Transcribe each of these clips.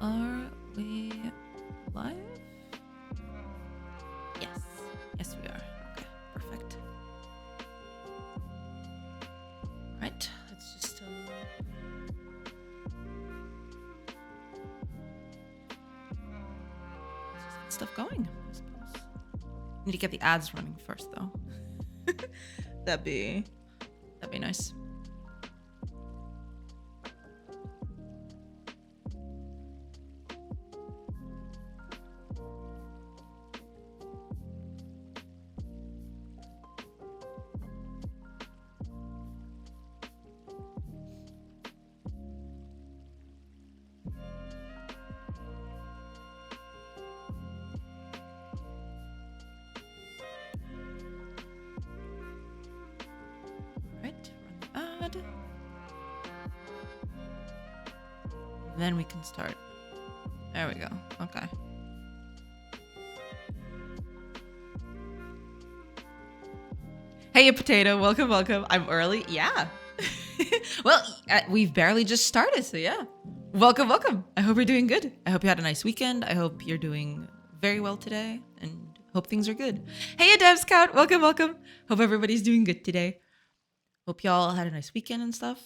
Are we live? Yes. Yes, we are. Okay, perfect. All right, let's just get stuff going, I suppose. Need to get the ads running first, though. That'd be nice. Then we can start. There we go. Okay. Hey, potato. Welcome, welcome. I'm early. Yeah. Well, we've barely just started, so yeah. Welcome, welcome. I hope you're doing good. I hope you had a nice weekend. I hope you're doing very well today and hope things are good. Hey, a Dev Scout. Welcome, welcome. Hope everybody's doing good today. Hope y'all had a nice weekend and stuff.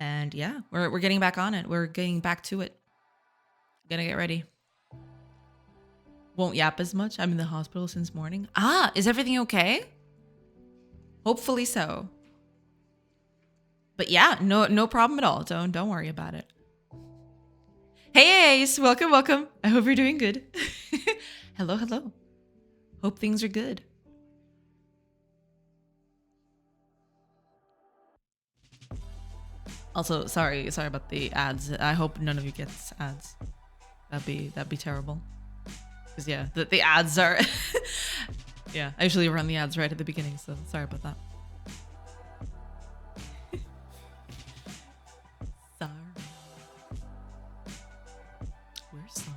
And yeah, we're getting back on it. We're getting back to it. Gonna get ready. Won't yap as much. I'm in the hospital since morning. Ah, is everything okay? Hopefully so. But yeah, no problem at all. Don't worry about it. Hey Ace, welcome, welcome. I hope you're doing good. Hello, hello. Hope things are good. Also, sorry about the ads. I hope none of you gets ads. That'd be terrible. Cause yeah, the ads are. Yeah, I usually run the ads right at the beginning, so sorry about that. Sorry. We're sorry.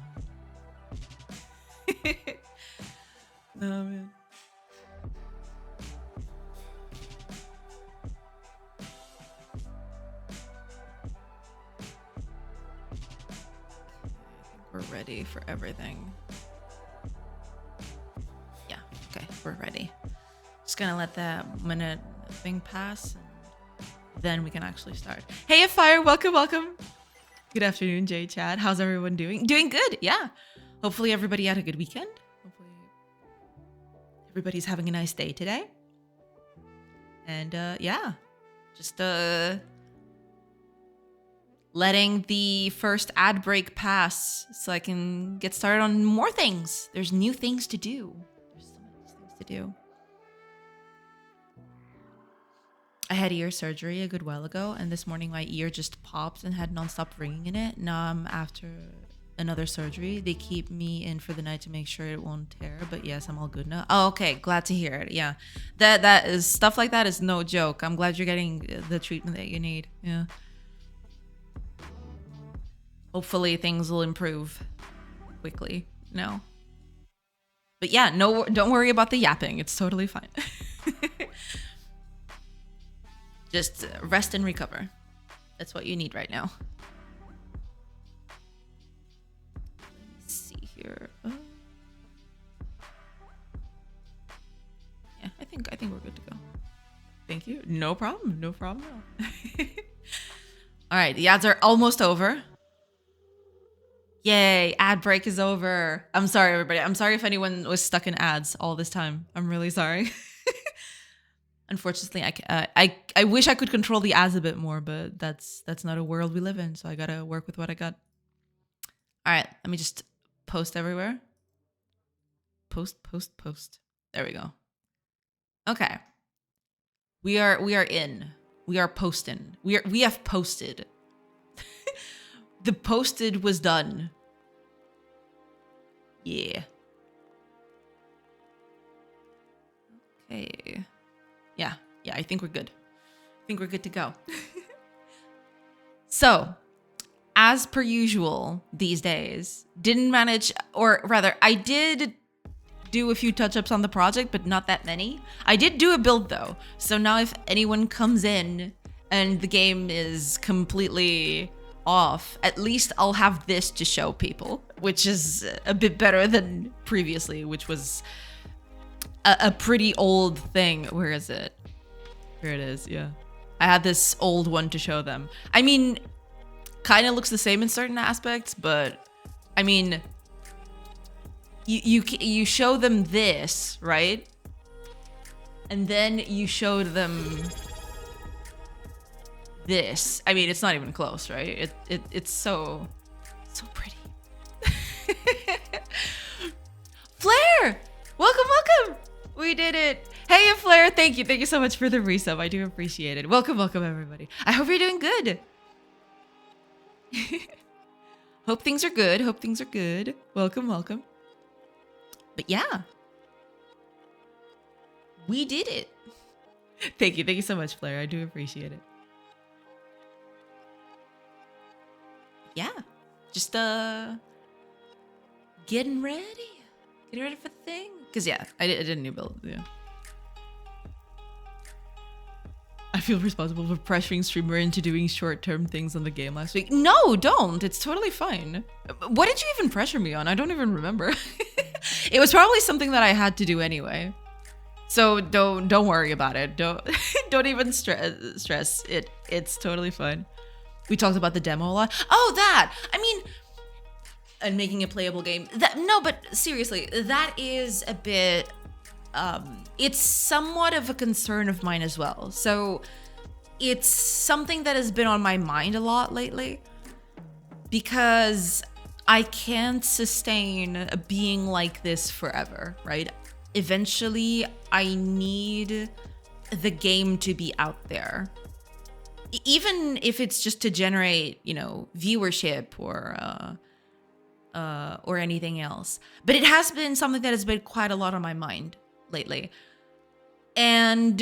Oh man. We're ready for everything. Yeah, okay, we're ready. Just gonna let that minute thing pass and then we can actually start. Hey, Fire, welcome, welcome. Good afternoon, Jay Chad. How's everyone doing? Doing good, yeah. Hopefully everybody had a good weekend. Hopefully everybody's having a nice day today. And yeah, just letting the first ad break pass so I can get started on more things. There's new things to do. There's so many things to do. I had ear surgery a good while ago, and this morning my ear just popped and had nonstop ringing in it. Now I'm after another surgery. They keep me in for the night to make sure it won't tear, but yes, I'm all good now. Oh, okay, glad to hear it. Yeah, that is stuff like that is no joke. I'm glad you're getting the treatment that you need. Yeah. Hopefully things will improve quickly. No. But yeah, no, don't worry about the yapping. It's totally fine. Just rest and recover. That's what you need right now. Let me see here. Yeah, I think we're good to go. Thank you. No problem. No problem at all. All right, the ads are almost over. Yay, ad break is over. I'm sorry, everybody. I'm sorry if anyone was stuck in ads all this time. I'm really sorry. Unfortunately, I wish I could control the ads a bit more, but that's not a world we live in, so I gotta work with what I got. All right, let me just post everywhere. Post. There we go. Okay. We are in. We are posting. We have posted. The posted was done. Yeah. Okay. Yeah, I think we're good. I think we're good to go. So, as per usual these days, didn't manage, or rather, I did do a few touch-ups on the project, but not that many. I did do a build though. So now if anyone comes in and the game is completely off, at least I'll have this to show people, which is a bit better than previously, which was a pretty old thing. Where is it? Here it is, yeah. I had this old one to show them. I mean, kind of looks the same in certain aspects, but I mean, you show them this, right? And then you showed them this. I mean, it's not even close, right? It's so pretty. Flare! Welcome! We did it. Hey, Flare, thank you so much for the resub. I do appreciate it. Welcome, everybody. I hope you're doing good. Hope things are good. Welcome. But yeah, we did it. Thank you so much, Flare. I do appreciate it. Yeah, just getting ready for the thing. Cause yeah, I did a new build. Yeah, I feel responsible for pressuring streamer into doing short-term things on the game last week. No, don't. It's totally fine. What did you even pressure me on? I don't even remember. It was probably something that I had to do anyway. So don't worry about it. Don't even stress it. It's totally fine. We talked about the demo a lot. Oh, that. I mean, and making a playable game. No, but seriously, that is a bit it's somewhat of a concern of mine as well. So it's something that has been on my mind a lot lately because I can't sustain being like this forever, right? Eventually, I need the game to be out there. Even if it's just to generate, viewership or anything else. But it has been something that has been quite a lot on my mind lately. And,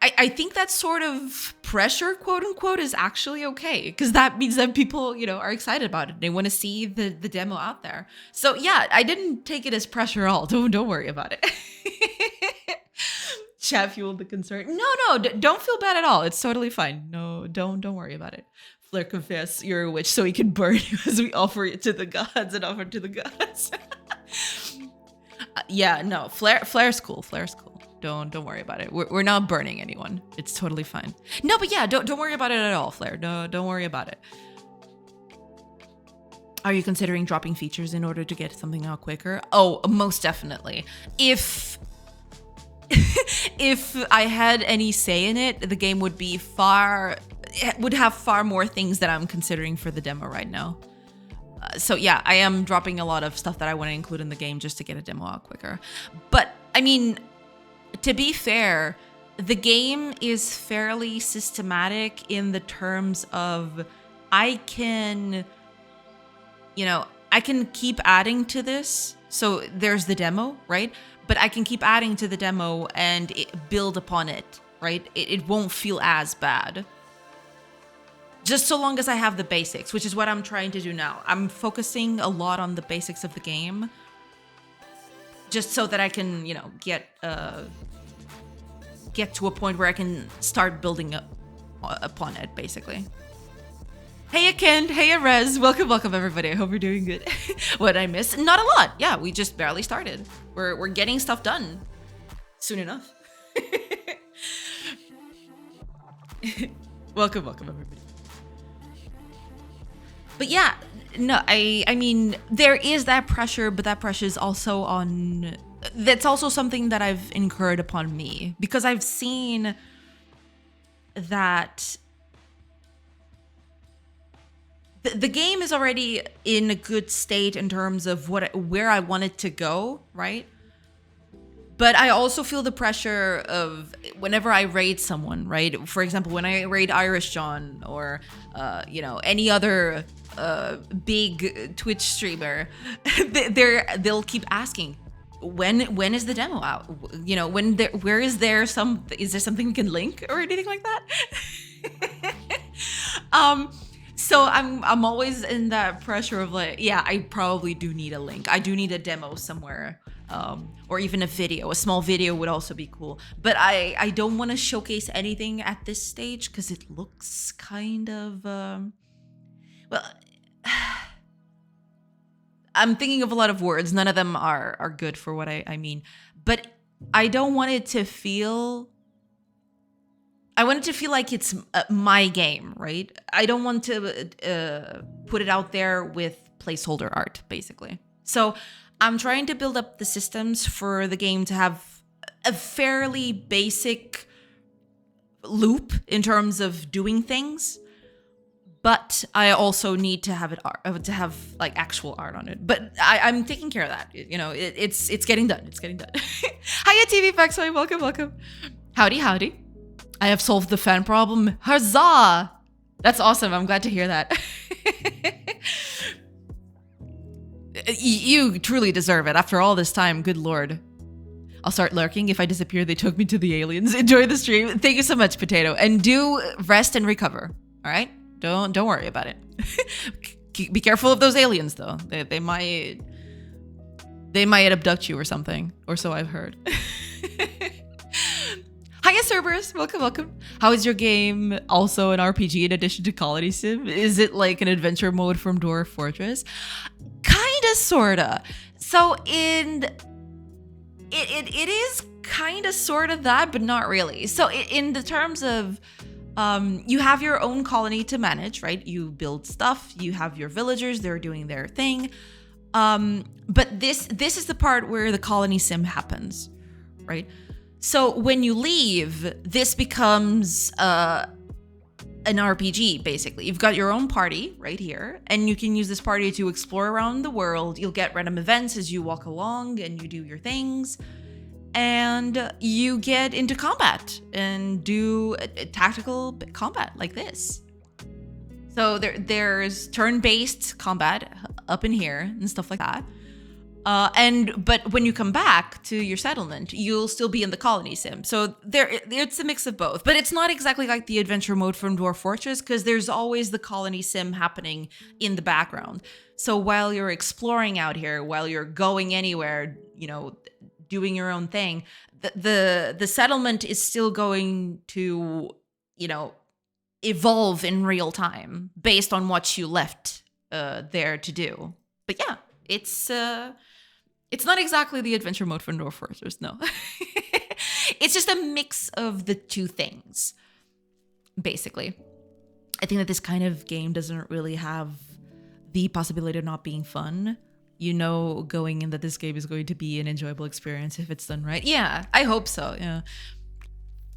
I think that sort of pressure, quote unquote, is actually okay. Because that means that people, are excited about it. They want to see the demo out there. So yeah, I didn't take it as pressure at all. Don't worry about it. Chat fueled the concern. No, don't feel bad at all. It's totally fine. No, don't worry about it. Flair, confess you're a witch so we can burn you as we offer it to the gods and offer to the gods. Yeah, no, Flair's cool. Don't worry about it. We're not burning anyone. It's totally fine. No, but yeah, don't worry about it at all, Flair. No, don't worry about it. Are you considering dropping features in order to get something out quicker? Oh, most definitely. If I had any say in it, the game would have far more things that I'm considering for the demo right now. So yeah, I am dropping a lot of stuff that I want to include in the game just to get a demo out quicker. But I mean, to be fair, the game is fairly systematic in the terms of I can keep adding to this. So there's the demo, right? But I can keep adding to the demo and build upon it, right? It won't feel as bad. Just so long as I have the basics, which is what I'm trying to do now. I'm focusing a lot on the basics of the game. Just so that I can, get to a point where I can start building up upon it, basically. Hey, Ken. Hey, Rez. Welcome, everybody. I hope you're doing good. What I missed? Not a lot. Yeah, we just barely started. We're getting stuff done soon enough. Welcome, everybody. But yeah, no, I mean, there is that pressure, but that pressure is also that's also something that I've incurred upon me because I've seen that the game is already in a good state in terms of where I want it to go, right? But I also feel the pressure of whenever I raid someone, right? For example, when I raid Irish John or, any other big Twitch streamer, they'll keep asking, when is the demo out? Is there something we can link or anything like that? So I'm always in that pressure of like, yeah, I probably do need a link. I do need a demo somewhere or even a video. A small video would also be cool. But I don't want to showcase anything at this stage because it looks kind of well. I'm thinking of a lot of words. None of them are good for what I mean. But I don't want it to feel. I want it to feel like it's my game, right? I don't want to put it out there with placeholder art, basically. So I'm trying to build up the systems for the game to have a fairly basic loop in terms of doing things. But I also need to have like actual art on it. But I'm taking care of that. You know, it's getting done. It's getting done. Hiya, TV Paxoy. Welcome. Howdy. I have solved the fan problem. Huzzah! That's awesome. I'm glad to hear that. You truly deserve it. After all this time, good lord. I'll start lurking. If I disappear, they took me to the aliens. Enjoy the stream. Thank you so much, Potato. And do rest and recover. All right? Don't worry about it. Be careful of those aliens, though. They might abduct you or something. Or so I've heard. Hiya, Cerberus. Welcome. How is your game also an RPG in addition to Colony Sim? Is it like an adventure mode from Dwarf Fortress? Kinda, sorta. So it is kinda sorta that, but not really. So in the terms of you have your own colony to manage, right? You build stuff. You have your villagers. They're doing their thing. But this is the part where the Colony Sim happens, right? So when you leave, this becomes an RPG, basically. You've got your own party right here, and you can use this party to explore around the world. You'll get random events as you walk along, and you do your things. And you get into combat and do a tactical combat like this. So there's turn-based combat up in here and stuff like that. But when you come back to your settlement, you'll still be in the colony sim. So it's a mix of both. But it's not exactly like the adventure mode from Dwarf Fortress because there's always the colony sim happening in the background. So while you're exploring out here, while you're going anywhere, you know, doing your own thing, the settlement is still going to, you know, evolve in real time based on what you left there to do. But yeah, it's not exactly the adventure mode from Dwarf Fortress, no. It's just a mix of the two things, basically. I think that this kind of game doesn't really have the possibility of not being fun. You know, going in that this game is going to be an enjoyable experience if it's done right. Yeah, I hope so, yeah.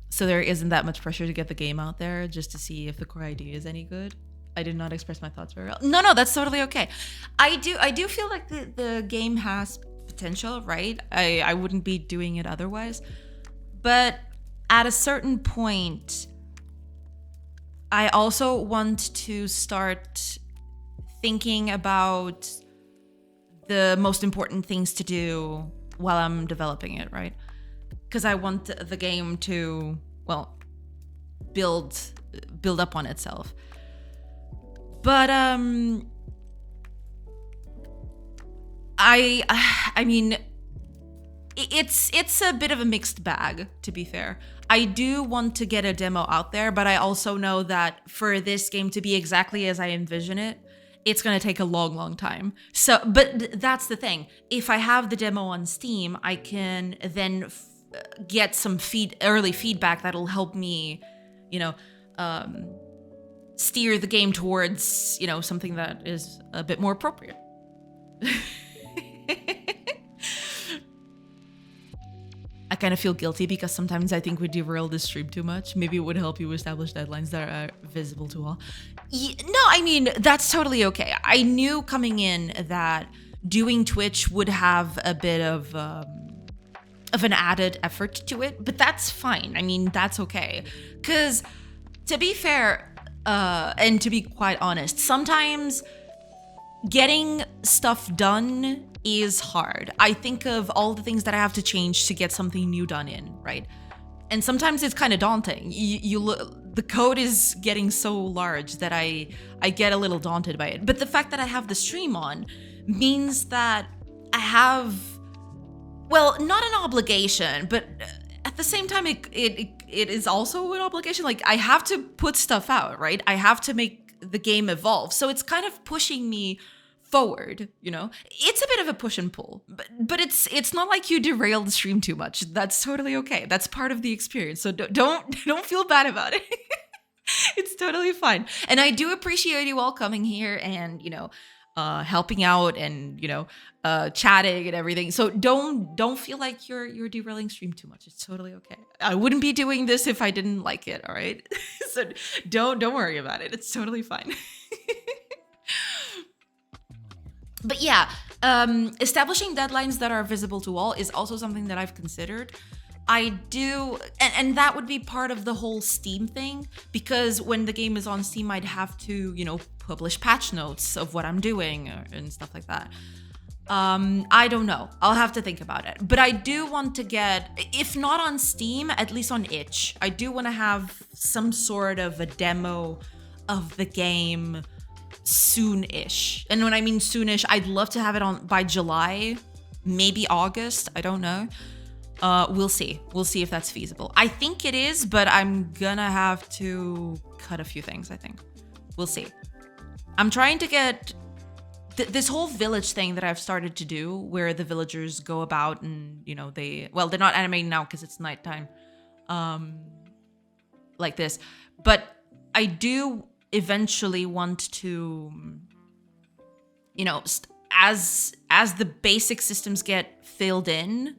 So there isn't that much pressure to get the game out there just to see if the core idea is any good. I did not express my thoughts very well. No, that's totally okay. I do feel like the game has potential, right? I wouldn't be doing it otherwise. But at a certain point, I also want to start thinking about the most important things to do while I'm developing it, right? Because I want the game to, well, build up on itself. But I mean, it's a bit of a mixed bag, to be fair. I do want to get a demo out there, but I also know that for this game to be exactly as I envision it, it's going to take a long time. So, but that's the thing. If I have the demo on Steam, I can then get some early feedback that'll help me, you know, steer the game towards, you know, something that is a bit more appropriate. I kind of feel guilty because sometimes I think we derail the stream too much. Maybe it would help you establish deadlines that are visible to all. No, I mean, that's totally okay. I knew coming in that doing Twitch would have a bit of an added effort to it, but that's fine. I mean, that's okay. Because to be fair, and to be quite honest, sometimes getting stuff done is hard. I think of all the things that I have to change to get something new done in, right? And sometimes it's kind of daunting. The code is getting so large that I get a little daunted by it. But the fact that I have the stream on means that I have Well, not an obligation, but at the same time, it is also an obligation. Like, I have to put stuff out, right? I have to make the game evolve. So it's kind of pushing me forward, you know? It's a bit of a push and pull, but it's not like you derail the stream too much. That's totally okay. That's part of the experience. So don't feel bad about it. It's totally fine. And I do appreciate you all coming here and, helping out and, chatting and everything. So don't feel like you're derailing stream too much. It's totally okay. I wouldn't be doing this if I didn't like it, all right? So don't worry about it. It's totally fine. But yeah, establishing deadlines that are visible to all is also something that I've considered. I do, and that would be part of the whole Steam thing, because when the game is on Steam, I'd have to, publish patch notes of what I'm doing and stuff like that. I don't know. I'll have to think about it. But I do want to get, if not on Steam, at least on itch. I do want to have some sort of a demo of the game soon-ish. And when I mean soonish, I'd love to have it on by July, maybe August. I don't know. We'll see. We'll see if that's feasible. I think it is, but I'm gonna have to cut a few things, I think. We'll see. I'm trying to get this whole village thing that I've started to do, where the villagers go about and, they're not animating now because it's nighttime, like this. But I do eventually want to, as the basic systems get filled in,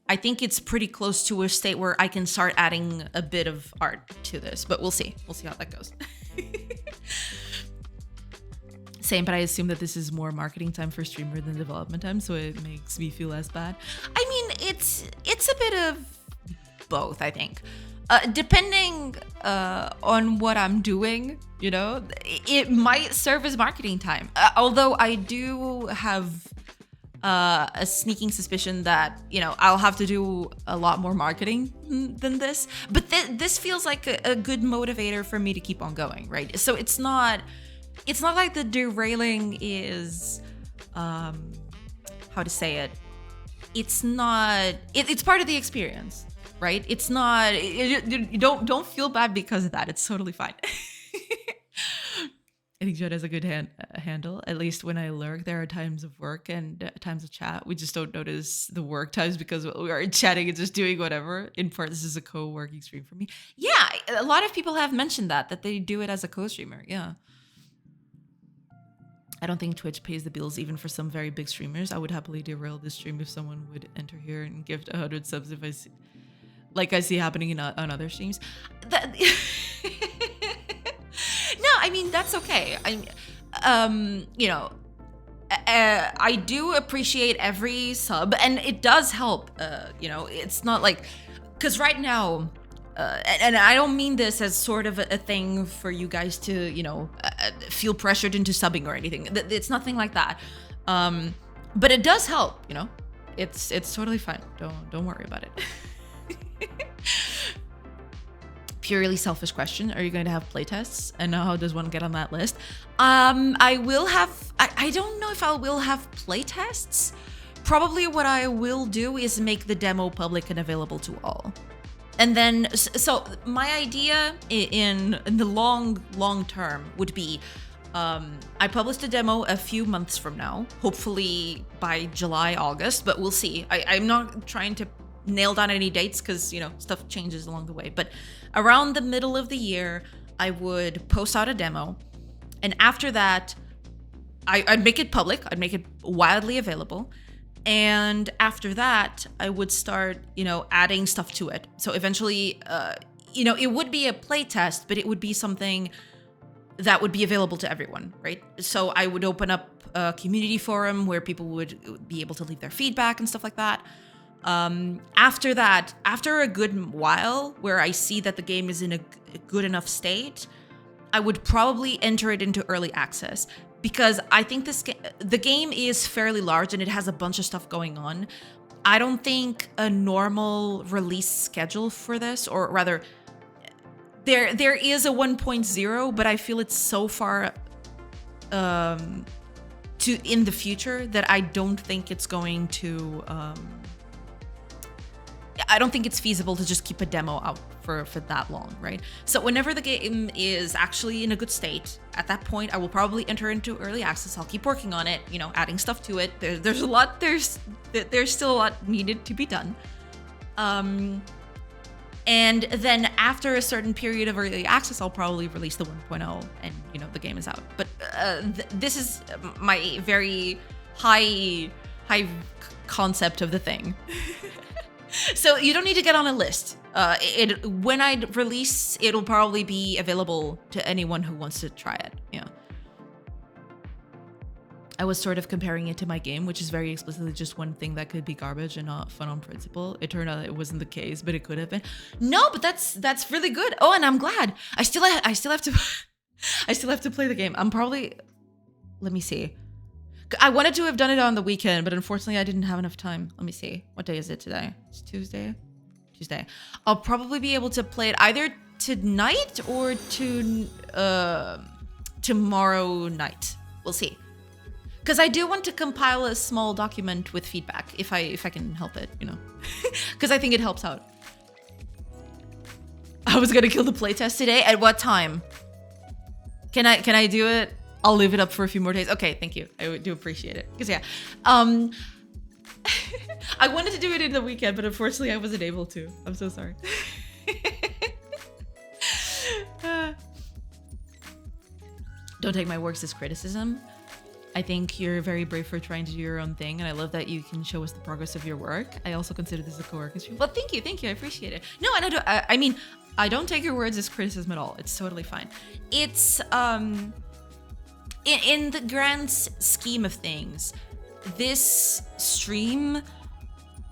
I think it's pretty close to a state where I can start adding a bit of art to this, but we'll see. We'll see how that goes. Same, but I assume that this is more marketing time for streamer than development time, so it makes me feel less bad. I mean, it's a bit of both, I think. Depending on what I'm doing, it might serve as marketing time. Although I do have a sneaking suspicion that, I'll have to do a lot more marketing than this. But this feels like a good motivator for me to keep on going, right? So it's not like the derailing is, how to say it? It's not, it's part of the experience, right? It's not, don't feel bad because of that. It's totally fine. I think Jed has a good handle. At least when I lurk, there are times of work and times of chat. We just don't notice the work times because we are chatting and just doing whatever. In part, this is a co-working stream for me. Yeah, a lot of people have mentioned that they do it as a co-streamer. Yeah. I don't think Twitch pays the bills even for some very big streamers. I would happily derail this stream if someone would enter here and gift 100 subs if I see, like I see happening on other streams. No, I mean, that's okay. I do appreciate every sub, and it does help. It's not like, because right now, and I don't mean this as sort of a thing for you guys to, feel pressured into subbing or anything. It's nothing like that. But it does help, It's totally fine. Don't worry about it. Purely selfish question. Are you going to have playtests? And how does one get on that list? I will have, I don't know if I will have playtests. Probably what I will do is make the demo public and available to all. And then, so my idea in the long term would be, I published a demo a few months from now, hopefully by July, August, but we'll see. I'm not trying to nail down any dates because, stuff changes along the way. But around the middle of the year, I would post out a demo. And after that, I'd make it public. I'd make it widely available. And after that, I would start, adding stuff to it. So eventually, it would be a play test, but it would be something that would be available to everyone, right? So I would open up a community forum where people would be able to leave their feedback and stuff like that. After that, after a good while where I see that the game is in a good enough state, I would probably enter it into early access, because I think the game is fairly large and it has a bunch of stuff going on. I don't think a normal release schedule for this, or rather, there is a 1.0, but I feel it's so far in the future that I don't think it's going to I don't think it's feasible to just keep a demo out for that long, right? So whenever the game is actually in a good state, at that point, I will probably enter into early access. I'll keep working on it, you know, adding stuff to it. There's a lot, there's still a lot needed to be done. And then after a certain period of early access, I'll probably release the 1.0 and, you know, the game is out. But this is my very high concept of the thing. So you don't need to get on a list. When I release, it'll probably be available to anyone who wants to try it. Yeah. I was sort of comparing it to my game, which is very explicitly just one thing that could be garbage and not fun on principle. It turned out it wasn't the case, but it could have been. No, but that's really good. Oh, and I'm glad. I still have to I still have to play the game. I'm probably, let me see. I wanted to have done it on the weekend, but unfortunately I didn't have enough time. Let me see. What day is it today? It's Tuesday. I'll probably be able to play it either tonight or tomorrow night. We'll see. Because I do want to compile a small document with feedback if I can help it, you know. Because I think it helps out. I was gonna kill the playtest today. At what time? Can I do it? I'll leave it up for a few more days. Okay, thank you. I do appreciate it. Because yeah, I wanted to do it in the weekend, but unfortunately I wasn't able to. I'm so sorry. Don't take my works as criticism. I think you're very brave for trying to do your own thing, and I love that you can show us the progress of your work. I also consider this a co-working stream. Well, thank you, I appreciate it. No, and I mean, I don't take your words as criticism at all. It's totally fine. It's in the grand scheme of things, this stream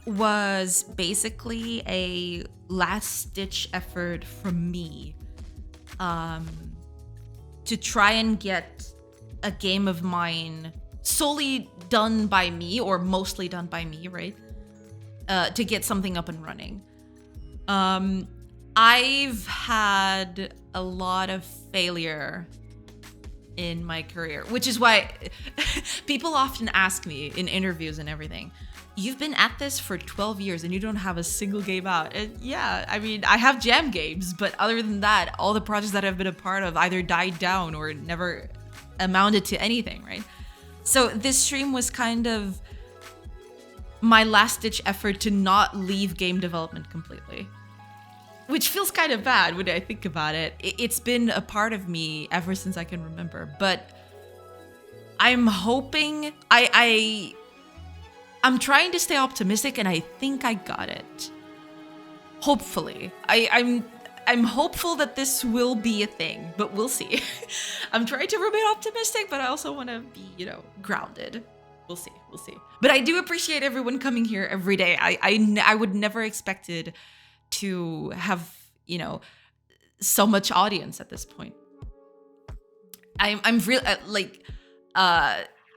was basically a last-ditch effort from me to try and get a game of mine solely done by me, or mostly done by me, right? To get something up and running. I've had a lot of failure in my career, which is why people often ask me in interviews and everything, you've been at this for 12 years and you don't have a single game out. And yeah, I mean, I have jam games, but other than that, all the projects that I've been a part of either died down or never amounted to anything, right? So this stream was kind of my last-ditch effort to not leave game development completely, which feels kind of bad when I think about it. It's been a part of me ever since I can remember, but I'm hoping, I'm trying to stay optimistic, and I think I got it. Hopefully. I'm hopeful that this will be a thing, but we'll see. I'm trying to remain optimistic, but I also want to be, you know, grounded. We'll see. But I do appreciate everyone coming here every day. I would never expected to have, you know, so much audience at this point. I'm really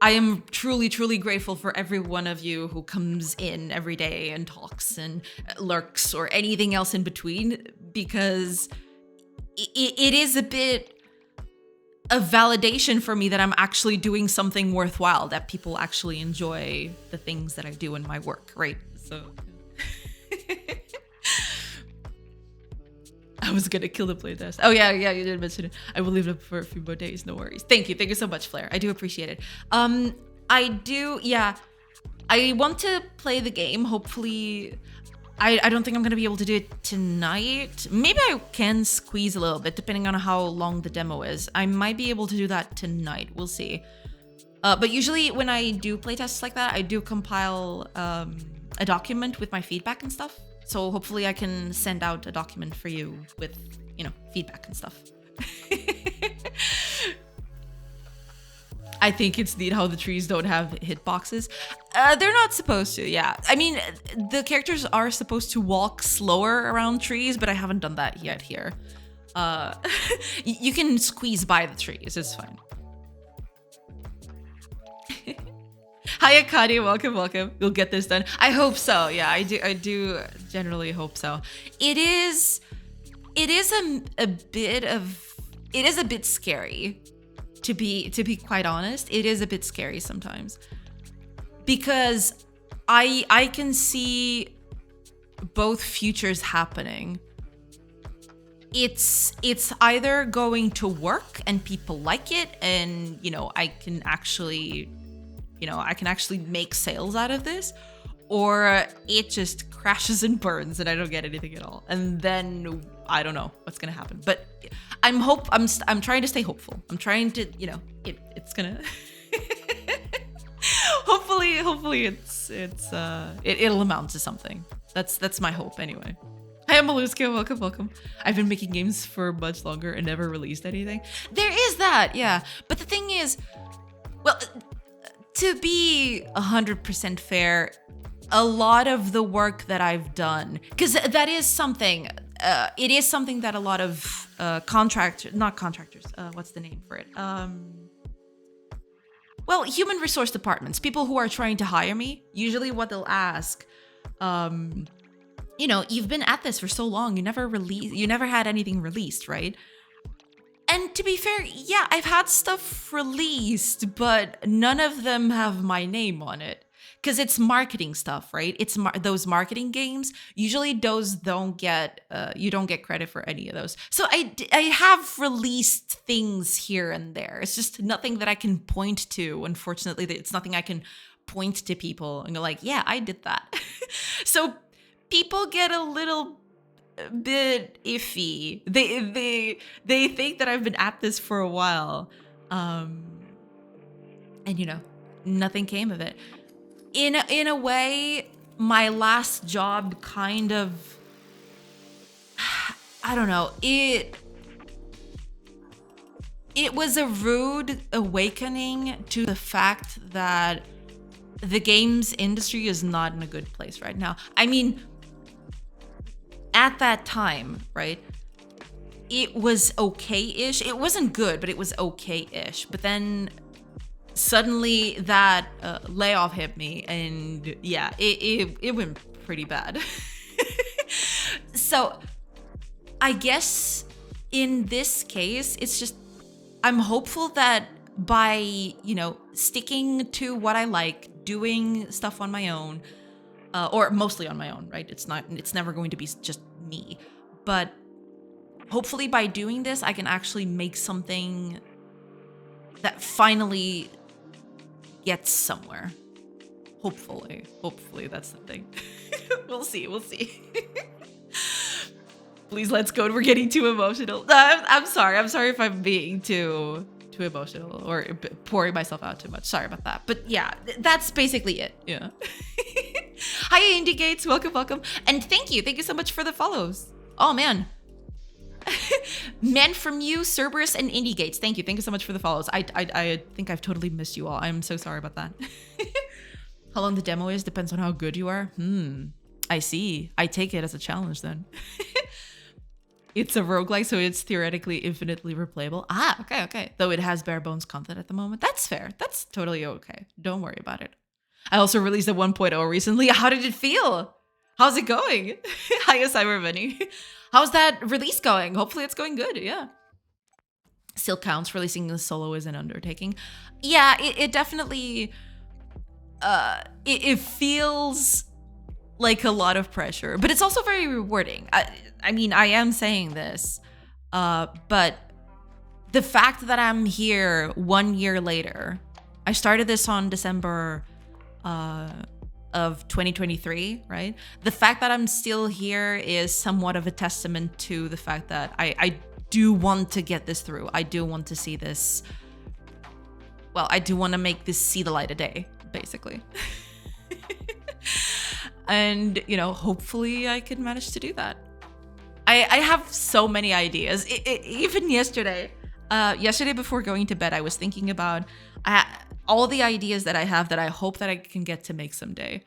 I am truly grateful for every one of you who comes in every day and talks and lurks or anything else in between, because it is a bit of validation for me that I'm actually doing something worthwhile, that people actually enjoy the things that I do in my work, right? So I was gonna kill the playtest. Oh yeah, you did mention it. I will leave it up for a few more days, no worries. Thank you so much, Flair. I do appreciate it. I want to play the game. Hopefully, I don't think I'm gonna be able to do it tonight. Maybe I can squeeze a little bit, depending on how long the demo is. I might be able to do that tonight, we'll see. But usually when I do playtests like that, I do compile a document with my feedback and stuff. So hopefully I can send out a document for you with, you know, feedback and stuff. I think it's neat how the trees don't have hitboxes. They're not supposed to, yeah. I mean, the characters are supposed to walk slower around trees, but I haven't done that yet here. You can squeeze by the trees, it's fine. Hi Akadi, welcome. We'll get this done. I hope so. Yeah, I do generally hope so. It is a bit scary, to be quite honest. It is a bit scary sometimes, because I can see both futures happening, it's either going to work and people like it, and I can actually make sales out of this, or it just crashes and burns and I don't get anything at all, and then I don't know what's gonna happen. But I'm trying to stay hopeful. I'm trying to it's gonna hopefully it'll amount to something. That's my hope anyway. Hi, Maluska, welcome. I've been making games for much longer and never released anything. There is that, yeah. But the thing is, well, to be 100% fair, a lot of the work that I've done, because that is something, it is something that a lot of not contractors, what's the name for it? Well, human resource departments, people who are trying to hire me, usually what they'll ask, you've been at this for so long, you never had anything released, right? And to be fair, yeah, I've had stuff released, but none of them have my name on it. Because it's marketing stuff, right? It's those marketing games. Usually those don't get, you don't get credit for any of those. So I have released things here and there. It's just nothing that I can point to. Unfortunately, it's nothing I can point to people and go like, yeah, I did that. So people get a little bit iffy. They think that I've been at this for a while. And nothing came of it. In a way, my last job kind of, I don't know, it was a rude awakening to the fact that the games industry is not in a good place right now. I mean, at that time, right, it was okay-ish. It wasn't good, but it was okay-ish. But then suddenly that layoff hit me, and yeah, it went pretty bad. So I guess in this case, it's just, I'm hopeful that by, sticking to what I like, doing stuff on my own, or mostly on my own, right? It's never going to be just me, but hopefully by doing this, I can actually make something that finally gets somewhere. Hopefully that's the thing. We'll see. Please, let's go. We're getting too emotional. I'm sorry if I'm being too emotional or pouring myself out too much. Sorry about that. But yeah, that's basically it. Yeah. Hi, Indie Gates. Welcome. And thank you so much for the follows. Oh man. Men from you, Cerberus, and Indie Gates. Thank you so much for the follows. I think I've totally missed you all. I'm so sorry about that. How long the demo is depends on how good you are. I see. I take it as a challenge then. It's a roguelike, so it's theoretically infinitely replayable. Okay. Though it has bare bones content at the moment. That's fair. That's totally okay. Don't worry about it. I also released a 1.0 recently. How did it feel? How's it going? Hiya, Cybervenny. How's that release going? Hopefully it's going good, yeah. Still counts. Releasing the solo is an undertaking. Yeah, it definitely, it feels like a lot of pressure, but it's also very rewarding. I mean, I am saying this, but the fact that I'm here 1 year later, I started this on December of 2023, right? The fact that I'm still here is somewhat of a testament to the fact that I do want to get this through. I do want to see this. Well, I do want to make this see the light of day, basically. And, hopefully I can manage to do that. I have so many ideas. Even yesterday before going to bed, I was thinking about all the ideas that I have that I hope that I can get to make someday.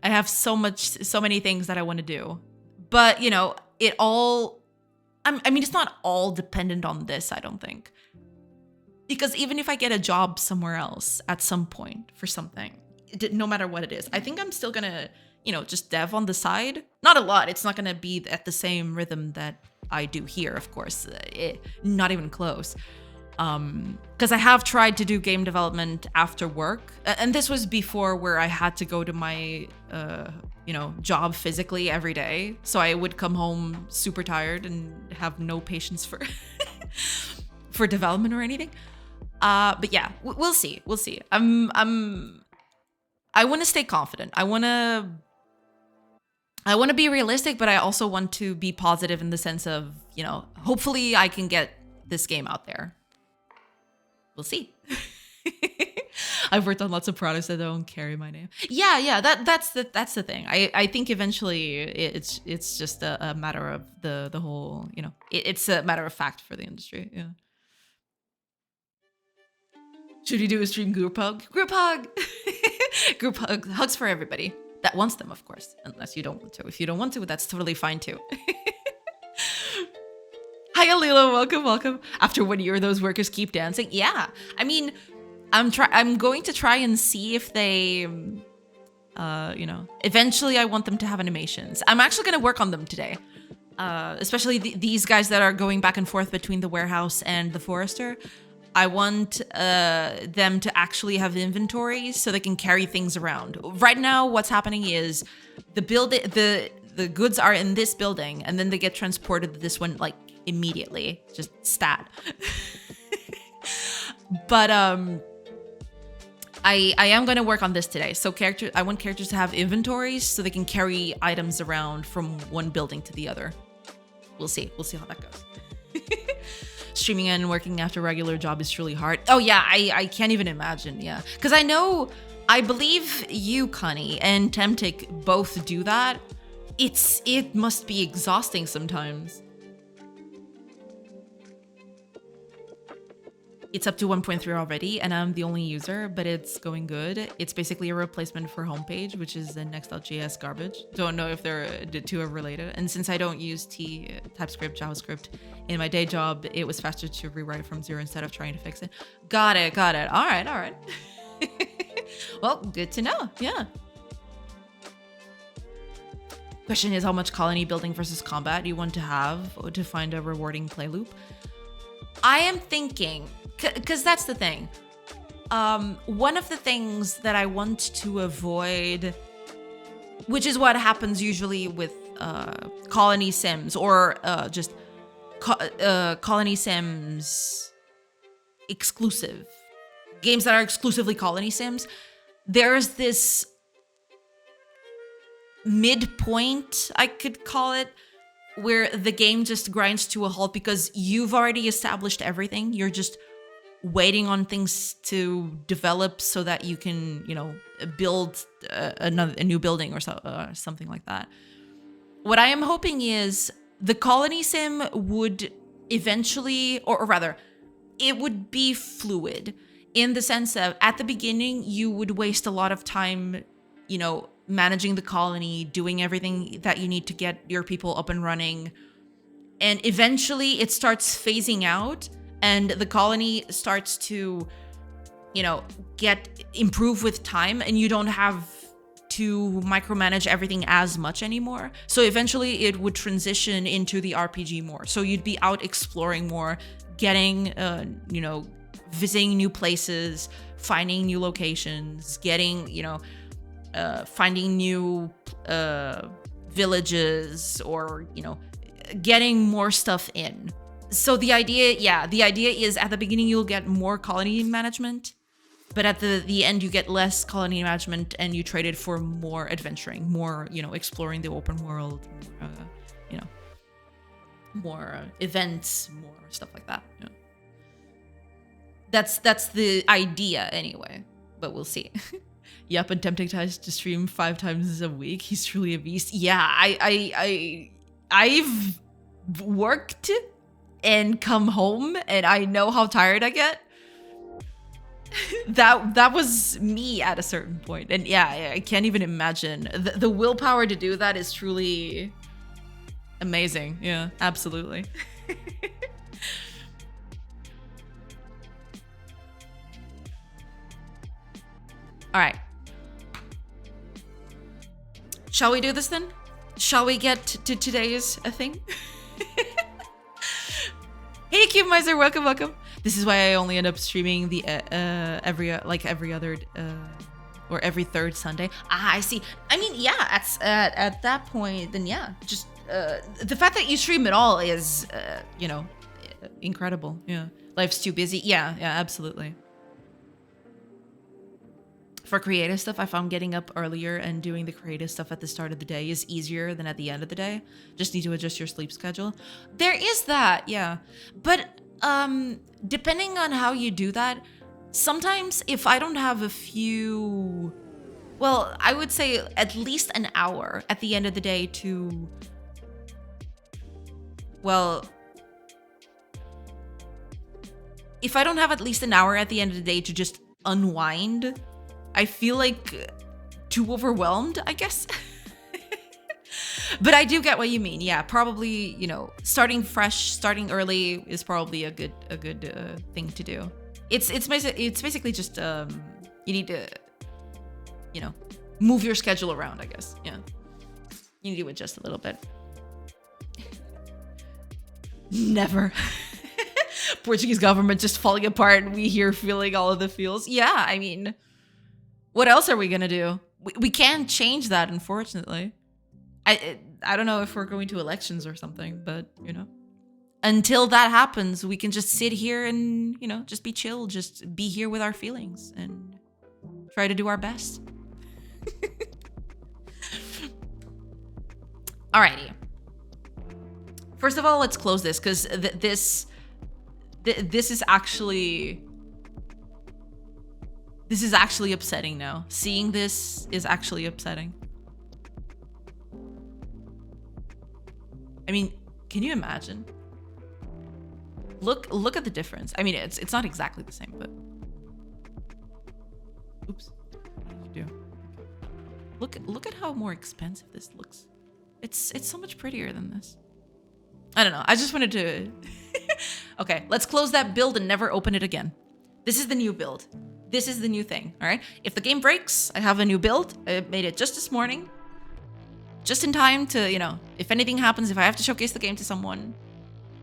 I have so many things that I want to do, but it's not all dependent on this, I don't think. Because even if I get a job somewhere else at some point for something, no matter what it is, I think I'm still gonna, just dev on the side. Not a lot. It's not gonna be at the same rhythm that I do here, of course. Not even close. Because I have tried to do game development after work, and this was before where I had to go to my job physically every day. So I would come home super tired and have no patience for for development or anything. But yeah, we'll see. We'll see. I want to stay confident. I want to be realistic, but I also want to be positive in the sense of, hopefully I can get this game out there. We'll see. I've worked on lots of products that don't carry my name. Yeah, that's the thing. I think eventually it's just a matter of the whole, it's a matter of fact for the industry. Yeah. Should we do a stream group hug? Group hug! Group hugs for everybody that wants them, of course, unless you don't want to. If you don't want to, that's totally fine too. Hi, Alila, welcome. After 1 year, those workers keep dancing. Yeah, I mean, I'm going to try and see if they, eventually I want them to have animations. I'm actually going to work on them today. Especially these guys that are going back and forth between the warehouse and the forester. I want them to actually have inventories so they can carry things around. Right now, what's happening is the goods are in this building and then they get transported to this one like immediately, just stat. But I am going to work on this today. So I want characters to have inventories so they can carry items around from one building to the other. We'll see how that goes. Streaming and working after a regular job is truly hard. Oh yeah, I can't even imagine. Yeah, because I believe you, Connie, and Temtic both do that. It must be exhausting sometimes. It's up to 1.3 already, and I'm the only user, but it's going good. It's basically a replacement for homepage, which is the next.js garbage. Don't know if the two are related. And since I don't use TypeScript, JavaScript in my day job, it was faster to rewrite from zero instead of trying to fix it. Got it. All right. Well, good to know. Yeah. Question is how much colony building versus combat you want to have to find a rewarding play loop. I am thinking, because that's the thing. One of the things that I want to avoid, which is what happens usually with colony sims or just colony sims exclusive games that are exclusively colony sims, there's this midpoint, I could call it, where the game just grinds to a halt because you've already established everything. You're just waiting on things to develop so that you can, build a new building or something like that. What I am hoping is the colony sim would eventually, or rather, it would be fluid in the sense of at the beginning, you would waste a lot of time, managing the colony, doing everything that you need to get your people up and running. And eventually it starts phasing out and the colony starts to, improve with time, and you don't have to micromanage everything as much anymore. So eventually it would transition into the RPG more. So you'd be out exploring more, getting, visiting new places, finding new locations, getting, finding new villages, or getting more stuff in. So the idea is at the beginning you'll get more colony management, but at the end you get less colony management and you trade it for more adventuring, more exploring the open world, more events, more stuff like that. That's the idea anyway, but we'll see. Yep, and Tempting tries to stream 5 times a week. He's truly a beast. Yeah, I've worked and come home, and I know how tired I get. That was me at a certain point, and yeah, I can't even imagine. The willpower to do that is truly amazing. Yeah, absolutely. All right. Shall we do this then? Shall we get to today's thing? Hey, Cube Miser, welcome. This is why I only end up streaming the every other or every third Sunday. I see. I mean, yeah, at that point, then yeah, just the fact that you stream at all is, incredible. Yeah, life's too busy. Yeah, absolutely. For creative stuff, I found getting up earlier and doing the creative stuff at the start of the day is easier than at the end of the day. Just need to adjust your sleep schedule. There is that, yeah. But depending on how you do that, sometimes if I don't have I would say at least an hour at the end of the day to, if I don't have at least an hour at the end of the day to just unwind, I feel like too overwhelmed, I guess. But I do get what you mean. Yeah, probably, starting fresh, starting early is probably a good thing to do. It's basically just you need to, move your schedule around, I guess. Yeah, you need to adjust a little bit. Never. Portuguese government just falling apart, and we here feeling all of the feels. Yeah, I mean, what else are we gonna do? We can't change that, unfortunately. I don't know if we're going to elections or something, but until that happens, we can just sit here and just be chill, just be here with our feelings and try to do our best. Alrighty. First of all, let's close this because this is actually upsetting now. Seeing this is actually upsetting. I mean, can you imagine? Look at the difference. I mean, it's not exactly the same, but oops. What did you do? Look at how more expensive this looks. It's so much prettier than this. I don't know. I just wanted to Okay, let's close that build and never open it again. This is the new build. This is the new thing, all right? If the game breaks, I have a new build. I made it just this morning. Just in time to, if anything happens, if I have to showcase the game to someone,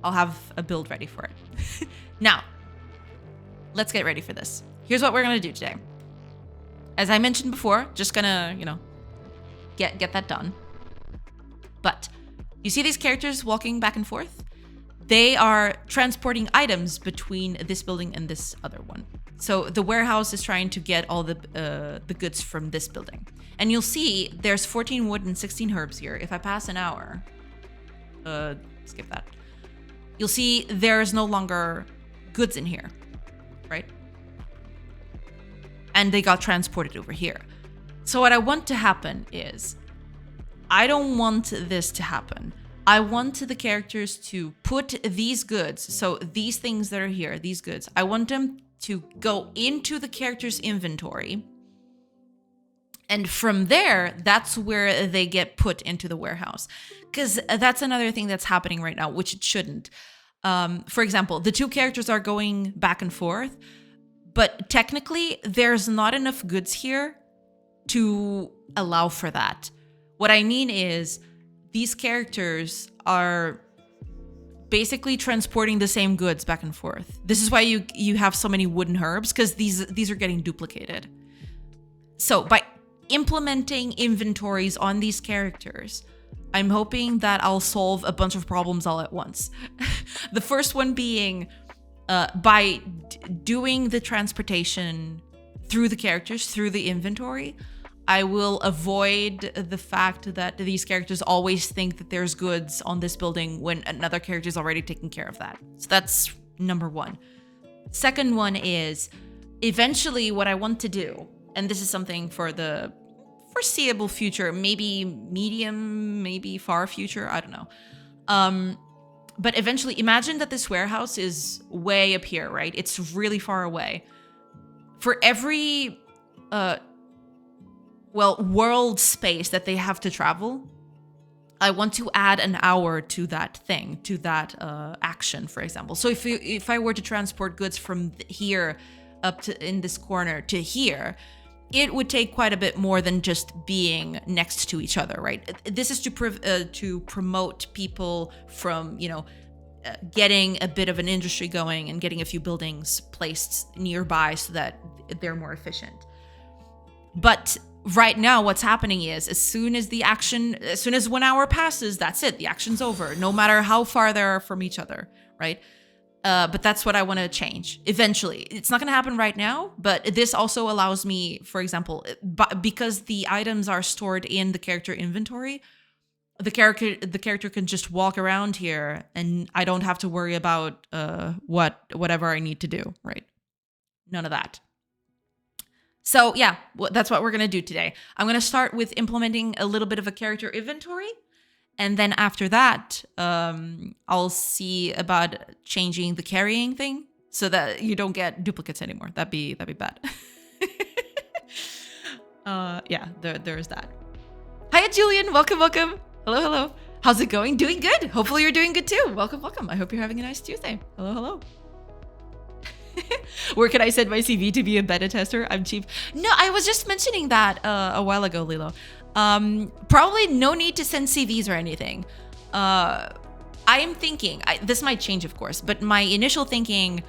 I'll have a build ready for it. Now, let's get ready for this. Here's what we're gonna do today. As I mentioned before, just gonna, get that done. But you see these characters walking back and forth? They are transporting items between this building and this other one. So the warehouse is trying to get all the goods from this building. And you'll see there's 14 wood and 16 herbs here. If I pass an hour, skip that. You'll see there's no longer goods in here, right? And they got transported over here. So what I want to happen is, I don't want this to happen. I want the characters to put these goods, so these things that are here, these goods, I want them to go into the character's inventory. And from there, that's where they get put into the warehouse. Because that's another thing that's happening right now, which it shouldn't. For example, the two characters are going back and forth, but technically there's not enough goods here to allow for that. What I mean is, these characters are basically transporting the same goods back and forth. This is why you have so many wooden herbs, because these are getting duplicated. So by implementing inventories on these characters, I'm hoping that I'll solve a bunch of problems all at once. The first one being by doing the transportation through the characters, through the inventory, I will avoid the fact that these characters always think that there's goods on this building when another character is already taking care of that. So that's number one. Second one is, eventually what I want to do, and this is something for the foreseeable future, maybe medium, maybe far future, I don't know. But eventually, imagine that this warehouse is way up here, right? It's really far away. For every world space that they have to travel, I want to add an hour to that thing, to that action, for example. So if I were to transport goods from here up to in this corner to here, it would take quite a bit more than just being next to each other, right? This is to promote people from, getting a bit of an industry going and getting a few buildings placed nearby so that they're more efficient. But right now, what's happening is as soon as 1 hour passes, that's it. The action's over, no matter how far they are from each other, right? But that's what I want to change eventually. It's not going to happen right now, but this also allows me, for example, because the items are stored in the character inventory, the character can just walk around here, and I don't have to worry about whatever I need to do, right? None of that. So yeah, that's what we're going to do today. I'm going to start with implementing a little bit of a character inventory. And then after that, I'll see about changing the carrying thing so that you don't get duplicates anymore. That'd be bad. Yeah, there's that. Hiya, Julian. Welcome. Hello. How's it going? Doing good. Hopefully you're doing good too. Welcome. I hope you're having a nice Tuesday. Hello. Where can I send my CV to be a beta tester? I'm cheap. No, I was just mentioning that a while ago, Lilo. Probably no need to send CVs or anything. I'm thinking, this might change, of course, but my initial thinking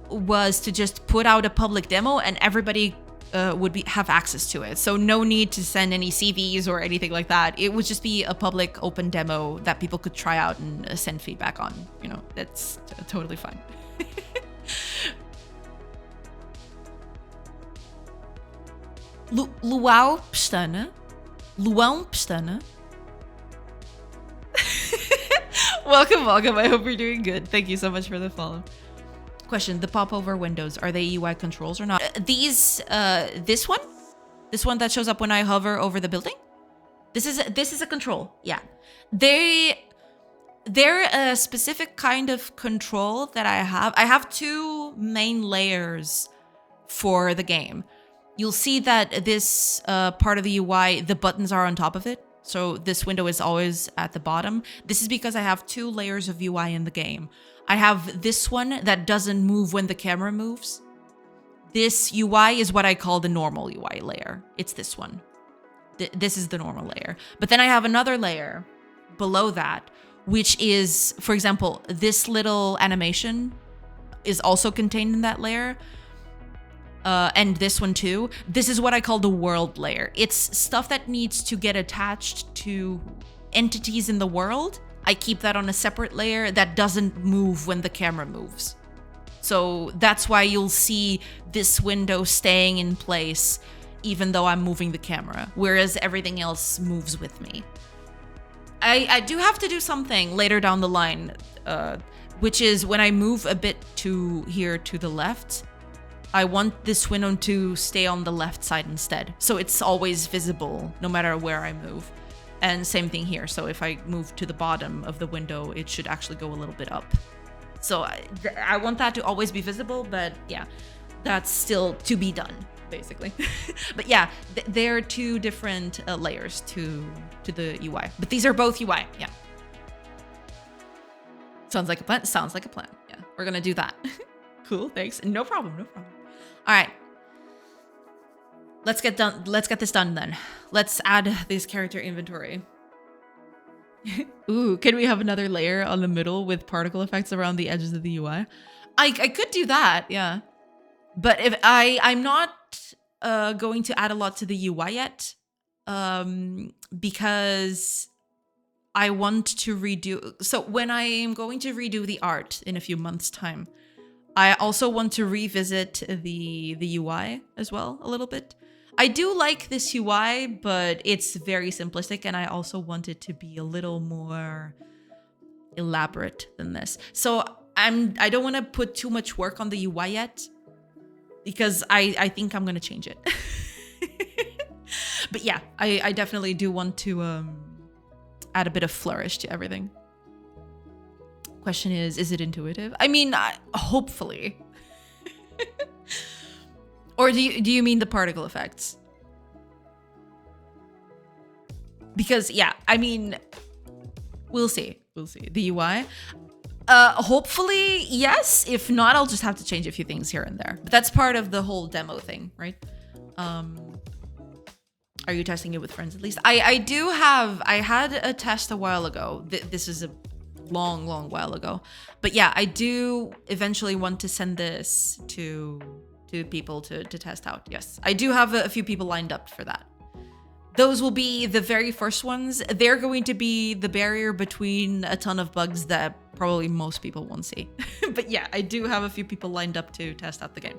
was to just put out a public demo and everybody would have access to it. So no need to send any CVs or anything like that. It would just be a public open demo that people could try out and send feedback on. You know, that's totally fine. Luau Pstana. Welcome. I hope you're doing good. Thank you so much for the follow. Question: the popover windows, are they UI controls or not? This one that shows up when I hover over the building. This is a control. Yeah, they're a specific kind of control that I have. I have two main layers for the game. You'll see that this part of the UI, the buttons are on top of it. So this window is always at the bottom. This is because I have two layers of UI in the game. I have this one that doesn't move when the camera moves. This UI is what I call the normal UI layer. It's this one. This is the normal layer. But then I have another layer below that, which is, for example, this little animation is also contained in that layer. And this one too. This is what I call the world layer. It's stuff that needs to get attached to entities in the world. I keep that on a separate layer that doesn't move when the camera moves. So that's why you'll see this window staying in place even though I'm moving the camera, whereas everything else moves with me. I do have to do something later down the line, which is when I move a bit to here to the left, I want this window to stay on the left side instead. So it's always visible no matter where I move. And same thing here. So if I move to the bottom of the window, it should actually go a little bit up. So I want that to always be visible, but yeah, that's still to be done, basically. But yeah, there are two different layers to the UI. But these are both UI, yeah. Sounds like a plan. Sounds like a plan. Yeah, we're gonna do that. Cool, thanks. No problem. All right. Let's get this done then. Let's add this character inventory. Ooh, can we have another layer on the middle with particle effects around the edges of the UI? I could do that, yeah. But if I'm not going to add a lot to the UI yet, because I want to redo. So when I am going to redo the art in a few months' time, I also want to revisit the UI as well a little bit. I do like this UI, but it's very simplistic, and I also want it to be a little more elaborate than this. So I don't want to put too much work on the UI yet, because I think I'm gonna change it. But yeah, I definitely do want to add a bit of flourish to everything. Question is it intuitive? I mean, hopefully. Or do you mean the particle effects? Because yeah, I mean, we'll see. The UI. Hopefully, yes. If not, I'll just have to change a few things here and there. But that's part of the whole demo thing, right? Are you testing it with friends at least? I had a test a while ago. This is a long while ago. But yeah, I do eventually want to send this to to people to test out. Yes, I do have a few people lined up for that. Those will be the very first ones. They're going to be the barrier between a ton of bugs that probably most people won't see. But yeah, I do have a few people lined up to test out the game.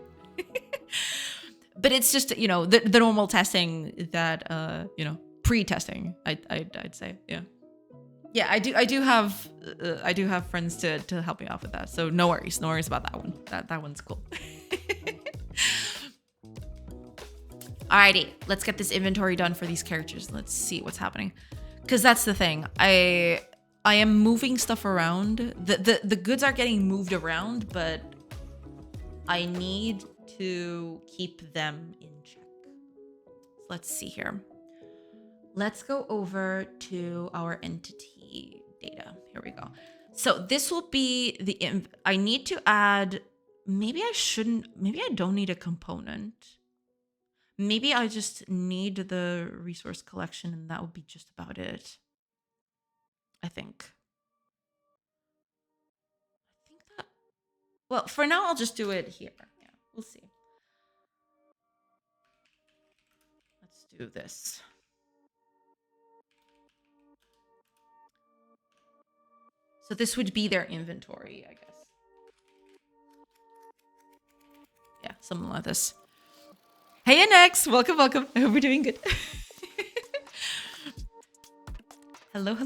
But it's just, you know, the normal testing that, you know, pre-testing, I'd say, yeah. Yeah, I do have friends to help me out with that. So no worries about that one. That one's cool. Alrighty, let's get this inventory done for these characters. Let's see what's happening. Because that's the thing. I am moving stuff around. The goods are getting moved around, but I need to keep them in check. Let's see here. Let's go over to our entity data. Here we go. So this will be the, I need to add, maybe I don't need a component. Maybe I just need the resource collection and that would be just about it. I think that, well, for now, I'll just do it here. Yeah, we'll see. Let's do this. So this would be their inventory, I guess. Yeah, something like this. Hey, NX! Welcome. I hope you're doing good. Hello.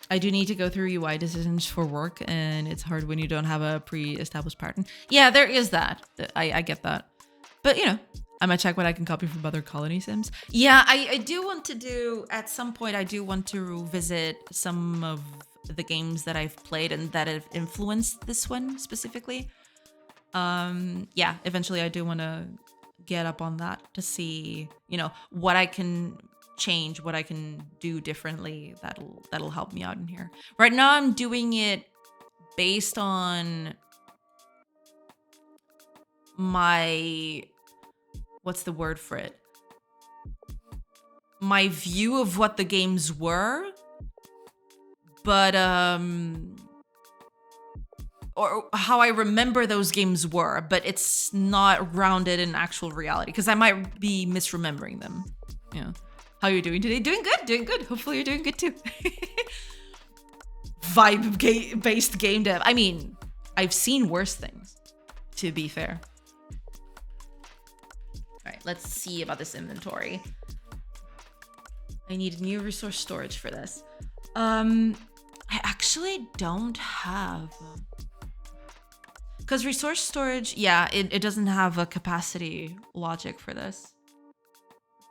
I do need to go through UI decisions for work, and it's hard when you don't have a pre-established pattern. Yeah, there is that. I get that. But, you know, I might check what I can copy from other colony sims. Yeah, I do want to do, at some point, I do want to visit some of the games that I've played and that have influenced this one specifically. Yeah, eventually I do want to get up on that to see, you know, what I can change, what I can do differently that'll help me out in here. Right now I'm doing it based on my, what's the word for it? My view of what the games were, but or how I remember those games were, but it's not grounded in actual reality because I might be misremembering them. Yeah. How are you doing today? Doing good. Hopefully you're doing good too. Vibe-based game dev. I mean, I've seen worse things, to be fair. All right, let's see about this inventory. I need new resource storage for this. I actually don't have, because resource storage, yeah, it doesn't have a capacity logic for this.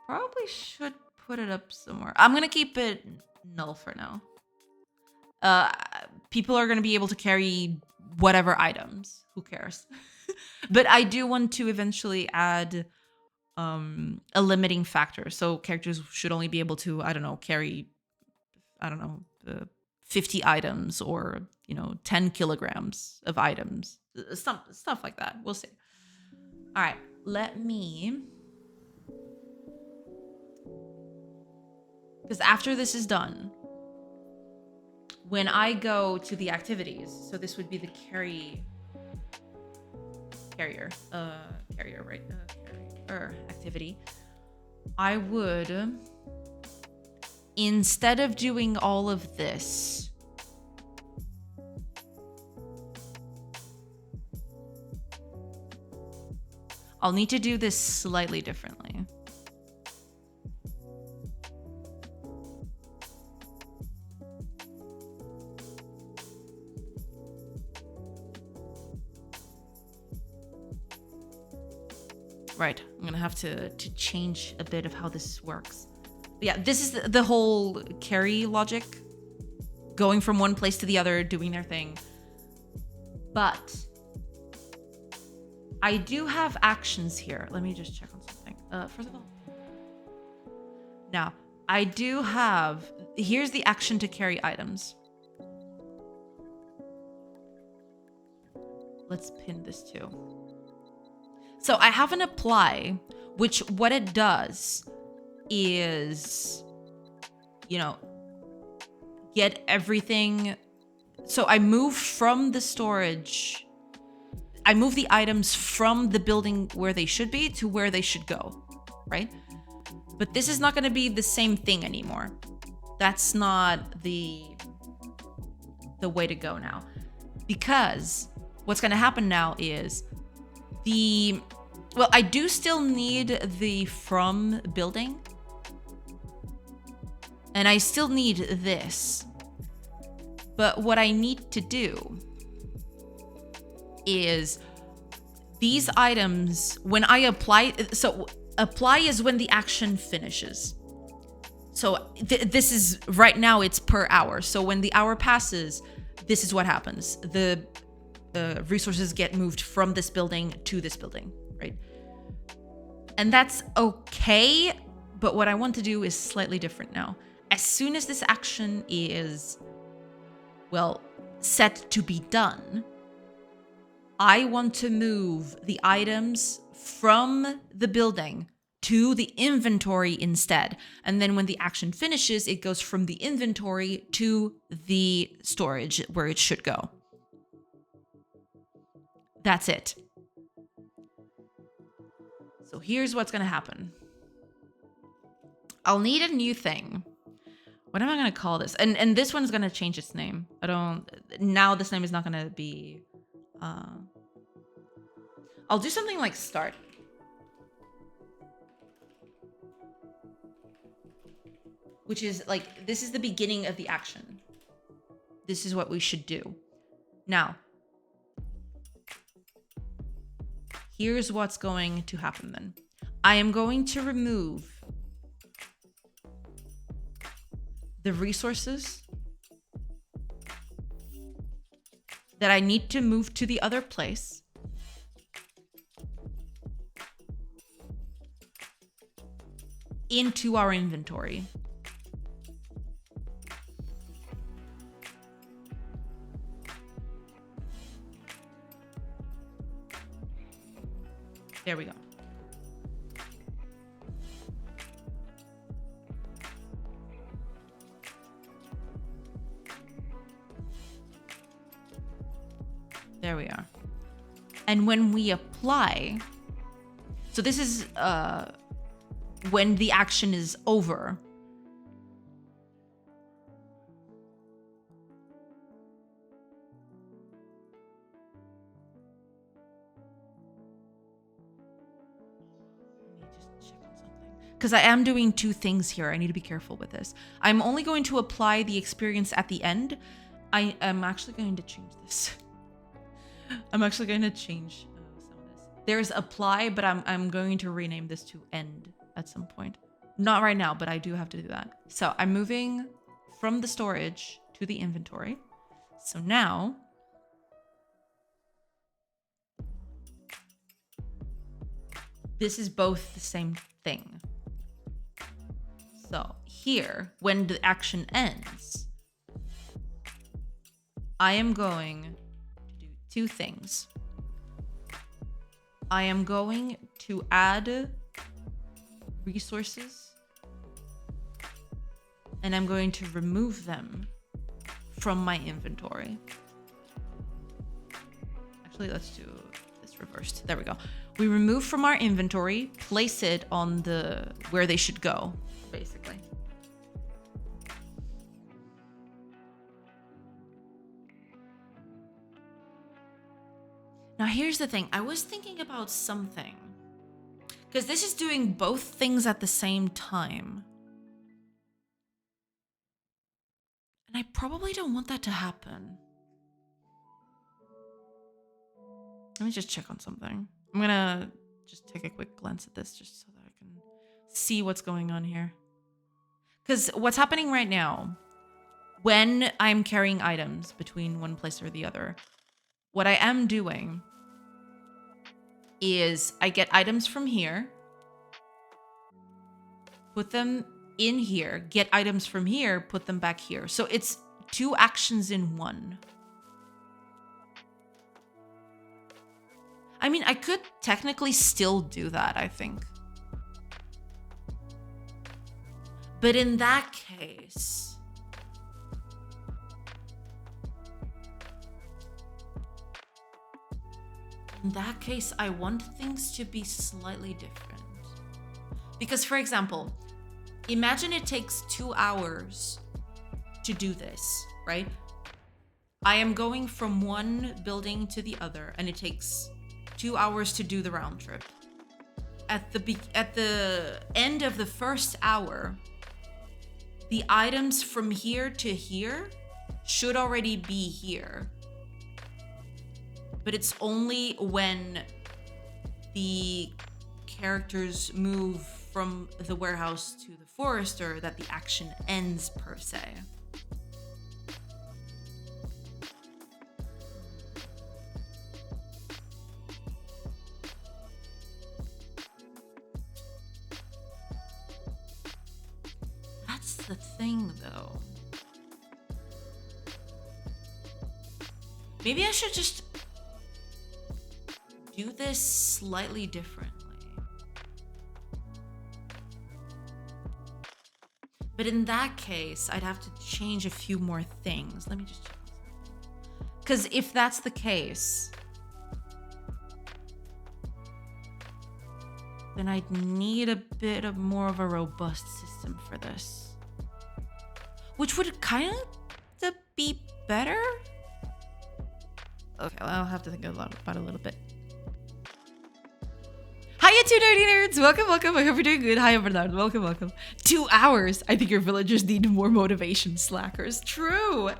Probably should put it up somewhere. I'm gonna keep it null for now. People are gonna be able to carry whatever items. Who cares? But I do want to eventually add a limiting factor. So characters should only be able to, I don't know, carry, 50 items or, 10 kilograms of items. Stuff like that. We'll see. All right, let me... Because after this is done, when I go to the activities, so this would be the carrier, right? Carrier activity. I would, instead of doing all of this, I'll need to do this slightly differently. Right, I'm gonna have to change a bit of how this works. But yeah, this is the whole carry logic, going from one place to the other, doing their thing. But I do have actions here. Let me just check on something. First of all, now I do have, here's the action to carry items. Let's pin this too. So I have an apply, which what it does is, get everything So I move from the storage. I move the items from the building where they should be to where they should go, right? But this is not going to be the same thing anymore. That's not the way to go now. Because what's going to happen now is I do still need the from building. And I still need this. But what I need to do is these items, when I apply, so apply is when the action finishes. So this is right now, it's per hour. So when the hour passes, this is what happens. The resources get moved from this building to this building, right? And that's okay. But what I want to do is slightly different now. As soon as this action is, well, set to be done, I want to move the items from the building to the inventory instead. And then when the action finishes, it goes from the inventory to the storage where it should go. That's it. So here's what's going to happen. I'll need a new thing. What am I going to call this? And this one's going to change its name. Now this name is not going to be, I'll do something like start. Which is like, this is the beginning of the action. This is what we should do. Now, here's what's going to happen then. I am going to remove the resources that I need to move to the other place. Into our inventory. There we go. There we are. And when we apply, so this is when the action is over. Let me just check on something. Because I am doing two things here. I need to be careful with this. I'm only going to apply the experience at the end. I am actually going to change this. I'm actually going to change some of this. There's apply, but I'm going to rename this to end at some point. Not right now, but I do have to do that. So I'm moving from the storage to the inventory. So now this is both the same thing. So here, when the action ends, I am going two things. I am going to add resources and I'm going to remove them from my inventory. Actually, let's do this reversed. There we go. We remove from our inventory, place it on where they should go, basically. Now, here's the thing. I was thinking about something. Because this is doing both things at the same time. And I probably don't want that to happen. Let me just check on something. I'm going to just take a quick glance at this just so that I can see what's going on here. Because what's happening right now, when I'm carrying items between one place or the other, what I am doing is I get items from here, put them in here, get items from here, put them back here. So it's two actions in one. I mean, I could technically still do that, I think. But in that case, In that case, I want things to be slightly different. Because, for example, imagine it takes 2 hours to do this, right? I am going from one building to the other, and it takes 2 hours to do the round trip. At the end of the first hour, the items from here to here should already be here. But it's only when the characters move from the warehouse to the forester that the action ends, per se. That's the thing, though. Maybe I should just do this slightly differently. But in that case, I'd have to change a few more things. Let me just check. Because if that's the case, then I'd need a bit of more of a robust system for this. Which would kind of be better? Okay, well, I'll have to think about it a little bit. Hiya, 2 nerdy nerds! Welcome. I hope you're doing good. Hiya, Bernard. Welcome. 2 hours. I think your villagers need more motivation, slackers. True.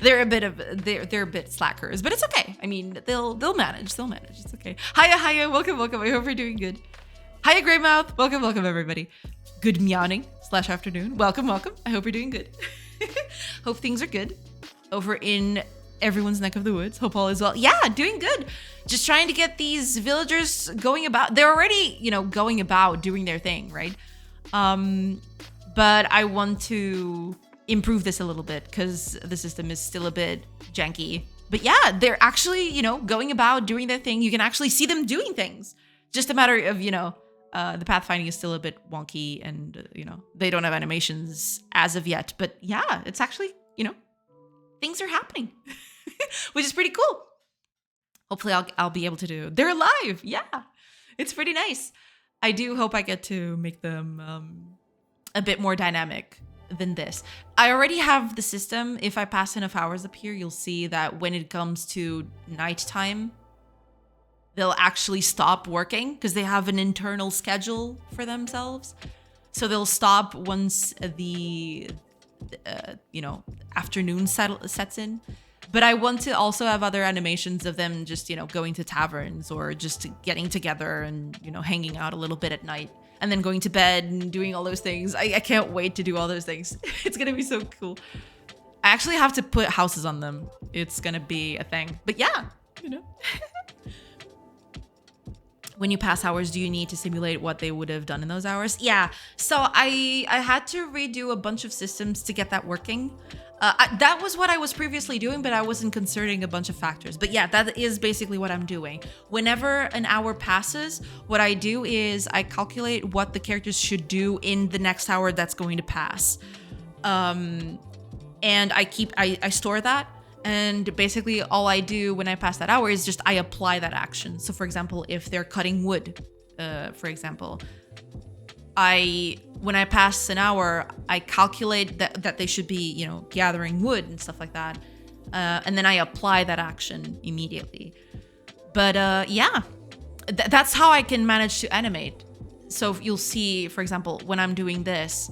they're a bit slackers, but it's okay. I mean, they'll manage. It's okay. Hiya. Welcome. I hope you're doing good. Hiya, Greymouth. Welcome, everybody. Good meowing / afternoon. Welcome. I hope you're doing good. Hope things are good over in everyone's neck of the woods. Hope all is well. Yeah, doing good. Just trying to get these villagers going about. They're already, going about doing their thing, right? But I want to improve this a little bit because the system is still a bit janky. But yeah, they're actually, going about doing their thing. You can actually see them doing things. Just a matter of, the pathfinding is still a bit wonky and, they don't have animations as of yet. But yeah, it's actually, things are happening, which is pretty cool. Hopefully I'll be able to do. They're alive. Yeah, it's pretty nice. I do hope I get to make them a bit more dynamic than this. I already have the system. If I pass enough hours up here, you'll see that when it comes to nighttime, they'll actually stop working because they have an internal schedule for themselves. So they'll stop once the afternoon sets in. But I want to also have other animations of them just, going to taverns or just getting together and, hanging out a little bit at night and then going to bed and doing all those things. I can't wait to do all those things. It's going to be so cool. I actually have to put houses on them. It's going to be a thing. But yeah, When you pass hours, do you need to simulate what they would have done in those hours? Yeah. So I had to redo a bunch of systems to get that working. That was what I was previously doing, but I wasn't considering a bunch of factors. But yeah, that is basically what I'm doing. Whenever an hour passes, what I do is I calculate what the characters should do in the next hour that's going to pass. And I store that. And basically all I do when I pass that hour is just I apply that action. So for example, if they're cutting wood, for example, when I pass an hour, I calculate that they should be, gathering wood and stuff like that. And then I apply that action immediately. But yeah, that's how I can manage to animate. So you'll see, for example, when I'm doing this,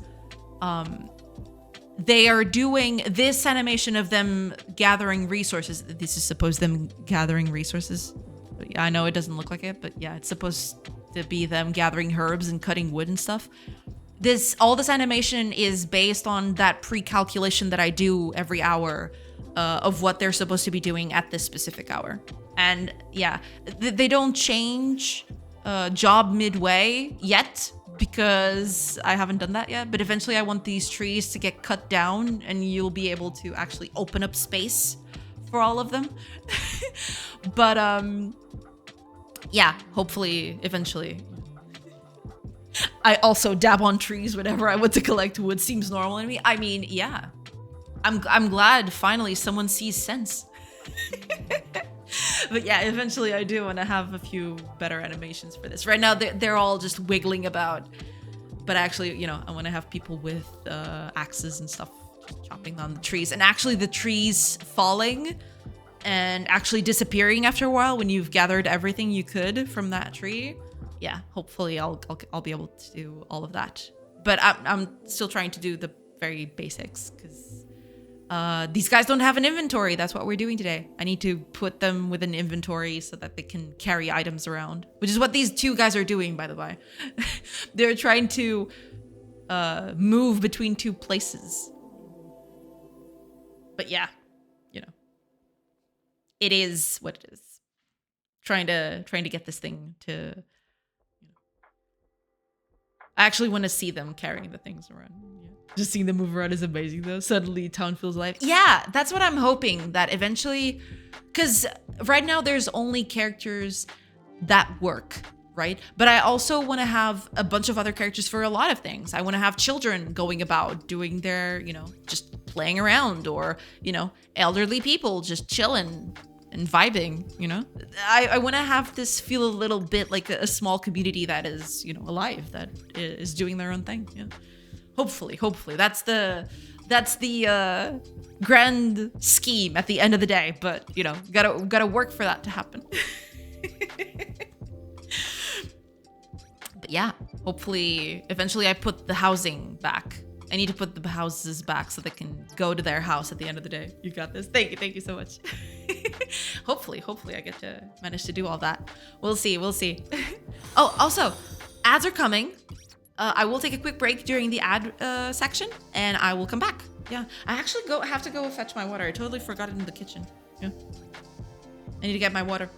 they are doing this animation of them gathering resources. This is supposed them gathering resources. But yeah, I know it doesn't look like it, but yeah, it's supposed to be them gathering herbs and cutting wood and stuff. All this animation is based on that pre-calculation that I do every hour of what they're supposed to be doing at this specific hour. And yeah, they don't change job midway yet, because I haven't done that yet, but eventually I want these trees to get cut down and you'll be able to actually open up space for all of them. But yeah, hopefully eventually. I also dab on trees whenever I want to collect wood. Seems normal to me. I mean, yeah. I'm glad finally someone sees sense. But yeah, eventually I do want to have a few better animations for this. Right now they're all just wiggling about, but actually, you know, I want to have people with axes and stuff just chopping down the trees, and actually the trees falling and actually disappearing after a while when you've gathered everything you could from that tree. Yeah, hopefully I'll be able to do all of that. But I'm still trying to do the very basics because these guys don't have an inventory. That's what we're doing today. I need to put them with an inventory so that they can carry items around, which is what these two guys are doing, by the way. They're trying to move between two places. But yeah, you know, it is what it is. Trying to get this thing to, you know. I actually want to see them carrying the things around. Yeah. Just seeing them move around is amazing though. Suddenly town feels alive. Yeah, that's what I'm hoping, that eventually, because right now there's only characters that work, right? But I also want to have a bunch of other characters for a lot of things. I want to have children going about doing their, you know, just playing around, or, you know, elderly people just chilling and vibing, you know? I want to have this feel a little bit like a small community that is, you know, alive, that is doing their own thing. Yeah. Hopefully. That's the grand scheme at the end of the day, but, you know, gotta work for that to happen. But yeah, hopefully eventually I put the housing back. I need to put the houses back so they can go to their house at the end of the day. You got this. Thank you so much. Hopefully I get to manage to do all that. We'll see. Oh, also, ads are coming. I will take a quick break during the ad section, and I will come back. Yeah, I actually have to go fetch my water. I totally forgot it in the kitchen. Yeah, I need to get my water.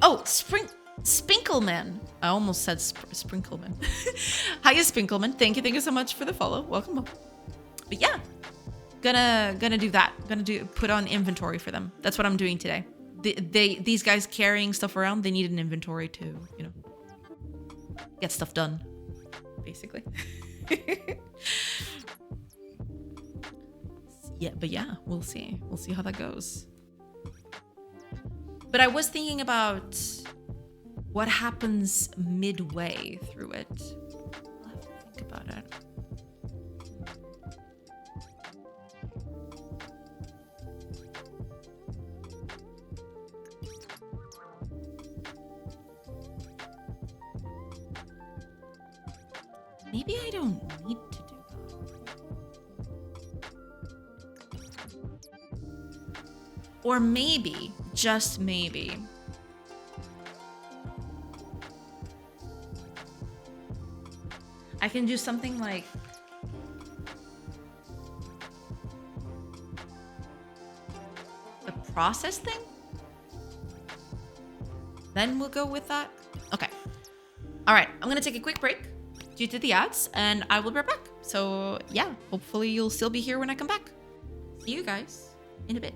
Oh, Spinkleman. I almost said Sprinkleman. Hiya, Spinkleman. Thank you so much for the follow. Welcome. But yeah, gonna do that. Put on inventory for them. That's what I'm doing today. These guys carrying stuff around, they need an inventory to, you know, get stuff done, basically. Yeah, but yeah, we'll see how that goes. But I was thinking about what happens midway through it. I'll have to think about it. Maybe I don't need to do that. Or maybe, just maybe, I can do something like the process thing. Then we'll go with that. Okay. All right. I'm going to take a quick break due to the ads, and I will be right back. So yeah, hopefully you'll still be here when I come back. See you guys in a bit.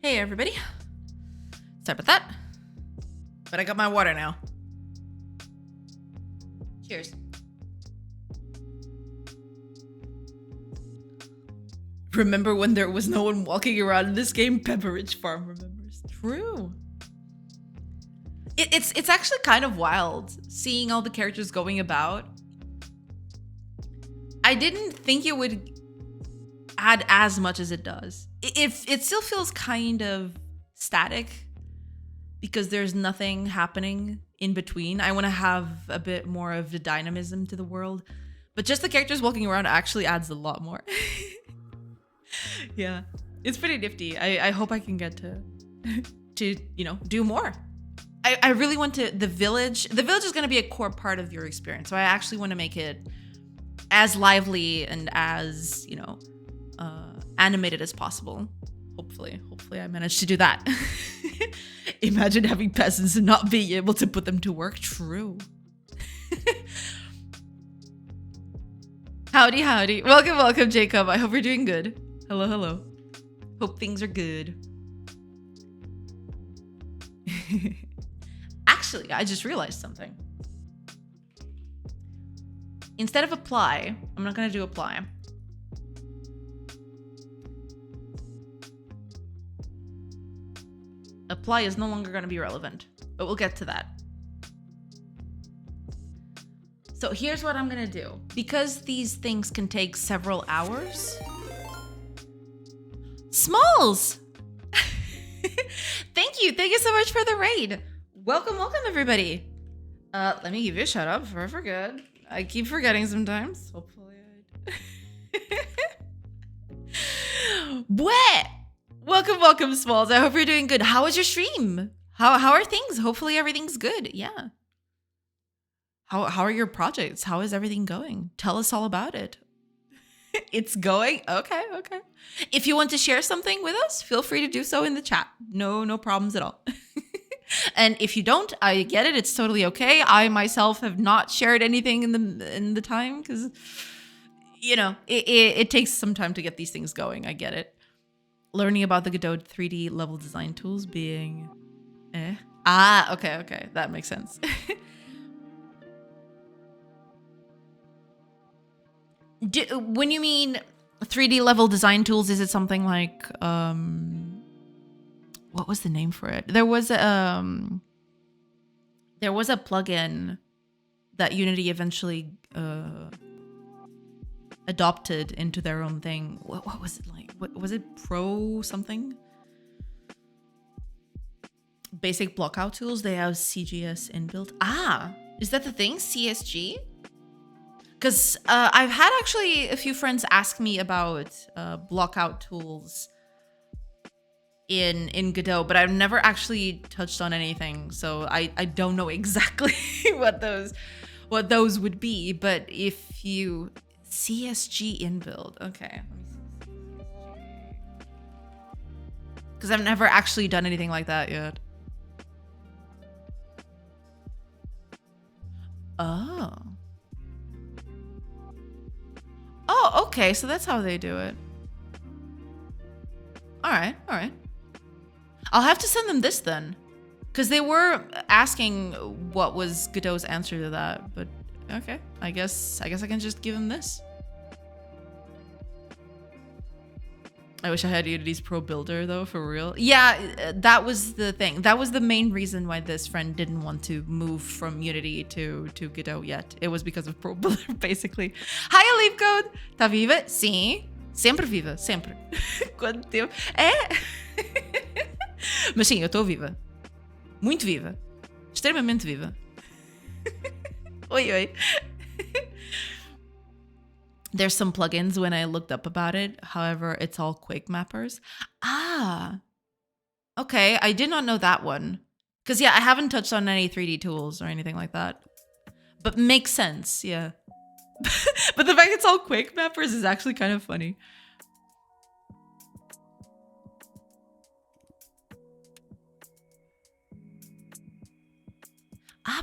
Hey everybody. Sorry about that. But I got my water now. Cheers. Remember when there was no one walking around in this game? Pepperidge Farm remembers. True. It's actually kind of wild seeing all the characters going about. I didn't think it would add as much as it does. It still feels kind of static because there's nothing happening in between. I want to have a bit more of the dynamism to the world, but just the characters walking around actually adds a lot more. Yeah, it's pretty nifty. I hope I can get to do more. I really want to. The village is going to be a core part of your experience, so I actually want to make it as lively and as animated as possible. Hopefully I managed to do that. Imagine having peasants and not being able to put them to work. True. Howdy. Welcome, Jacob. I hope you're doing good. Hello. Hope things are good. Actually, I just realized something. Instead of apply, I'm not going to do apply. Apply is no longer going to be relevant, but we'll get to that. So here's what I'm going to do. Because these things can take several hours. Smalls! Thank you so much for the raid. Welcome, everybody. Let me give you a shout out before I forget. I keep forgetting sometimes. Hopefully What? Welcome, Smalls. I hope you're doing good. How was your stream? How are things? Hopefully everything's good. Yeah. How are your projects? How is everything going? Tell us all about it. It's going? Okay. If you want to share something with us, feel free to do so in the chat. No problems at all. And if you don't, I get it. It's totally okay. I myself have not shared anything in the time because, it takes some time to get these things going. I get it. Learning about the Godot 3D level design tools being okay. That makes sense. When you mean 3D level design tools, is it something like what was the name for it? There was a plugin that Unity eventually adopted into their own thing. What was it like? What was it? Pro something? Basic blockout tools. They have CGS inbuilt. Is that the thing? CSG? Because I've had actually a few friends ask me about blockout tools in Godot, but I've never actually touched on anything, so I don't know exactly what those would be. But if you CSG inbuild, okay, because I've never actually done anything like that yet. Oh, okay, so that's how they do it. All right. I'll have to send them this then, because they were asking what was Godot's answer to that. But okay, I guess I can just give them this. I wish I had Unity's Pro Builder though, for real. Yeah, that was the thing. That was the main reason why this friend didn't want to move from Unity to Godot yet. It was because of Pro Builder, basically. Hi, Leap Code! Tá viva? Sim. Sempre viva, sempre. Quanto tempo? Mas sim, eu tô viva. Muito viva. Extremamente viva. Oi. There's some plugins when I looked up about it. However, it's all Quake mappers. Okay. I did not know that one. Because, yeah, I haven't touched on any 3D tools or anything like that. But makes sense, yeah. But the fact it's all Quake mappers is actually kind of funny.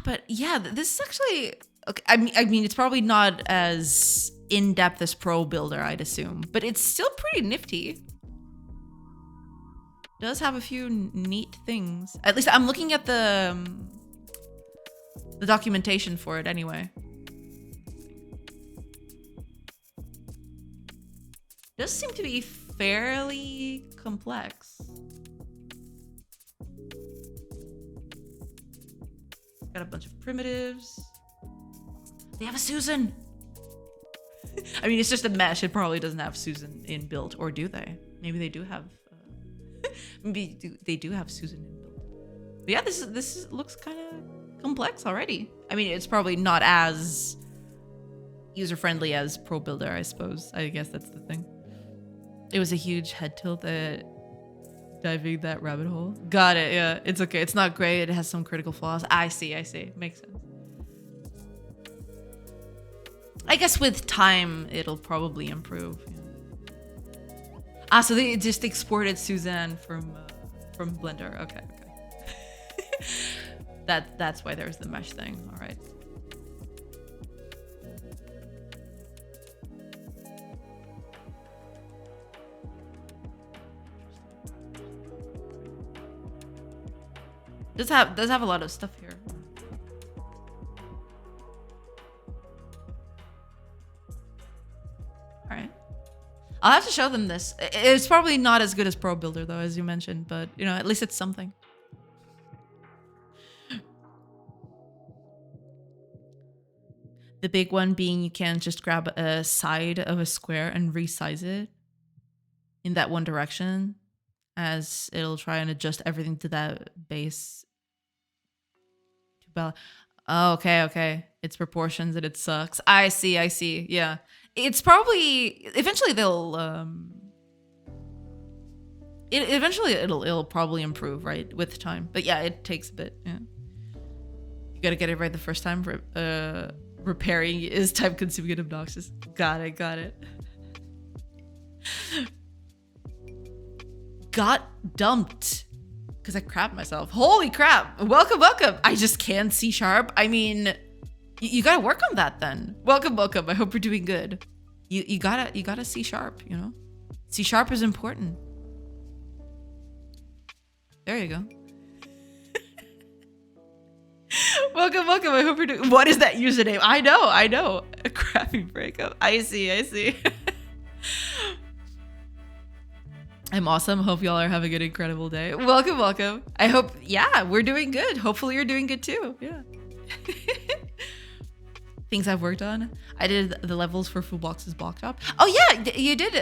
But yeah, this is actually... Okay, I mean, it's probably not as in-depth as Pro Builder, I'd assume. But it's still pretty nifty. does have a few neat things. At least I'm looking at the documentation for it anyway. Does seem to be fairly complex. Got a bunch of primitives. They have a Susan. I mean, it's just a mesh. It probably doesn't have Susan inbuilt, or do they? Maybe they do have. Maybe they do have Susan inbuilt. But yeah, this looks kind of complex already. I mean, it's probably not as user friendly as Pro Builder, I suppose. I guess that's the thing. It was a huge head tilt that diving that rabbit hole. Got it. Yeah, it's okay. It's not great. It has some critical flaws. I see. Makes sense. I guess with time, it'll probably improve. Yeah. So they just exported Suzanne from Blender. Okay. That's why there's the mesh thing. All right. Does have a lot of stuff here. All right. I'll have to show them this. It's probably not as good as Pro Builder though, as you mentioned, but you know, at least it's something. The big one being you can't just grab a side of a square and resize it in that one direction, as it'll try and adjust everything to that base. Oh, okay. It's proportions and it sucks. I see. Yeah. It's probably eventually it'll probably improve, right, with time. But yeah, it takes a bit. Yeah. You gotta get it right the first time. Repairing is time consuming and obnoxious. Got it. Got dumped because I crapped myself. Holy crap. Welcome. I just can't C#. I mean, you gotta work on that then. Welcome. I hope you're doing good. You gotta C#, you know? C# is important. There you go. Welcome. I hope you're doing. What is that username? I know. A crappy breakup. I see. I'm awesome. Hope y'all are having an incredible day. Welcome. I hope, yeah, we're doing good. Hopefully you're doing good too. Yeah. Things I've worked on. I did the levels for Foodbox's block shop. Oh yeah, you did.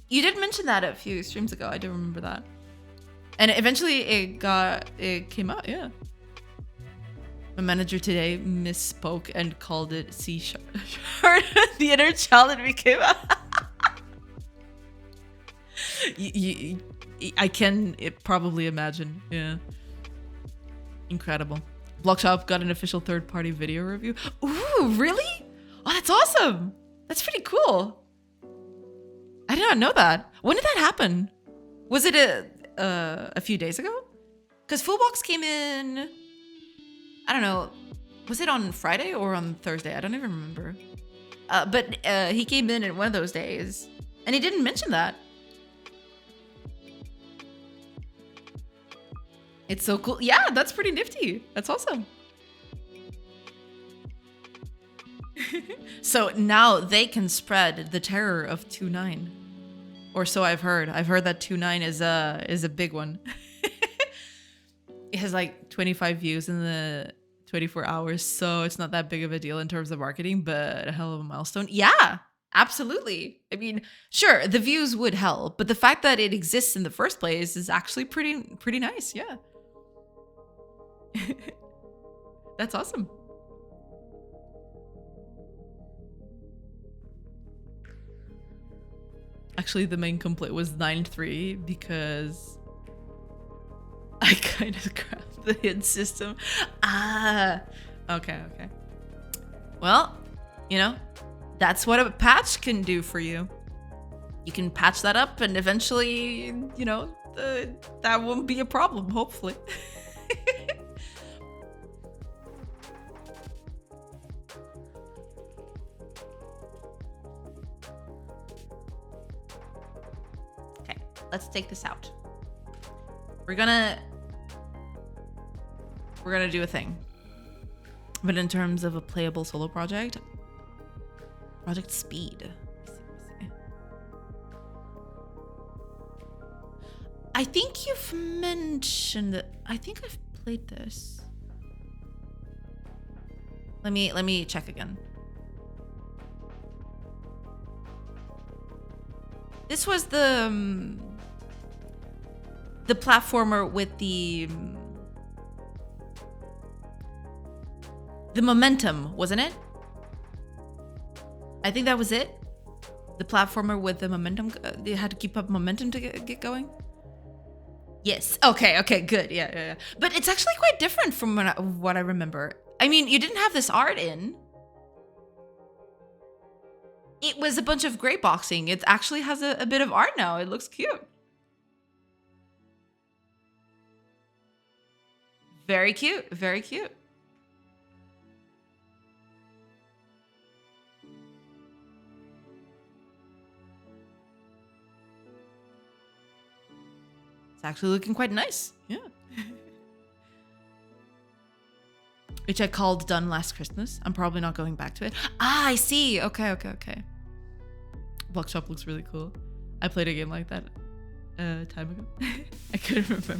You did mention that a few streams ago. I do remember that. And eventually it came out. Yeah. My manager today misspoke and called it C#. The inner child and became. I can probably imagine. Yeah. Incredible. Blockshop got an official third-party video review. Ooh, really? Oh, that's awesome. That's pretty cool. I did not know that. When did that happen? Was it a few days ago? Because Fullbox came in, I don't know, was it on Friday or on Thursday? I don't even remember. But he came in one of those days, and he didn't mention that. It's so cool. Yeah, that's pretty nifty. That's awesome. So now they can spread the terror of 2.9. Or so I've heard. I've heard that 2.9 is a big one. It has like 25 views in the 24 hours, so it's not that big of a deal in terms of marketing, but a hell of a milestone. Yeah, absolutely. I mean, sure, the views would help, but the fact that it exists in the first place is actually pretty nice. Yeah. That's awesome. Actually, the main complaint was 9.3 because I kind of grabbed the hid system. Okay. Well, you know, that's what a patch can do for you. You can patch that up and eventually, you know, that won't be a problem, hopefully. Let's take this out. We're gonna do a thing. But in terms of a playable solo project, Project Speed. Let me see. I think you've mentioned it. I think I've played this. Let me check again. This was the platformer with the momentum, wasn't it? I think that was it. The platformer with the momentum. They had to keep up momentum to get going. Yes. Okay, good. Yeah. But it's actually quite different from what I remember. I mean, you didn't have this art in. It was a bunch of gray boxing. It actually has a bit of art now. It looks cute. Very cute. Very cute. It's actually looking quite nice. Yeah. Which I called Done Last Christmas. I'm probably not going back to it. Ah, I see. Okay. Blockshop looks really cool. I played a game like that time ago. I couldn't remember.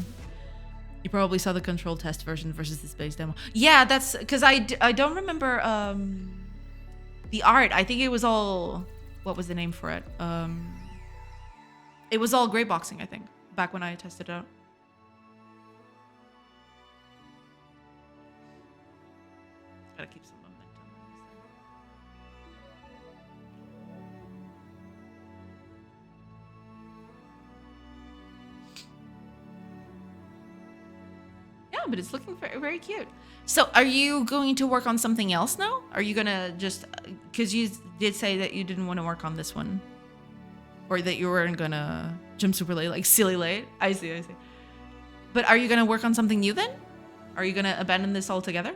You probably saw the control test version versus the space demo. Yeah, that's because I don't remember the art. I think it was all, what was the name for it? It was all gray boxing, I think, back when I tested it out. Gotta keep some momentum. Yeah, but it's looking very, very cute. So are you going to work on something else now? Are you gonna just, because you did say that you didn't want to work on this one, or that you weren't gonna jump super late, like silly late? I see. But are you gonna work on something new then? Are you gonna abandon this altogether?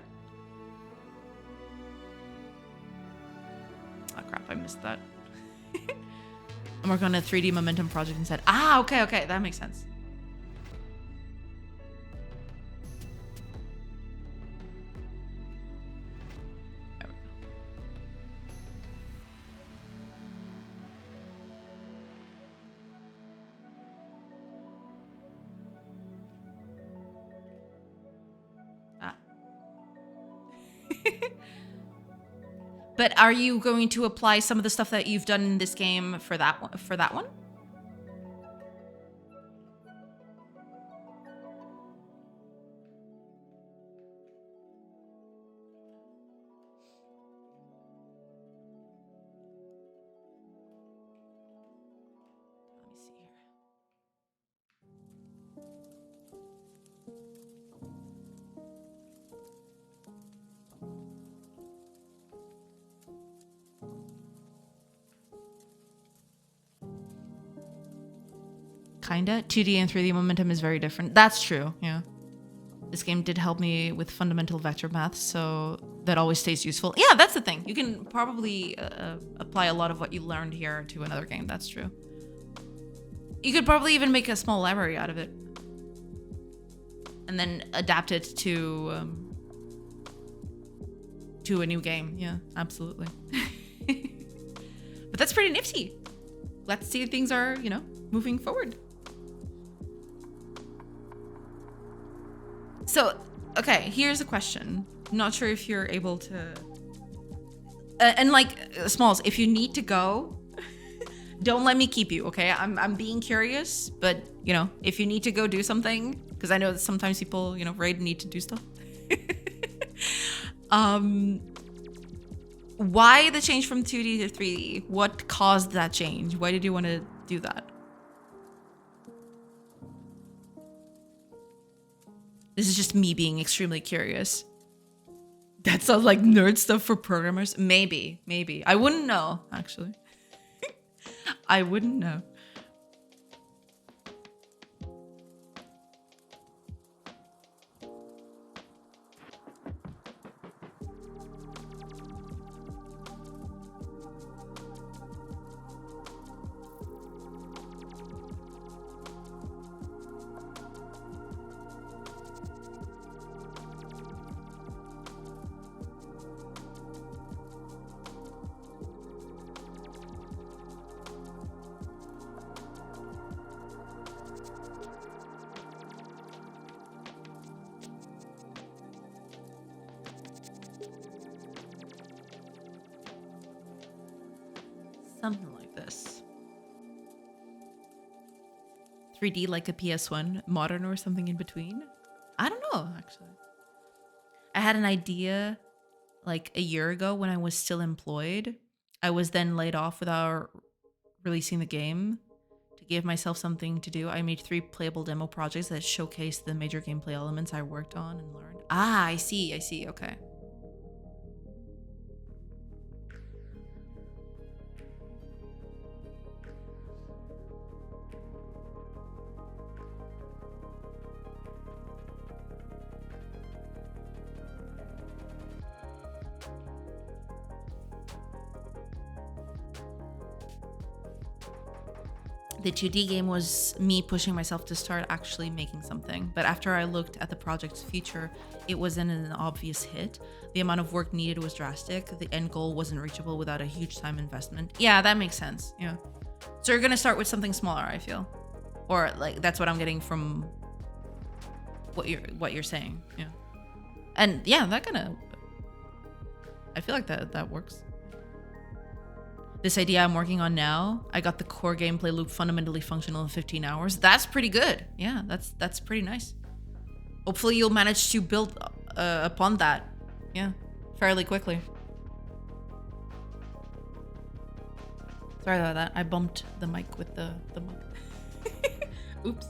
Oh crap, I missed that. I'm working on a 3D momentum project instead. Ah, okay, that makes sense. But are you going to apply some of the stuff that you've done in this game for that one? Let me see here. Kinda. 2D and 3D momentum is very different. That's true, yeah. This game did help me with fundamental vector math, so that always stays useful. Yeah, that's the thing. You can probably apply a lot of what you learned here to another game. That's true. You could probably even make a small library out of it. And then adapt it to a new game. Yeah, absolutely. But that's pretty nifty. Let's see if things are, moving forward. So, okay, here's a question. I'm not sure if you're able to... and Smalls, if you need to go, don't let me keep you, okay? I'm being curious, but, if you need to go do something, because I know that sometimes people, raid need to do stuff. Why the change from 2D to 3D? What caused that change? Why did you want to do that? This is just me being extremely curious. That sounds like nerd stuff for programmers. Maybe. I wouldn't know, actually. I wouldn't know. Something like this. 3D like a PS1, modern or something in between. I don't know, actually. I had an idea like a year ago when I was still employed. I was then laid off without releasing the game. To give myself something to do, I made 3 playable demo projects that showcased the major gameplay elements I worked on and learned. Ah, I see, okay. The 2D game was me pushing myself to start actually making something. But after I looked at the project's future, it wasn't an obvious hit. The amount of work needed was drastic. The end goal wasn't reachable without a huge time investment. Yeah, that makes sense. Yeah. So you're gonna start with something smaller, I feel. Or like that's what I'm getting from what you're saying. Yeah. And yeah, that kinda I feel like that works. This idea I'm working on now, I got the core gameplay loop fundamentally functional in 15 hours. That's pretty good. Yeah, that's pretty nice. Hopefully you'll manage to build upon that. Yeah, fairly quickly. Sorry about that. I bumped the mic with the mug. Oops.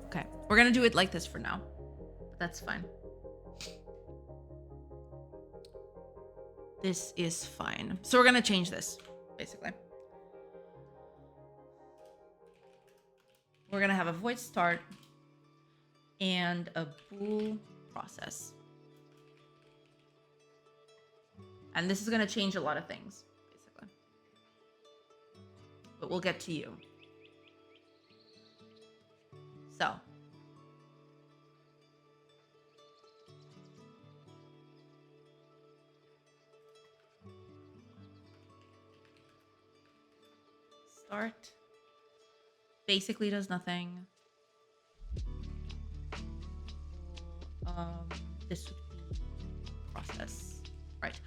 Okay, we're gonna do it like this for now. That's fine. This is fine. So we're gonna change this, basically. We're gonna have a void start and a bool process. And this is gonna change a lot of things, basically. But we'll get to you. So. Start. Basically does nothing. This would be process. Right.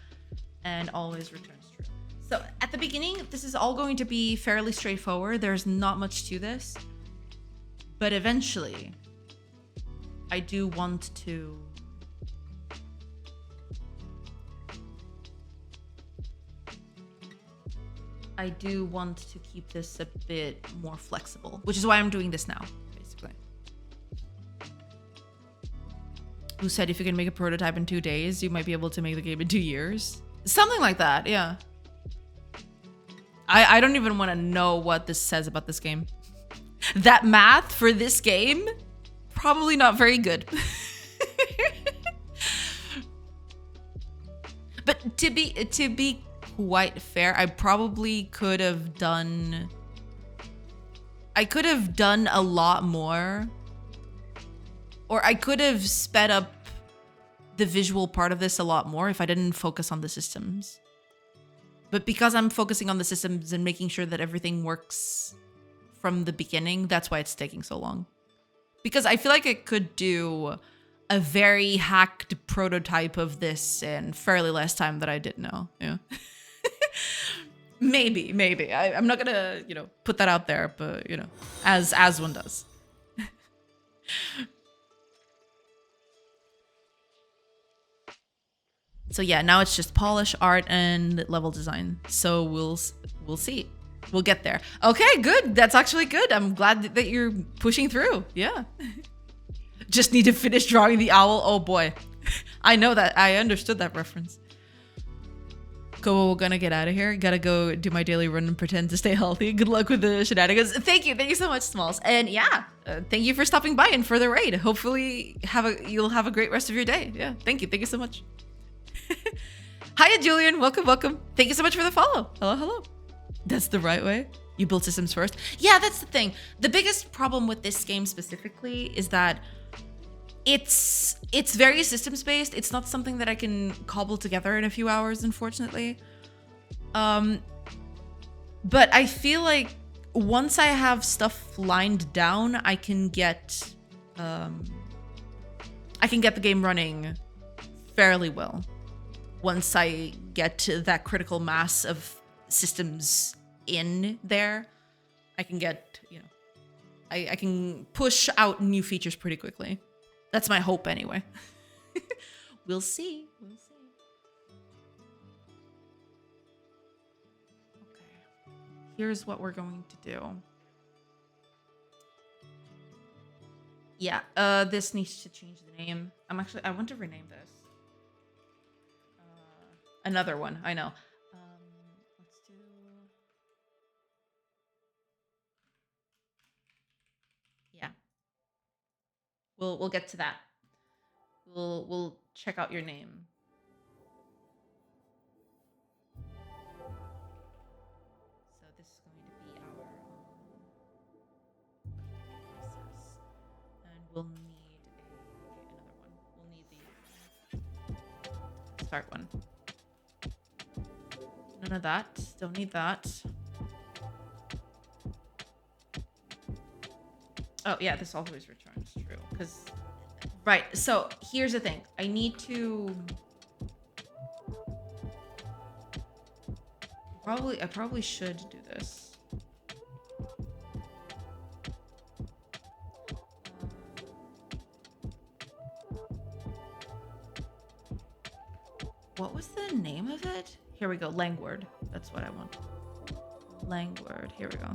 And always returns true. So at the beginning, this is all going to be fairly straightforward. There's not much to this. But eventually, I do want to keep this a bit more flexible, which is why I'm doing this now, basically. Who said if you can make a prototype in 2 days, you might be able to make the game in 2 years? Something like that, yeah. I don't even want to know what this says about this game. That math for this game, probably not very good. But to be quite fair, I probably could have done a lot more, or I could have sped up the visual part of this a lot more if I didn't focus on the systems. But because I'm focusing on the systems and making sure that everything works from the beginning, that's why it's taking so long. Because I feel like I could do a very hacked prototype of this in fairly less time that I did now. Yeah. maybe. I'm not gonna, put that out there, but as one does. So yeah, now it's just polish, art, and level design. So we'll see. We'll get there. Okay, good. That's actually good. I'm glad that you're pushing through. Yeah. Just need to finish drawing the owl. Oh boy. I know that. I understood that reference. Cool, we're gonna get out of here. Gotta go do my daily run and pretend to stay healthy. Good luck with the shenanigans. Thank you so much, Smalls. And yeah, thank you for stopping by and for the raid. Hopefully you'll have a great rest of your day. Yeah, thank you so much. Hiya, Julian. Welcome. Thank you so much for the follow. Hello. That's the right way. You build systems first. Yeah, that's the thing. The biggest problem with this game specifically is that it's very systems based. It's not something that I can cobble together in a few hours, unfortunately. But I feel like once I have stuff lined down, I can get the game running fairly well. Once I get to that critical mass of systems in there, I can get, I can push out new features pretty quickly. That's my hope anyway. We'll see. We'll see. Okay. Here's what we're going to do. Yeah, this needs to change the name. I want to rename this. Another one, I know. Let's do... Yeah. We'll get to that. We'll check out your name. So this is going to be our process, and we'll need another one. We'll need the start one. None of that. Don't need that. Oh yeah, this always returns true because. Right, so here's the thing. I need to... I probably should do this. What was the name of it? Here we go, Langword. That's what I want. Langword, here we go.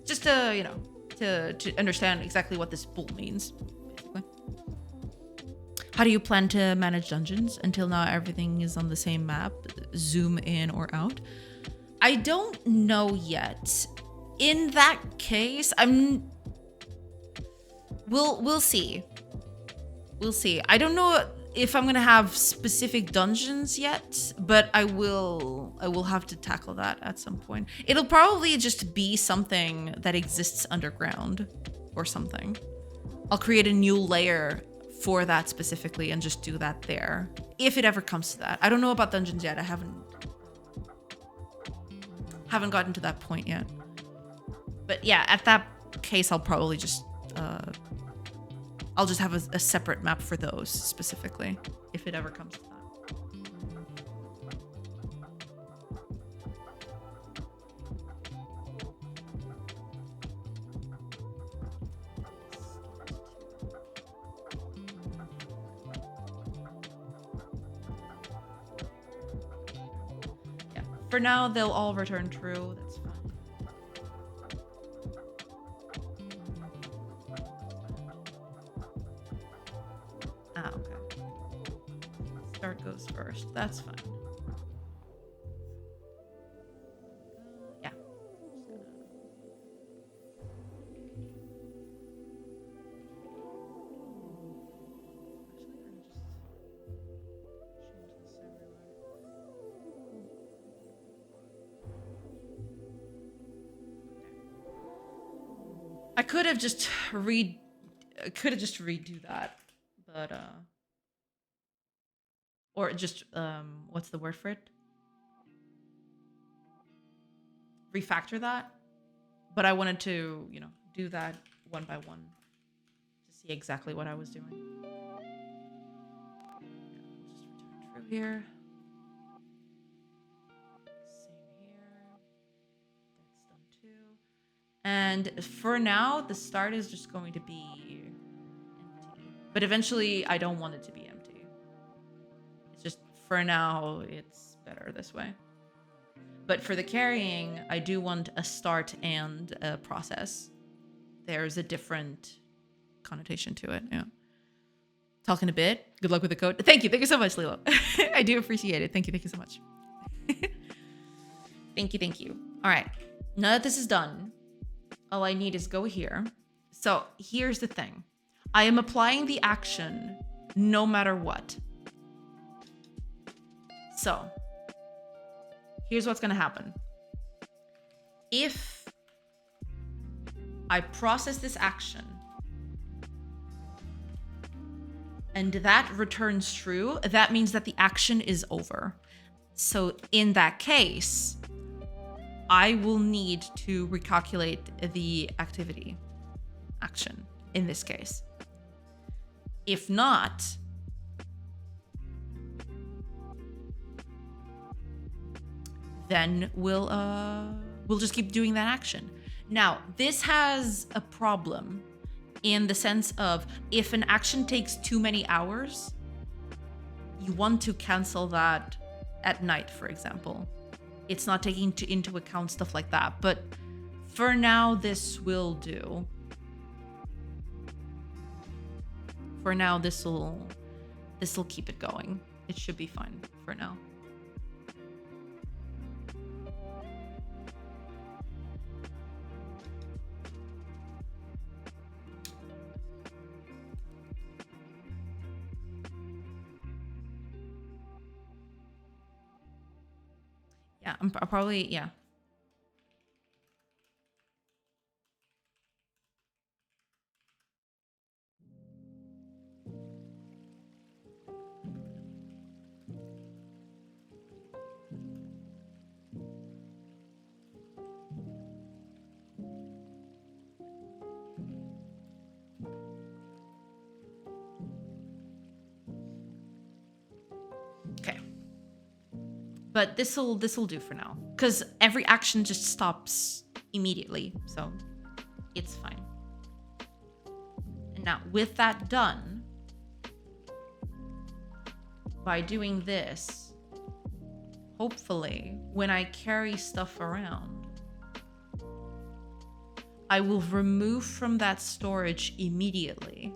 Just to, to understand exactly what this bool means, basically. How do you plan to manage dungeons? Until now, everything is on the same map. Zoom in or out. I don't know yet. In that case, we'll see. We'll see. I don't know if I'm gonna have specific dungeons yet, but I will have to tackle that at some point. It'll probably just be something that exists underground or something. I'll create a new layer for that specifically and just do that there, if it ever comes to that. I don't know about dungeons yet. I haven't gotten to that point yet. But yeah, at that case, I'll probably just I'll just have a separate map for those specifically, if it ever comes to that. Yeah, for now, they'll all return true. That's fine. Start goes first. That's fine. Yeah. I could have just redo that, but or just what's the word for it? Refactor that. But I wanted to, do that one by one to see exactly what I was doing. We'll just return true here. Same here. That's done too. And for now, the start is just going to be empty. But eventually, I don't want it to be empty. It's just, for now, it's better this way. But for the carrying, I do want a start and a process. There's a different connotation to it, yeah. Talking a bit. Good luck with the code. Thank you so much, Lilo. I do appreciate it. Thank you so much. Thank you. All right, now that this is done, all I need is go here. So here's the thing. I am applying the action no matter what. So here's what's going to happen. If I process this action and that returns true, that means that the action is over. So in that case, I will need to recalculate the activity action in this case. If not, then we'll just keep doing that action. Now, this has a problem in the sense of if an action takes too many hours, you want to cancel that at night, for example. It's not taking into account stuff like that. But for now, this will do. For now, this will keep it going. It should be fine for now. Yeah, I'm probably, yeah. Okay. But this'll do for now, because every action just stops immediately, so it's fine. And now with that done, by doing this, hopefully when I carry stuff around, I will remove from that storage immediately.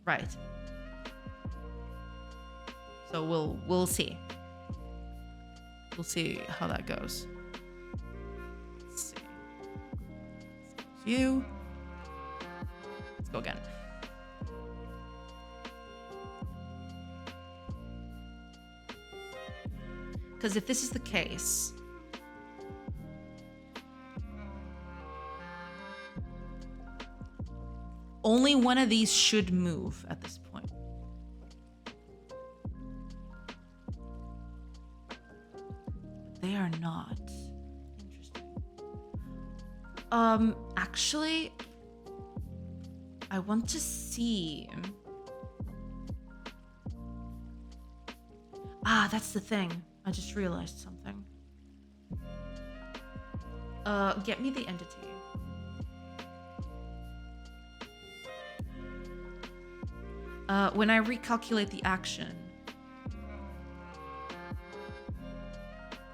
Right. So we'll see. We'll see how that goes. Let's see. You. Let's go again. Because if this is the case, only one of these should move at this point. They are not. Interesting. Actually, I want to see. Ah, that's the thing. I just realized something. Get me the entity. When I recalculate the action,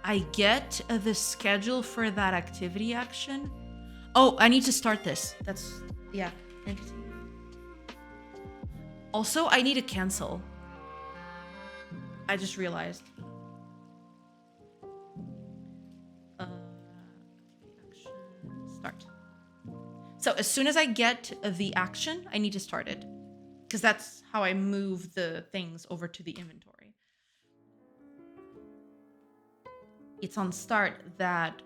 I get the schedule for that activity action. Oh, I need to start this. That's, yeah. Entity. Also, I need to cancel. I just realized. Start. So as soon as I get the action, I need to start it. Because that's how I move the things over to the inventory. It's on start that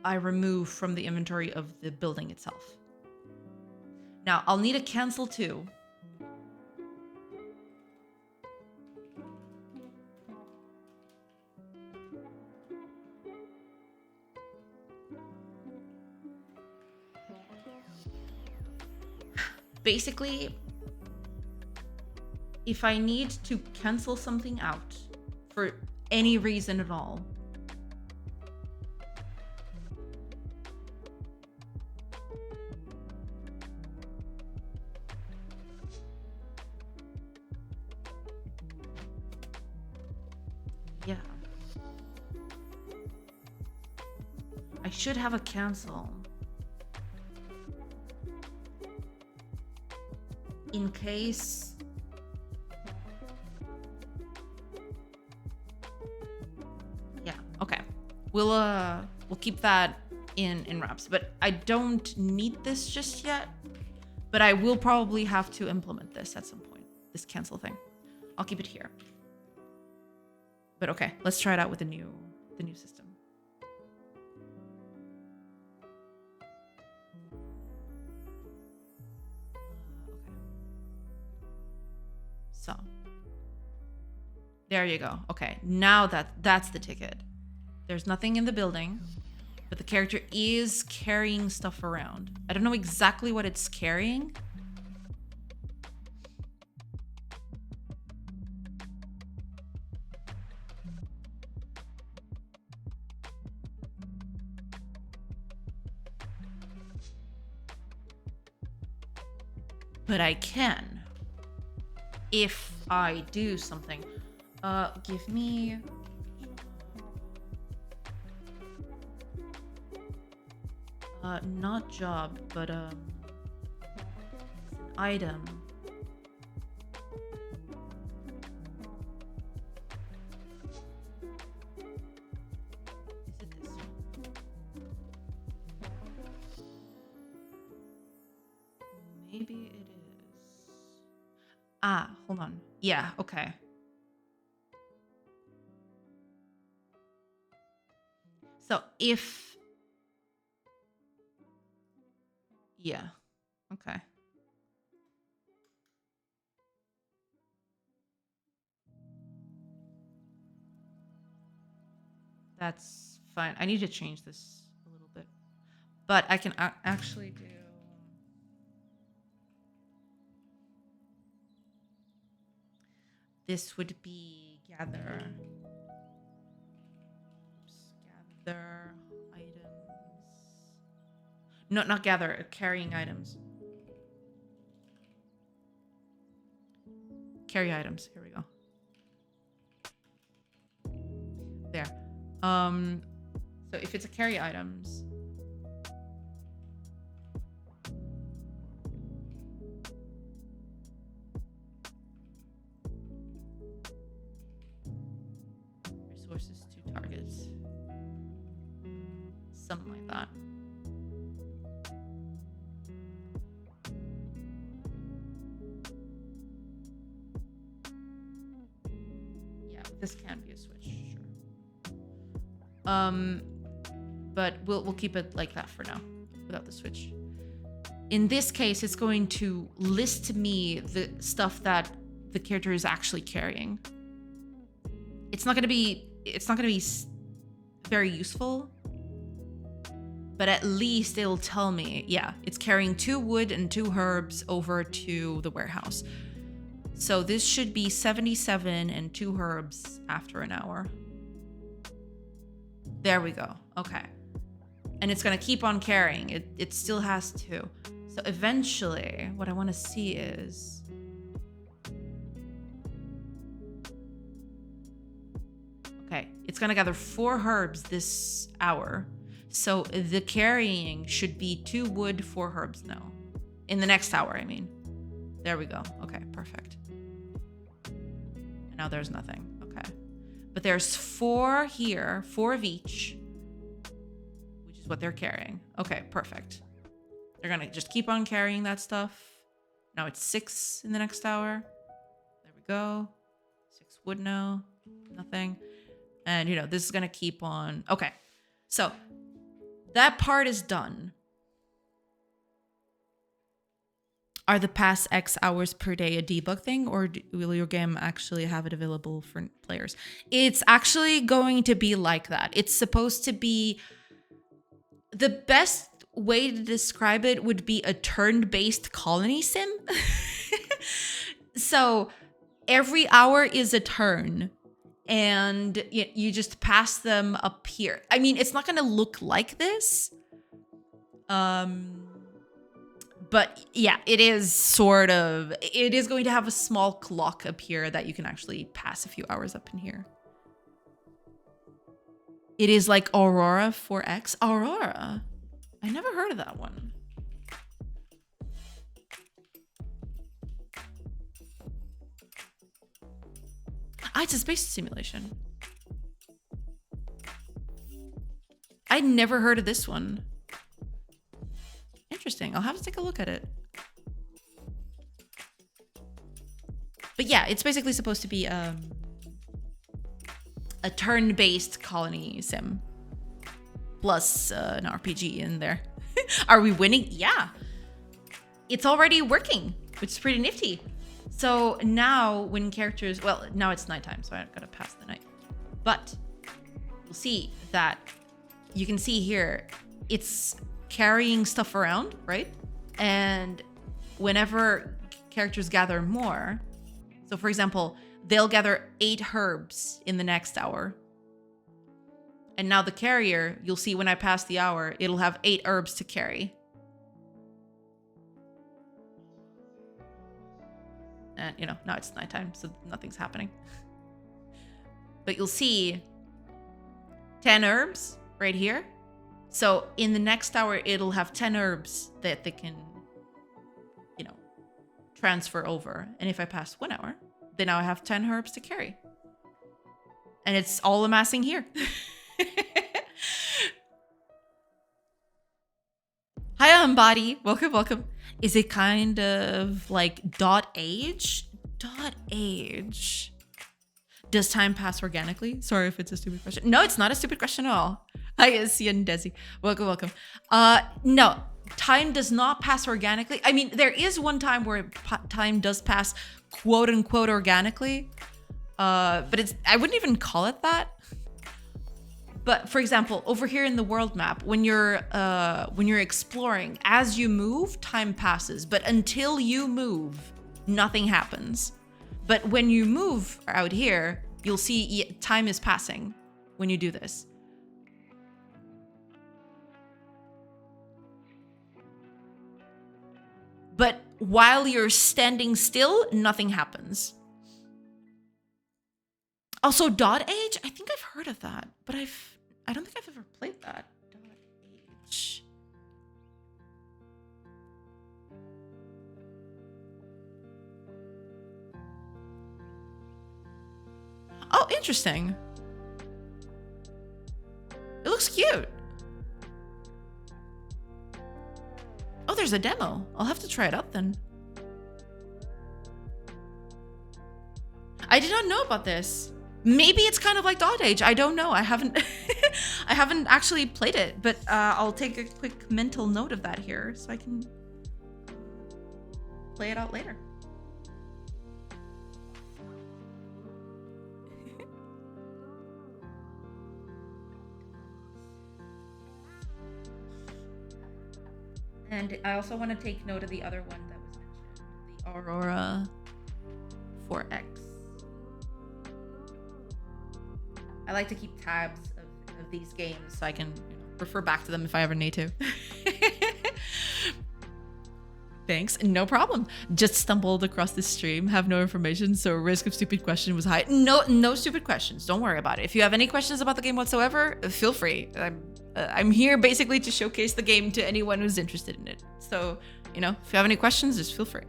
I remove from the inventory of the building itself. Now, I'll need a cancel too. Basically, if I need to cancel something out for any reason at all, yeah, I should have a cancel. In case yeah, okay. We'll keep that in wraps. But I don't need this just yet. But I will probably have to implement this at some point. This cancel thing. I'll keep it here. But okay, let's try it out with the new system. Okay. So there you go. Okay, now that's the ticket. There's nothing in the building, but the character is carrying stuff around. I don't know exactly what it's carrying. But I can if I do something. Give me not job, but item. Is it this one? Maybe it is. Ah, hold on. Yeah, okay. So if... Yeah, okay. That's fine. I need to change this a little bit. But I can actually do... This would be gather. Oops, gather items. No, not gather, carrying items. Carry items. Here we go. There. So if it's a carry items, resources to targets, something like that. Yeah, this can be a switch, sure. But we'll keep it like that for now, without the switch. In this case, it's going to list me the stuff that the character is actually carrying. It's not gonna be very useful, but at least it'll tell me, yeah, it's carrying 2 wood and 2 herbs over to the warehouse. So this should be 77 and 2 herbs after an hour. There we go. Okay. And it's going to keep on carrying. It still has to. So eventually, what I want to see is... Okay. It's going to gather 4 herbs this hour. So the carrying should be 2 wood, 4 herbs now. In the next hour, I mean. There we go. Okay, perfect. And now there's nothing. Okay. But there's 4 here, 4 of each, which is what they're carrying. Okay, perfect. They're gonna just keep on carrying that stuff. Now it's 6 in the next hour. There we go. 6 wood now. Nothing. And, you know, this is gonna keep on. Okay, so that part is done. Are the past X hours per day a debug thing, or will your game actually have it available for players? It's actually going to be like that. It's supposed to be... The best way to describe it would be a turn-based colony sim. So every hour is a turn, and you just pass them up here. I mean, it's not going to look like this. But yeah, it is sort of... It is going to have a small clock up here that you can actually pass a few hours up in here. It is like Aurora 4X. Aurora? I never heard of that one. Ah, it's a space simulation. I never heard of this one. Interesting. I'll have to take a look at it. But yeah, it's basically supposed to be a turn-based colony sim. Plus an RPG in there. Are we winning? Yeah. It's already working, which is pretty nifty. So now when characters... Well, now it's nighttime, so I gotta pass the night. But you'll see that you can see here, it's carrying stuff around, right? And whenever characters gather more, so for example, they'll gather 8 herbs in the next hour. And now the carrier, you'll see when I pass the hour, it'll have 8 herbs to carry. And you know, now it's nighttime, so nothing's happening. But you'll see 10 herbs right here. So in the next hour, it'll have 10 herbs that they can, you know, transfer over. And if I pass 1 hour, then now I have 10 herbs to carry. And it's all amassing here. Hi, Embody. Welcome, welcome. Is it kind of like dot age? Dot age. Does time pass organically? Sorry if it's a stupid question. No, it's not a stupid question at all. Hi, Sia and Desi. Welcome, welcome. No, time does not pass organically. I mean, there is one time where time does pass quote unquote organically. But I wouldn't even call it that. But for example, over here in the world map, when you're exploring, as you move, time passes. But until you move, nothing happens. But when you move out here, you'll see time is passing when you do this. But while you're standing still, nothing happens. Also, dot age? I think I've heard of that, but I don't think I've ever played that. Dot age. Oh, interesting. It looks cute. Oh, there's a demo. I'll have to try it out then. I did not know about this. Maybe it's kind of like Dot Age. I don't know. I haven't I haven't actually played it, but I'll take a quick mental note of that here so I can play it out later. And I also want to take note of the other one that was mentioned, the Aurora 4X. I like to keep tabs of these games so I can refer back to them if I ever need to. Thanks, no problem. Just stumbled across this stream, have no information, so risk of stupid question was high. No stupid questions. Don't worry about it. If you have any questions about the game whatsoever, feel free. I'm here basically to showcase the game to anyone who's interested in it. So, you know, if you have any questions, just feel free.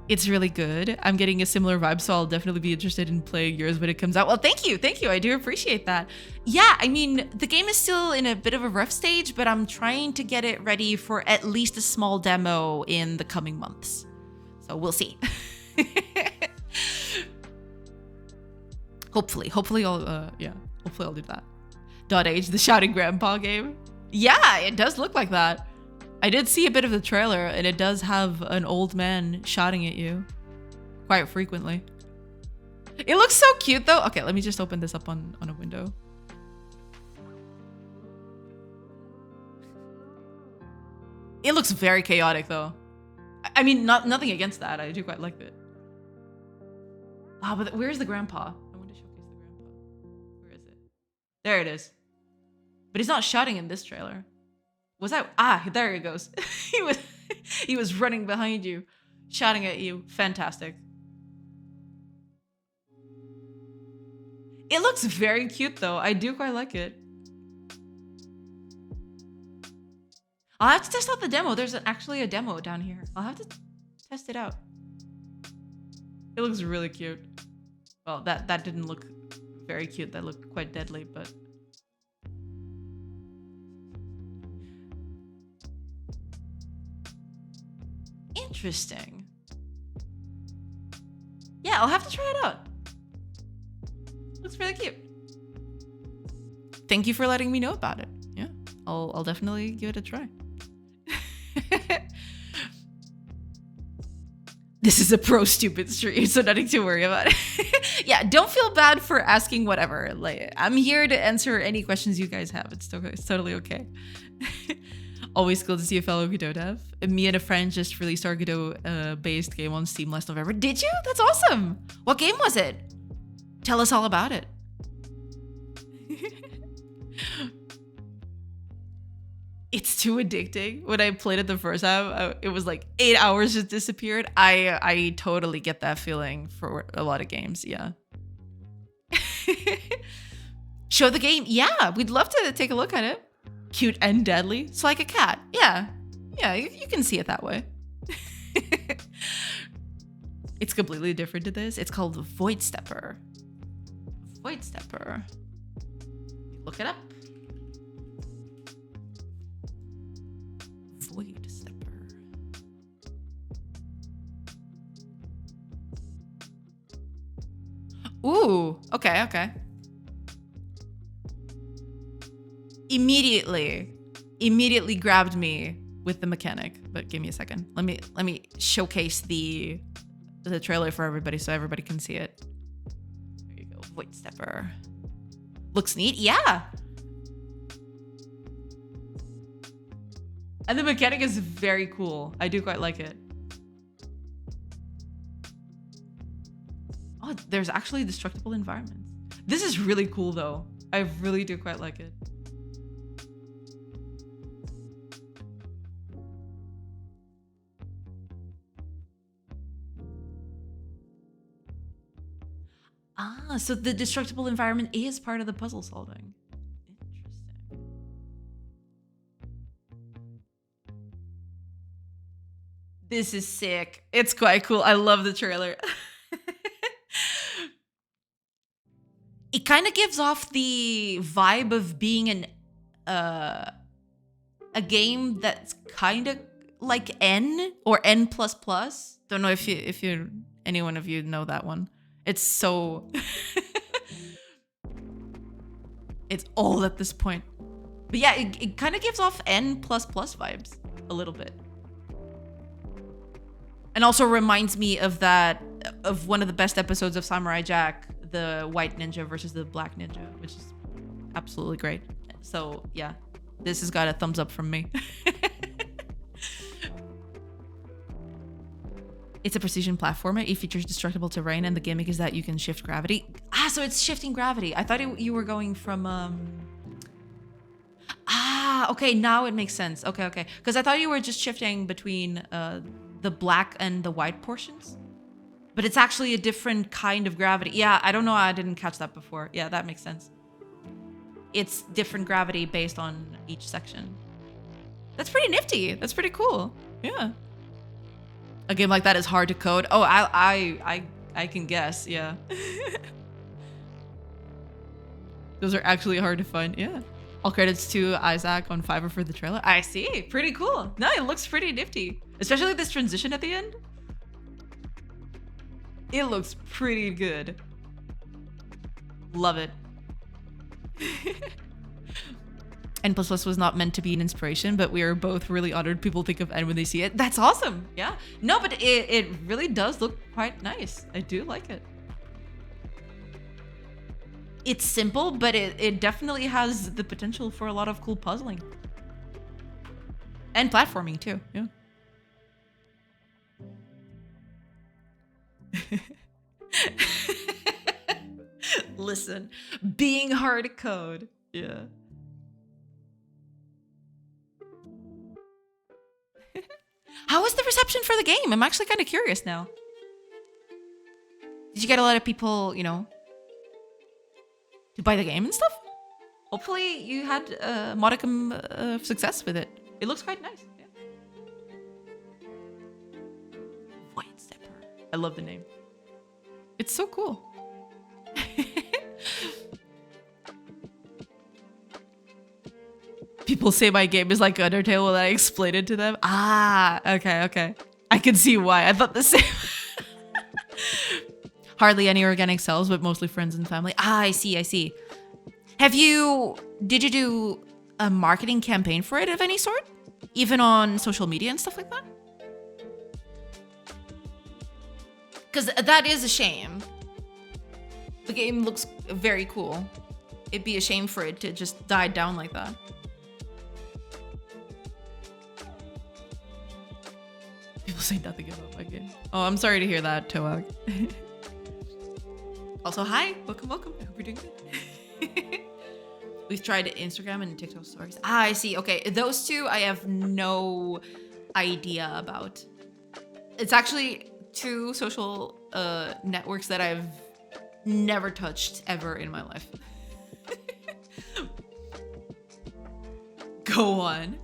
It's really good. I'm getting a similar vibe, so I'll definitely be interested in playing yours when it comes out. Well, thank you. I do appreciate that. Yeah, I mean, the game is still in a bit of a rough stage, but I'm trying to get it ready for at least a small demo in the coming months. So we'll see. Hopefully I'll do that. Dot Age, the shouting grandpa game. Yeah, it does look like that. I did see a bit of the trailer, and it does have an old man shouting at you quite frequently. It looks so cute, though. Okay, let me just open this up on a window. It looks very chaotic, though. I mean, nothing against that. I do quite like it. Ah, but where's the grandpa? I want to showcase the grandpa. Where is it? There it is. But he's not shouting in this trailer. Was that? Ah, there he goes. he was running behind you, shouting at you. Fantastic. It looks very cute, though. I do quite like it. I'll have to test out the demo. There's actually a demo down here. I'll have to test it out. It looks really cute. Well, that didn't look very cute that look quite deadly, but interesting. Yeah, I'll have to try it out. Looks really cute. Thank you for letting me know about it. Yeah, I'll definitely give it a try. This is a pro stupid stream, so nothing to worry about. Yeah, don't feel bad for asking whatever. Like, I'm here to answer any questions you guys have. It's totally okay. Always cool to see a fellow Godot dev. Me and a friend just released our Godot based game on Steam last November. Did you? That's awesome. What game was it? Tell us all about it. It's too addicting. When I played it the first time, it was like 8 hours just disappeared. I totally get that feeling for a lot of games. Yeah. Show the game. Yeah, we'd love to take a look at it. Cute and deadly. It's like a cat. Yeah. Yeah, you can see it that way. It's completely different to this. It's called Void Stepper. Void Stepper. Look it up. Void Stepper. Ooh, okay. Immediately grabbed me with the mechanic, but give me a second. Let me showcase the trailer for everybody so everybody can see it. There you go. Void Stepper. Looks neat. Yeah. And the mechanic is very cool. I do quite like it. Oh, there's actually destructible environments. This is really cool though. I really do quite like it. Ah, so the destructible environment is part of the puzzle solving. Interesting. This is sick. It's quite cool. I love the trailer. It kind of gives off the vibe of being a game that's kind of like N or N++. Don't know if any one of you know that one. It's so it's old at this point. But yeah, it kind of gives off N++ vibes a little bit. And also reminds me of one of the best episodes of Samurai Jack, the white ninja versus the black ninja, which is absolutely great. So yeah, this has got a thumbs up from me. It's a precision platformer. It features destructible terrain, and the gimmick is that you can shift gravity. Ah, so it's shifting gravity. I thought you were going from okay, now it makes sense. Okay. Because I thought you were just shifting between the black and the white portions. But it's actually a different kind of gravity. Yeah, I don't know. I didn't catch that before. Yeah, that makes sense. It's different gravity based on each section. That's pretty nifty. That's pretty cool. Yeah. A game like that is hard to code. Oh, I can guess. Yeah. Those are actually hard to find. Yeah. All credits to Isaac on Fiverr for the trailer. I see. Pretty cool. No, it looks pretty nifty. Especially this transition at the end. It looks pretty good. Love it. N++ was not meant to be an inspiration, but we are both really honored people think of N when they see it. That's awesome. Yeah. No, but it really does look quite nice. I do like it. It's simple, but it definitely has the potential for a lot of cool puzzling. And platforming too. Yeah. Listen, being hard to code. Yeah. How was the reception for the game? I'm actually kind of curious now. Did you get a lot of people, to buy the game and stuff? Hopefully you had a modicum of success with it. It looks quite nice. Yeah. Void Stepper. I love the name. It's so cool. people say my game is like Undertale when I explain it to them. Ah, okay. I can see why. I thought the same. Hardly any organic cells, but mostly friends and family. Ah, I see. Did you do a marketing campaign for it of any sort? Even on social media and stuff like that? Because that is a shame. The game looks very cool. It'd be a shame for it to just die down like that. People say nothing about my game. Oh, I'm sorry to hear that, Toag. Also, hi. Welcome. I hope you're doing good. We've tried Instagram and TikTok stories. Ah, I see. Okay, those two I have no idea about. It's actually two social networks that I've never touched ever in my life. Go on.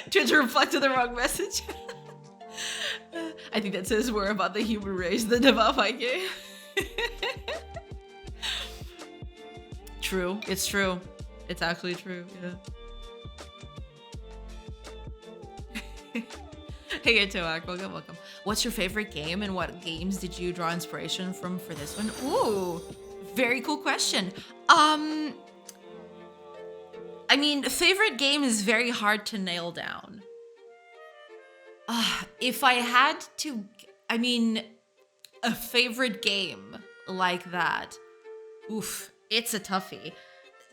Twitter reflected the wrong message. I think that says more about the human race than about my game. True. It's true. It's actually true. Yeah. Hey, Toak. Welcome. What's your favorite game and what games did you draw inspiration from for this one? Ooh, very cool question. I mean, favorite game is very hard to nail down. If I had to, I mean, a favorite game like that, oof, it's a toughie.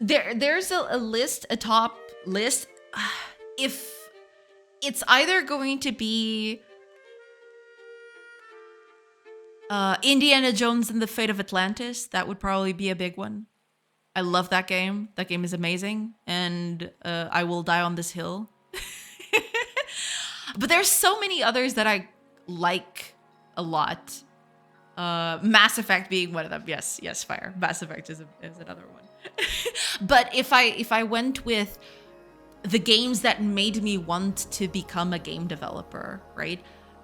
There's a top list. If it's either going to be Indiana Jones and the Fate of Atlantis, that would probably be a big one. I love that game. That game is amazing, and I will die on this hill. But there's so many others that I like a lot. Mass Effect being one of them. Yes, fire. Mass Effect is another one. But if I went with the games that made me want to become a game developer, right?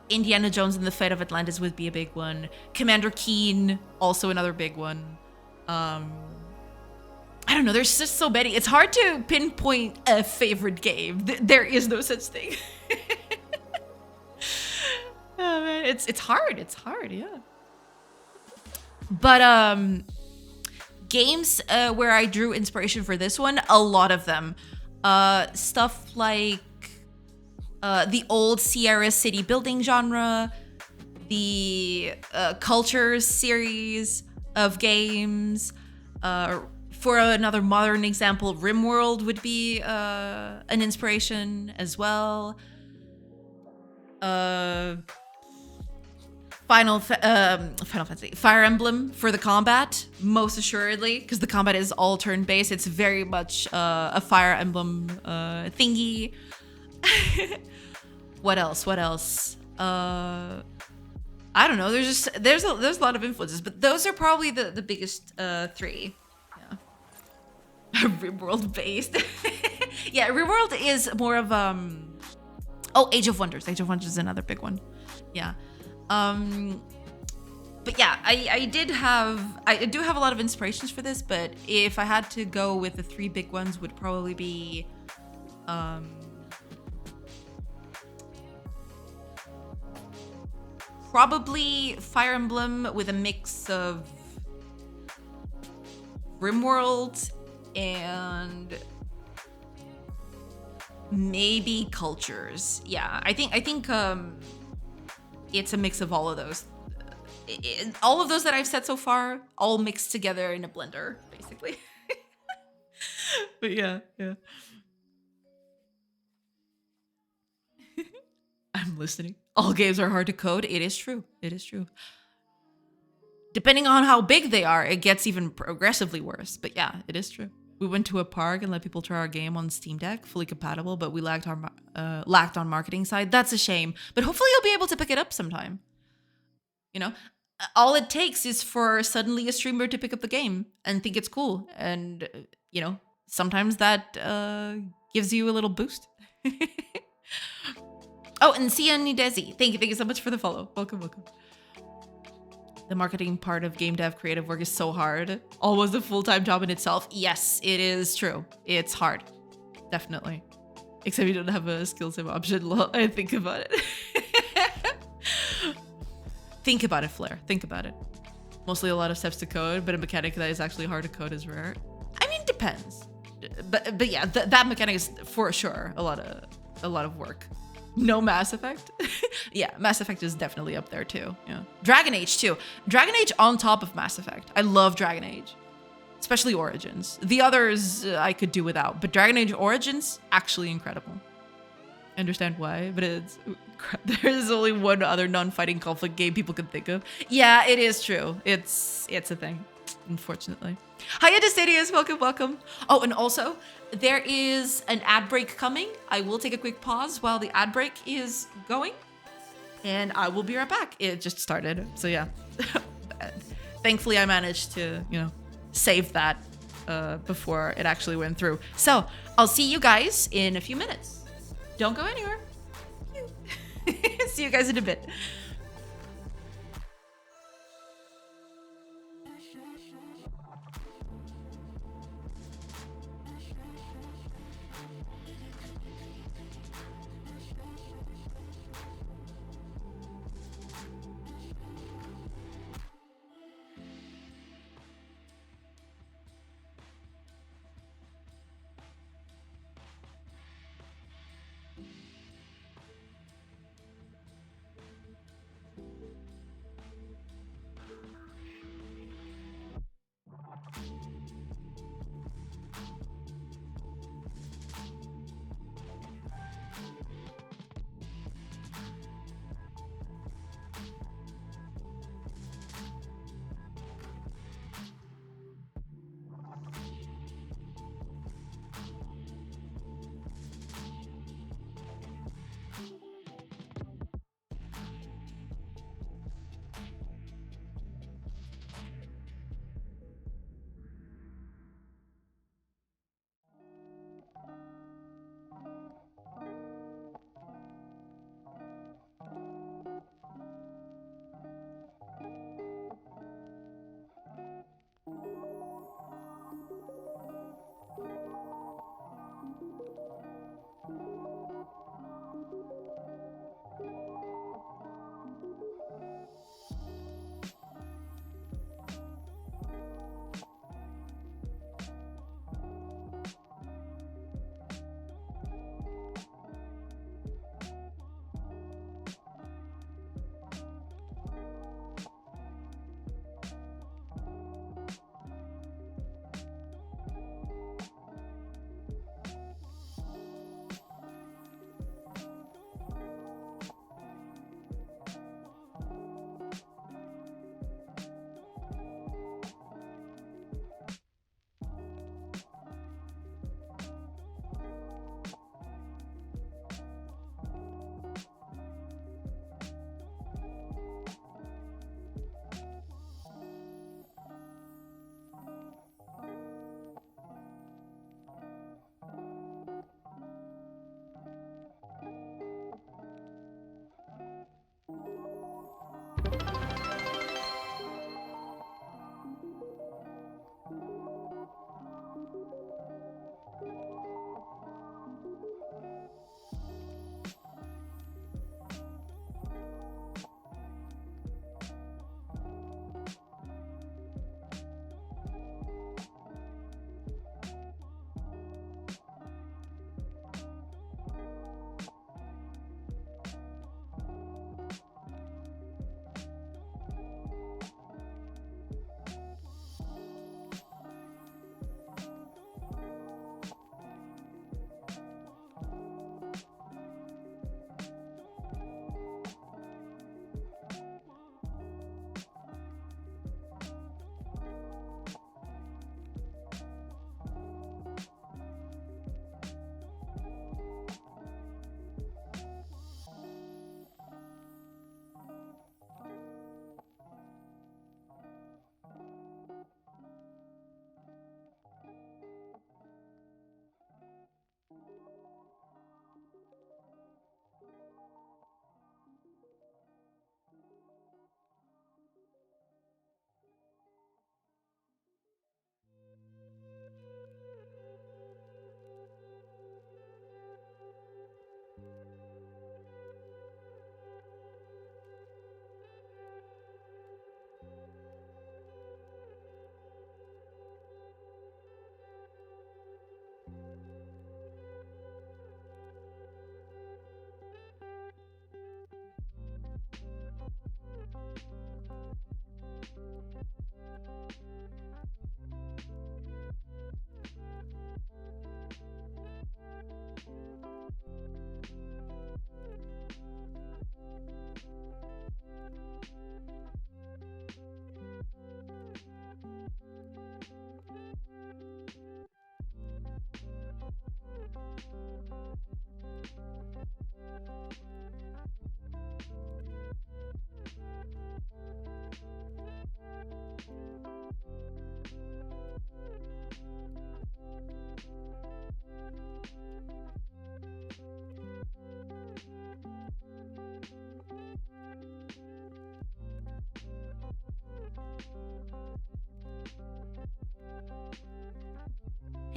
Indiana Jones and the Fate of Atlantis would be a big one. Commander Keen, also another big one. I don't know, there's just so many. It's hard to pinpoint a favorite game. There is no such thing. Oh man, it's hard, yeah. But games where I drew inspiration for this one, a lot of them. Stuff like the old Sierra City building genre, the Cultures series of games. For another modern example, RimWorld would be an inspiration as well. Final Fantasy, Fire Emblem for the combat, most assuredly, because the combat is all turn-based. It's very much a Fire Emblem thingy. What else? I don't know. There's a lot of influences, but those are probably the biggest three. Yeah. RimWorld based. Yeah, RimWorld is more of Age of Wonders. Age of Wonders is another big one. Yeah. But yeah, I do have a lot of inspirations for this, but if I had to go with the three big ones, would probably be probably Fire Emblem with a mix of RimWorld and maybe Cultures. Yeah, I think it's a mix of all of those. All of those that I've said so far, all mixed together in a blender, basically. But yeah. I'm listening. All games are hard to code. It is true. Depending on how big they are, it gets even progressively worse. But yeah, it is true. We went to a park and let people try our game on Steam Deck, fully compatible, but we lacked on marketing side. That's a shame. But hopefully you'll be able to pick it up sometime. You know, all it takes is for suddenly a streamer to pick up the game and think it's cool. And, you know, sometimes that gives you a little boost. Oh, and Sian Desi, thank you so much for the follow. Welcome. The marketing part of game dev creative work is so hard. Almost a full-time job in itself. Yes, it is true. It's hard. definitely. Except you don't have a skill save option. I think about it. Think about it, Flair. Think about it. Mostly a lot of steps to code, but a mechanic that is actually hard to code is rare. I mean, depends. But yeah, that mechanic is for sure a lot of work. No Mass Effect? Yeah, Mass Effect is definitely up there too. Yeah. Dragon Age too. Dragon Age on top of Mass Effect. I love Dragon Age. Especially Origins. The others I could do without, but Dragon Age Origins, actually incredible. I understand why, but there's only one other non-fighting conflict game people can think of. Yeah, it is true. It's a thing, unfortunately. Hiya Destadius, welcome. Oh, and also, there is an ad break coming. I will take a quick pause while the ad break is going, and I will be right back. It just started, so yeah. Thankfully, I managed to, save that before it actually went through. So I'll see you guys in a few minutes. Don't go anywhere. See you guys in a bit.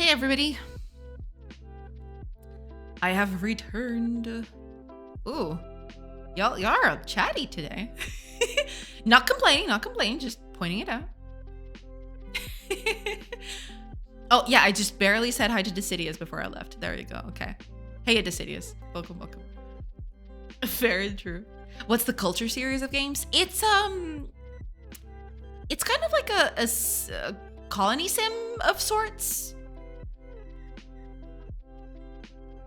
Hey everybody. I have returned. Ooh. Y'all are chatty today. Not complaining, just pointing it out. Oh yeah, I just barely said hi to Decidius before I left. There you go. Okay. Hey Decidius. Welcome. Very true. What's the culture series of games? It's kind of like a colony sim of sorts.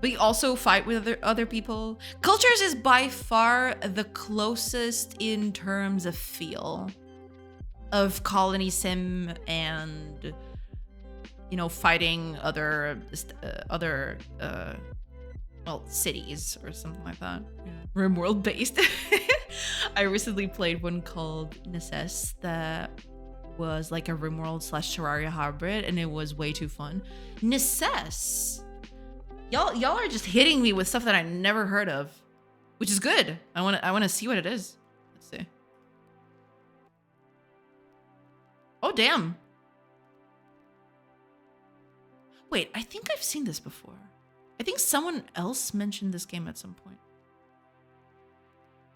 But you also fight with other people. Cultures is by far the closest in terms of feel of colony sim and, you know, fighting other cities or something like that. Yeah. RimWorld based. I recently played one called Necess that was like a RimWorld / Terraria hybrid, and it was way too fun. Necess. Y'all are just hitting me with stuff that I never heard of, which is good. I want to see what it is. Let's see. Oh damn. Wait, I think I've seen this before. I think someone else mentioned this game at some point.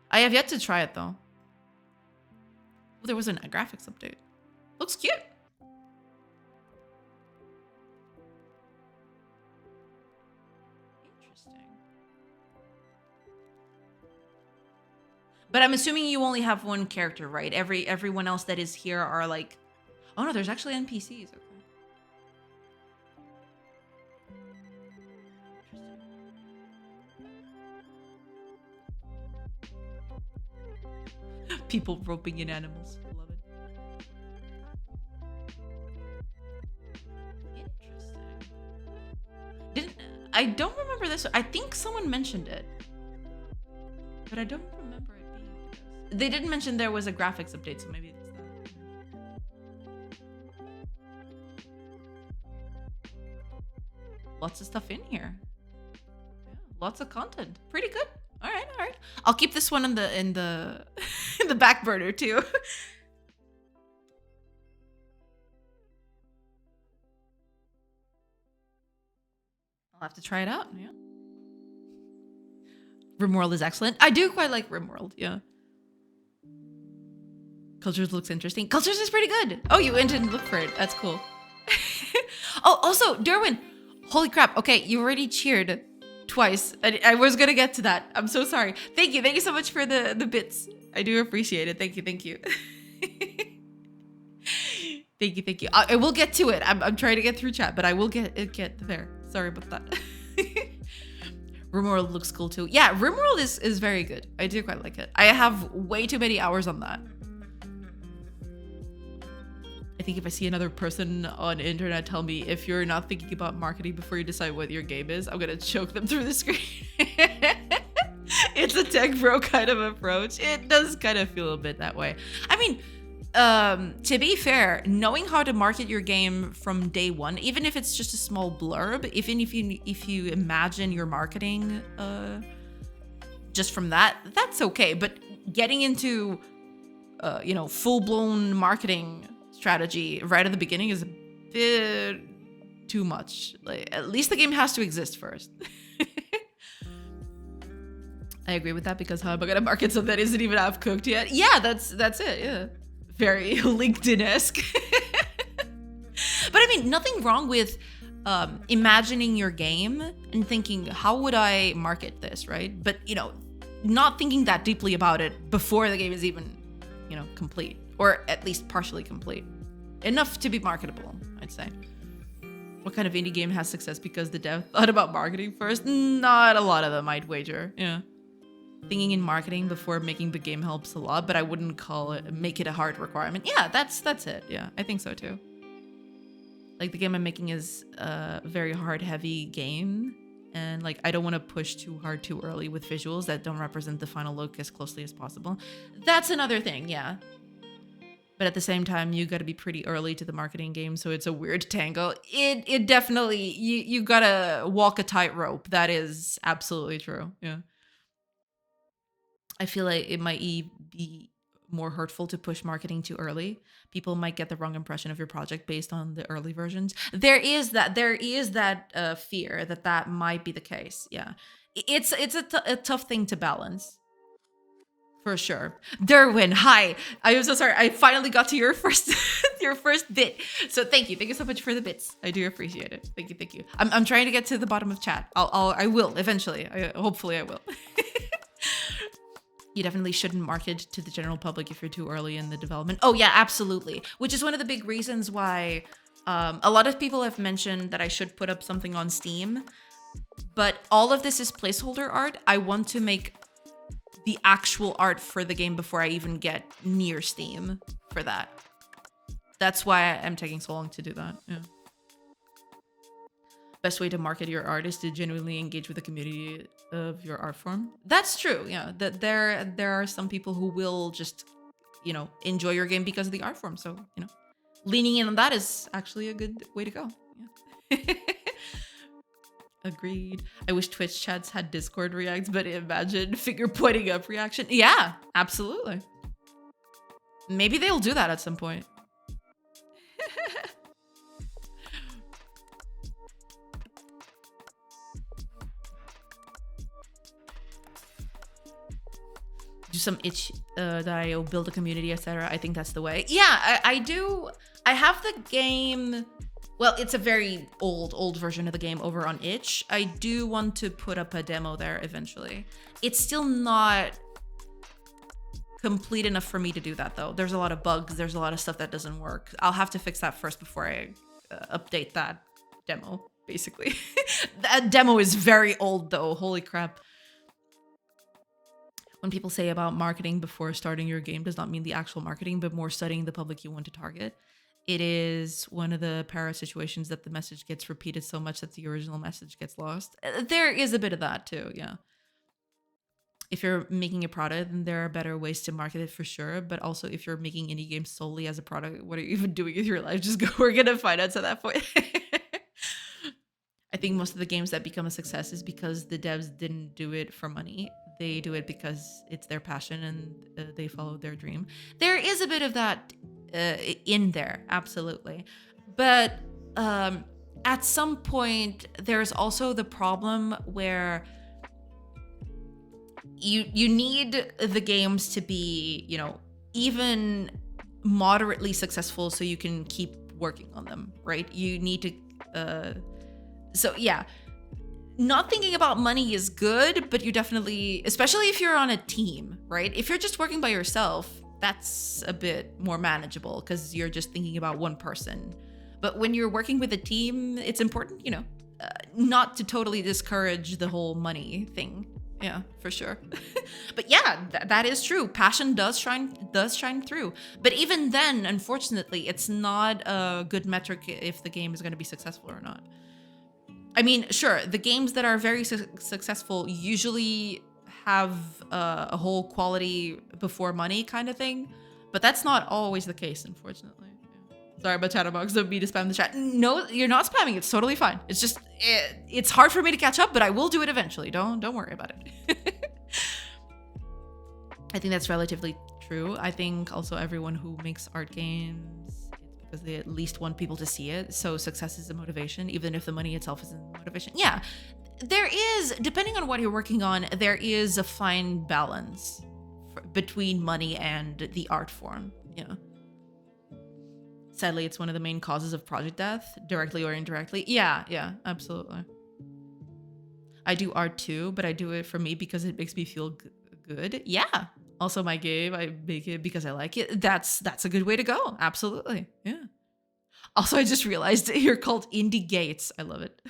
I have yet to try it though. Oh, there was a graphics update. Looks cute. But I'm assuming you only have one character, right? Everyone else that is here are like, oh no, there's actually NPCs. Okay. People roping in animals. Love it. Interesting. I don't remember this. I think someone mentioned it, but I don't remember it being. They didn't mention there was a graphics update, so maybe it's that. Lots of stuff in here. Yeah, lots of content. Pretty good. All right. I'll keep this one in the in the back burner too. I'll have to try it out. Yeah. RimWorld is excellent. I do quite like RimWorld. Yeah. Cultures looks interesting. Cultures is pretty good. Oh, you went and looked for it. That's cool. Oh, also, Derwin. Holy crap. Okay, you already cheered twice. I was gonna get to that. I'm so sorry. Thank you so much for the bits. I do appreciate it. Thank you. Thank you. I will get to it. I'm trying to get through chat, but I will get there. Sorry about that. RimWorld looks cool too. Yeah, RimWorld is very good. I do quite like it. I have way too many hours on that. I think if I see another person on the internet tell me, if you're not thinking about marketing before you decide what your game is, I'm gonna choke them through the screen. It's a tech bro kind of approach. It does kind of feel a bit that way. I mean, to be fair, knowing how to market your game from day one, even if it's just a small blurb, even if you imagine your marketing just from that, that's okay. But getting into full-blown marketing strategy right at the beginning is a bit too much. Like, at least the game has to exist first. I agree with that, because how am I gonna market something that isn't even half cooked yet? Yeah, that's it. Yeah, very LinkedIn-esque. But I mean, nothing wrong with imagining your game and thinking, how would I market this, right? But not thinking that deeply about it before the game is even complete, or at least partially complete, enough to be marketable, I'd say. What kind of indie game has success because the dev thought about marketing first? Not a lot of them, I'd wager. Yeah. Thinking in marketing before making the game helps a lot, but I wouldn't make it a hard requirement. Yeah, that's it. Yeah, I think so too. Like, the game I'm making is a very hard heavy game, and like, I don't want to push too hard too early with visuals that don't represent the final look as closely as possible. That's another thing, yeah. But at the same time, you got to be pretty early to the marketing game, so it's a weird tangle. It definitely, you gotta walk a tightrope. That is absolutely true. Yeah. I feel like it might be more hurtful to push marketing too early. People might get the wrong impression of your project based on the early versions. There is that fear that might be the case. Yeah, it's a tough thing to balance. For sure. Derwin, hi. I am so sorry. I finally got to your first your first bit. So thank you. Thank you so much for the bits. I do appreciate it. Thank you. Thank you. I'm trying to get to the bottom of chat. I will eventually. Hopefully I will. You definitely shouldn't market to the general public if you're too early in the development. Oh yeah, absolutely. Which is one of the big reasons why a lot of people have mentioned that I should put up something on Steam. But all of this is placeholder art. I want to make the actual art for the game before I even get near Steam for that. That's why I'm taking so long to do that. Yeah. Best way to market your art is to genuinely engage with the community of your art form. That's true. Yeah. That there are some people who will just, enjoy your game because of the art form. So, leaning in on that is actually a good way to go. Yeah. Agreed. I wish Twitch chats had Discord reacts, but imagine finger pointing up reaction. Yeah, absolutely. Maybe they'll do that at some point. Do some itch.io, build a community, etc. I think that's the way. Yeah, I do. I have the game. Well, it's a very old version of the game over on itch. I do want to put up a demo there eventually. It's still not complete enough for me to do that though. There's a lot of bugs. There's a lot of stuff that doesn't work. I'll have to fix that first before I update that demo, basically. That demo is very old though. Holy crap. When people say about marketing before starting your game does not mean the actual marketing, but more studying the public you want to target. It is one of the para situations that the message gets repeated so much that the original message gets lost. There is a bit of that too, yeah. If you're making a product, then there are better ways to market it for sure. But also if you're making indie games solely as a product, what are you even doing with your life? Just go, we're gonna find out to that point. I think most of the games that become a success is because the devs didn't do it for money. They do it because it's their passion and they follow their dream. There is a bit of that in there, absolutely. But at some point, there's also the problem where you need the games to be, even moderately successful so you can keep working on them, right? You need to, so yeah. Not thinking about money is good, but you definitely, especially if you're on a team, right? If you're just working by yourself, that's a bit more manageable because you're just thinking about one person. But when you're working with a team, it's important, not to totally discourage the whole money thing. Yeah, for sure. But yeah, that is true. Passion does shine through. But even then, unfortunately, it's not a good metric if the game is going to be successful or not. I mean, sure, the games that are very successful usually have a whole quality before money kind of thing, but that's not always the case, unfortunately. Yeah. Sorry about Chatterbox, don't mean to spam the chat. No, you're not spamming. It's totally fine. It's just it's hard for me to catch up, but I will do it eventually. Don't worry about it. I think that's relatively true. I think also everyone who makes art games, because they at least want people to see it. So success is a motivation, even if the money itself isn't a motivation. Yeah, there is, depending on what you're working on, there is a fine balance between money and the art form. Yeah. Sadly, it's one of the main causes of project death, directly or indirectly. Yeah, absolutely. I do art too, but I do it for me because it makes me feel good. Yeah. Also, my game, I make it because I like it. That's a good way to go. Absolutely. Yeah. Also, I just realized you're called Indie Gates. I love it.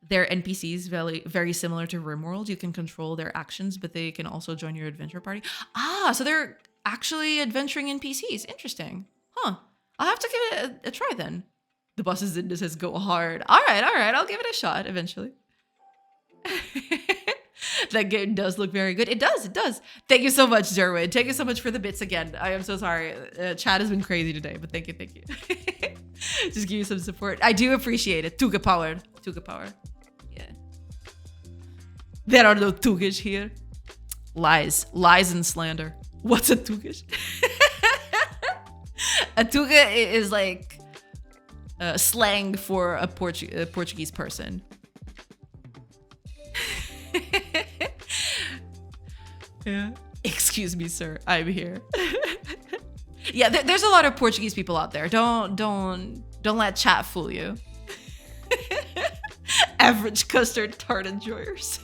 They're NPCs, very, very similar to RimWorld. You can control their actions, but they can also join your adventure party. So they're actually adventuring NPCs. Interesting. Huh. I'll have to give it a try then. The boss's in says go hard. All right. I'll give it a shot eventually. That game does look very good. It does. Thank you so much, Derwin. Thank you so much for the bits again. I am so sorry. Chat has been crazy today, but thank you. Just give you some support. I do appreciate it. Tuga power. Yeah. There are no Tugas here. Lies and slander. What's a tugas? A tuga is like slang for a Portuguese person. Yeah. Excuse me, sir. I'm here. Yeah, there's a lot of Portuguese people out there. Don't let chat fool you. Average custard tart enjoyers.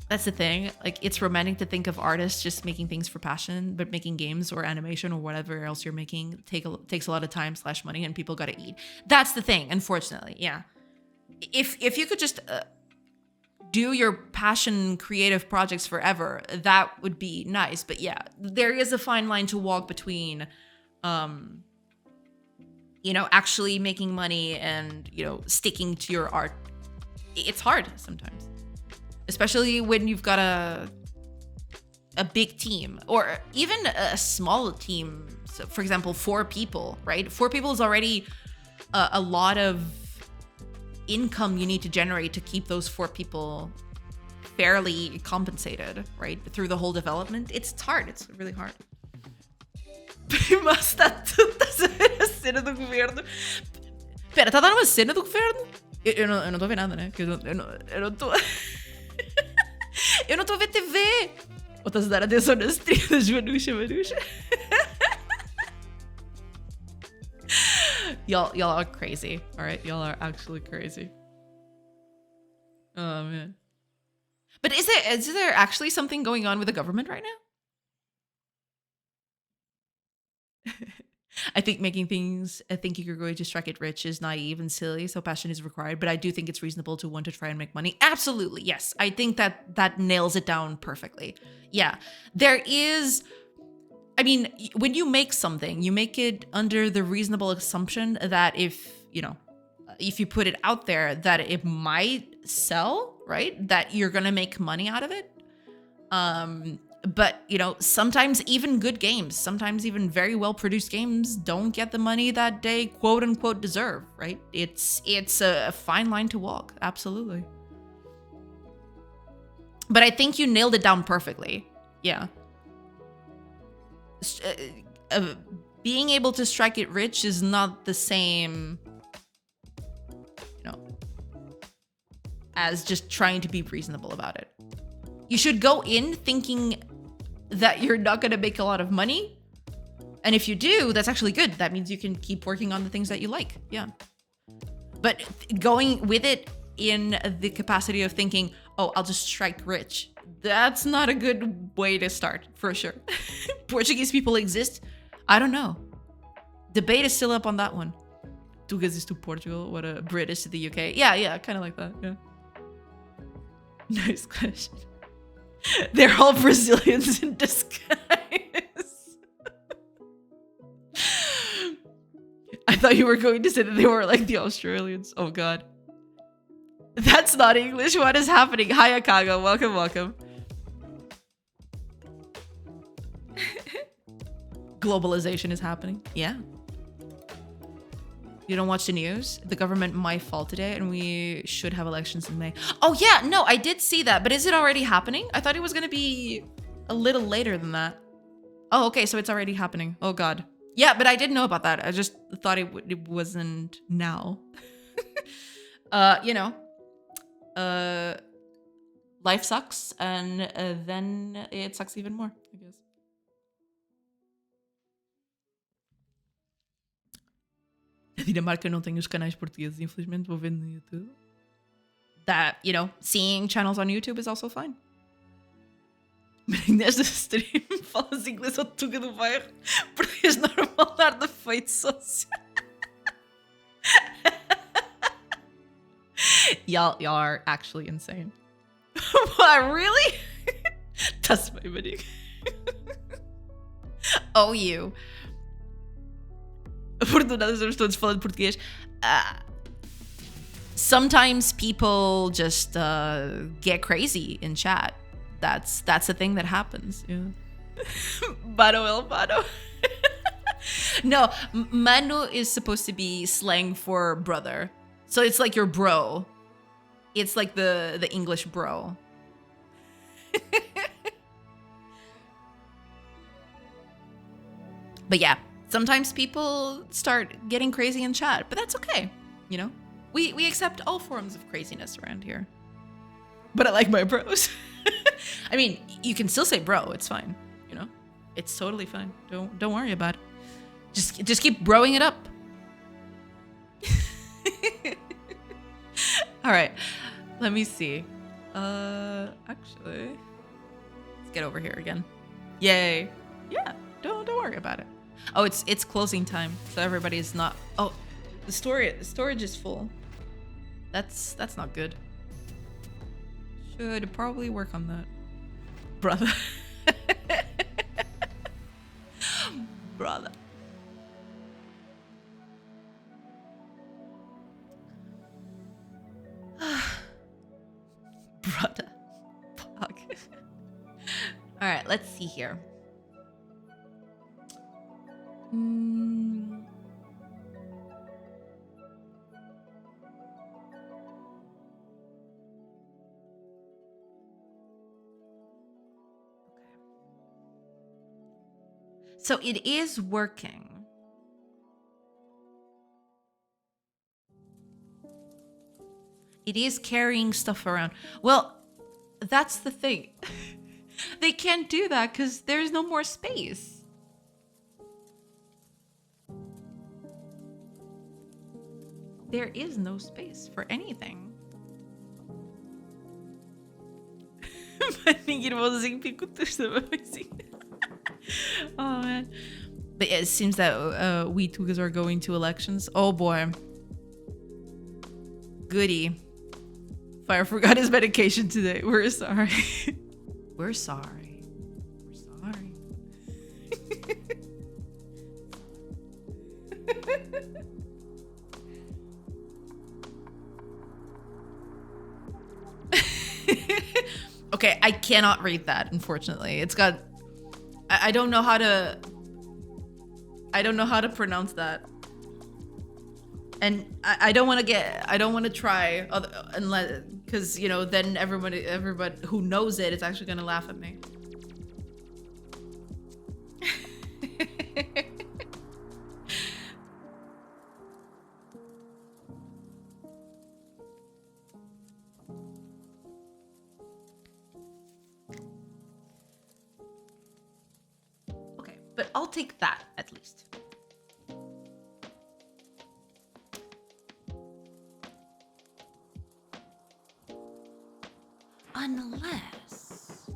That's the thing. Like, it's romantic to think of artists just making things for passion, but making games or animation or whatever else you're making takes a lot of time / money, and people gotta eat. That's the thing, unfortunately. Yeah. If you could just do your passion creative projects forever, that would be nice. But yeah, there is a fine line to walk between, actually making money and, sticking to your art. It's hard sometimes. Especially when you've got a big team or even a small team. So for example, 4 people, right? 4 people is already a lot of income you need to generate to keep those 4 people fairly compensated, right? Through the whole development. It's hard. It's really hard. Mas está tudo a ver a cena do governo. Pera, tá dando uma cena do governo? Eu não tô a ver nada, né? Eu não tô... Eu não tô a ver TV. Ou estás a dar atenção nas trilhas, Manuxa? Y'all are crazy. All right, y'all are actually crazy. Oh man. But is there actually something going on with the government right now? I think making things thinking you're going to strike it rich is naive and silly, so passion is required. But I do think it's reasonable to want to try and make money. Absolutely, yes. I think that nails it down perfectly. Yeah, there is... I mean, when you make something, you make it under the reasonable assumption that if you put it out there, that it might sell, right? That you're gonna make money out of it. But, sometimes even good games, sometimes even very well-produced games don't get the money that they quote-unquote deserve, right? It's a fine line to walk, absolutely. But I think you nailed it down perfectly. Yeah. Being able to strike it rich is not the same, as just trying to be reasonable about it. You should go in thinking that you're not going to make a lot of money. And if you do, that's actually good. That means you can keep working on the things that you like. Yeah. But going with it in the capacity of thinking, oh, I'll just strike rich. That's not a good way to start, for sure. Portuguese people exist? I don't know. Debate is still up on that one. Tugas is to Portugal, what a Brit is to the UK. Yeah, kind of like that, yeah. Nice question. They're all Brazilians in disguise. I thought you were going to say that they were like the Australians. Oh god. That's not English. What is happening? Hi, Akago. Welcome. Globalization is happening. Yeah. You don't watch the news? The government might fall today and we should have elections in May. Oh yeah, no, I did see that, but is it already happening? I thought it was gonna be a little later than that. Oh, okay, so it's already happening. Oh god. Yeah, but I didn't know about that. I just thought it wasn't now. Life sucks, and then it sucks even more, I guess. A Dinamarca não tem os canais portugueses, infelizmente, vou vendo no YouTube. That, seeing channels on YouTube is also fine. Mas nesta stream falas inglês ao Tuga do bairro, porque és normal dar defeito social. Y'all are actually insane. What, really? That's my video. Oh, you. Por do nada estamos todos falando português. Sometimes people just get crazy in chat. That's the thing that happens. Yeah. Mano el mano. No, mano is supposed to be slang for brother. So it's like your bro. It's like the English bro. But yeah, sometimes people start getting crazy in chat, but that's okay. You know, we accept all forms of craziness around here. But I like my bros. I mean, you can still say bro. It's fine. You know, it's totally fine. Don't worry about it. Just keep broing it up. All right, let me see. Actually, let's get over here again. Yay. Yeah, don't worry about it. Oh, it's closing time, so everybody's not. Oh, the storage is full. That's not good. Should probably work on that, brother. Brother. Brother. Fuck. All right, let's see here. So it is working. It is carrying stuff around. Well, that's the thing. They can't do that because there's no more space. There is no space for anything. Oh man. But yeah, it seems that we Tugas are going to elections. Oh boy. Goody. Fire forgot his medication today. We're sorry. We're sorry. We're sorry. Okay, I cannot read that, unfortunately. It's got... I don't know how to... I don't know how to pronounce that. And I don't want to get... I don't want to try, unless... Because, you know, then everybody who knows it is actually going to laugh at me. Okay, but I'll take that at least. Unless...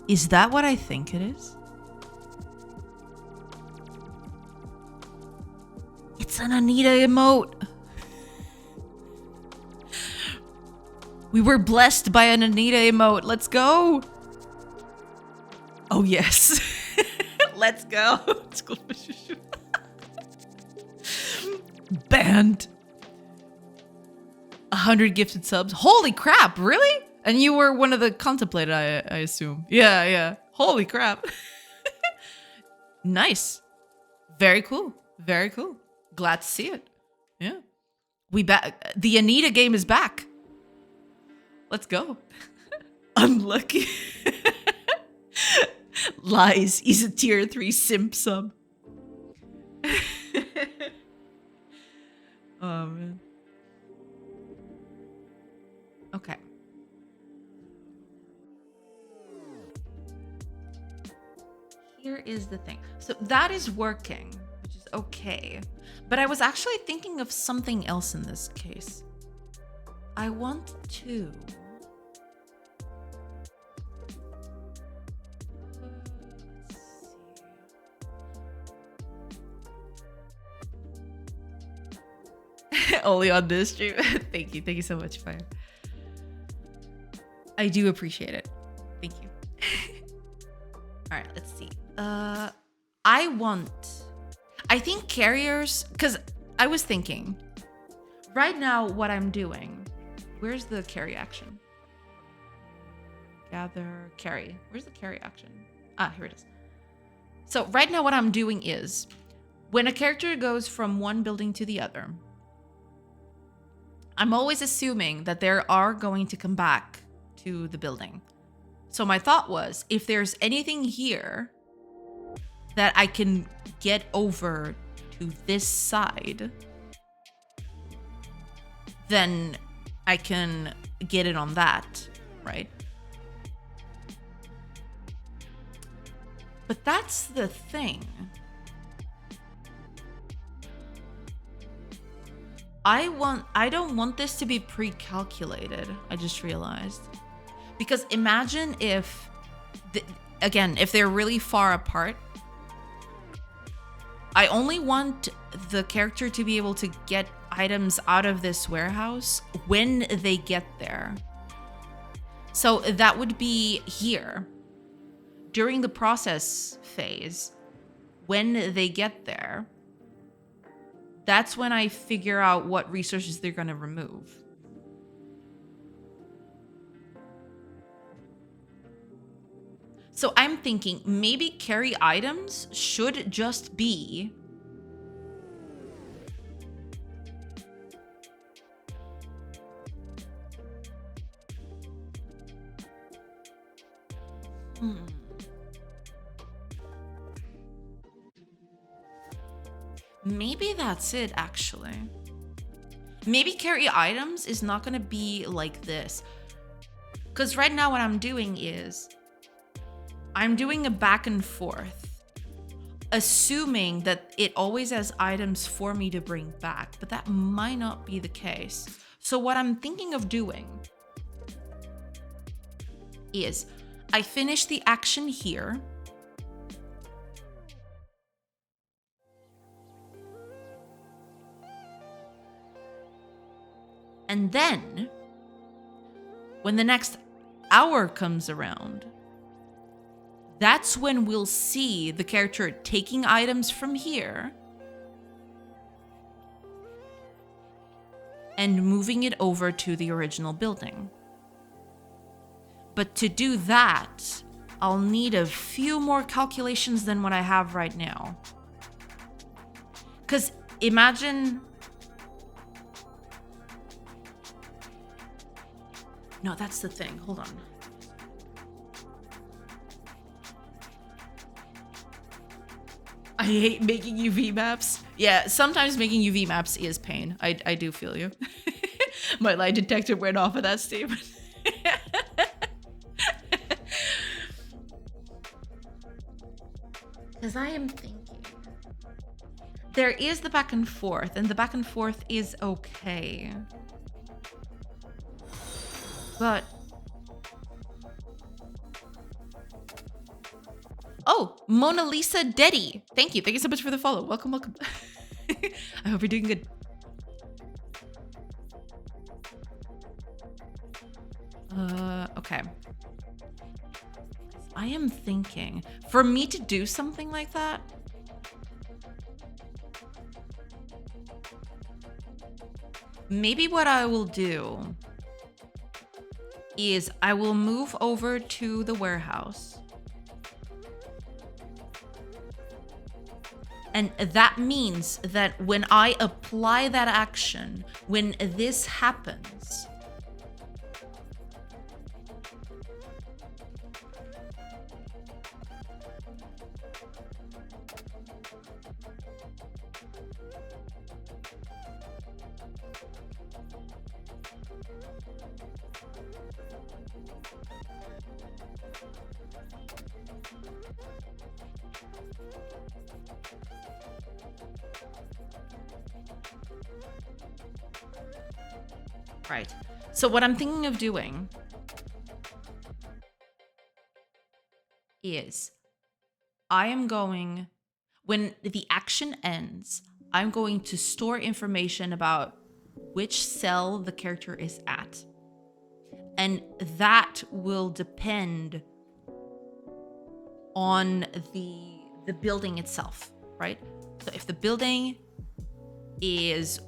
Is that what I think it is? It's an Anita emote. We were blessed by an Anita emote. Let's go. Oh, yes. Let's go. Banned. 100 gifted subs. Holy crap, really? And you were one of the contemplated, I assume. Yeah. Holy crap. Nice. Very cool. Very cool. Glad to see it. Yeah. The Anita game is back. Let's go. Unlucky. Lies. He's a tier 3 simp sub. Oh, man. Okay. Here is the thing. So that is working, which is okay. But I was actually thinking of something else in this case. I want to... Only on this stream. Thank you so much, Fire. I do appreciate it. Thank you. All right, let's see. I think carriers, because I was thinking, right now what I'm doing, where's the carry action? Gather, carry. Where's the carry action? Ah, here it is. So right now what I'm doing is, when a character goes from one building to the other, I'm always assuming that they are going to come back to the building. So my thought was, if there's anything here that I can get over to this side, then I can get it on that, right? But that's the thing. I don't want this to be pre-calculated, I just realized. Because imagine if, again, if they're really far apart, I only want the character to be able to get items out of this warehouse when they get there. So that would be here. During the process phase, when they get there, that's when I figure out what resources they're going to remove. So I'm thinking maybe carry items should just be maybe that's it, actually. Maybe carry items is not going to be like this. Because right now what I'm doing is I'm doing a back and forth, assuming that it always has items for me to bring back, but that might not be the case. So what I'm thinking of doing is I finish the action here. And then when the next hour comes around, that's when we'll see the character taking items from here and moving it over to the original building. But to do that, I'll need a few more calculations than what I have right now. Because imagine... No, that's the thing. Hold on. I hate making UV maps. Yeah, sometimes making UV maps is pain. I do feel you. My lie detector went off of that statement. Because I am thinking. There is the back and forth, and the back and forth is okay. But... Oh, Mona Lisa Deddy. Thank you. Thank you so much for the follow. Welcome, welcome. I hope you're doing good. Okay. I am thinking, for me to do something like that, maybe what I will do is I will move over to the warehouse. And that means that when I apply that action, when this happens, right. So what I'm thinking of doing is I am going, when the action ends, I'm going to store information about which cell the character is at. And that will depend on the building itself, right? So if the building is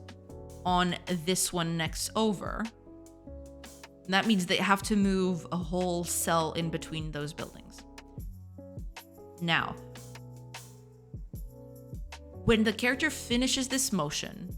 on this one next over, that means they have to move a whole cell in between those buildings. Now, when the character finishes this motion,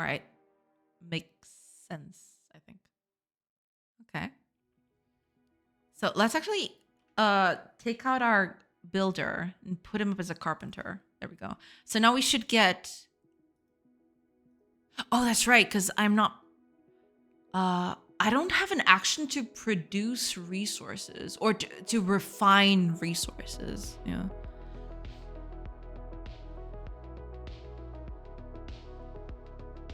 All right. Makes sense, I think. Okay. So let's actually take out our builder and put him up as a carpenter. There we go. So now we should get... Oh, that's right, because I'm not... I don't have an action to produce resources or to refine resources. Yeah.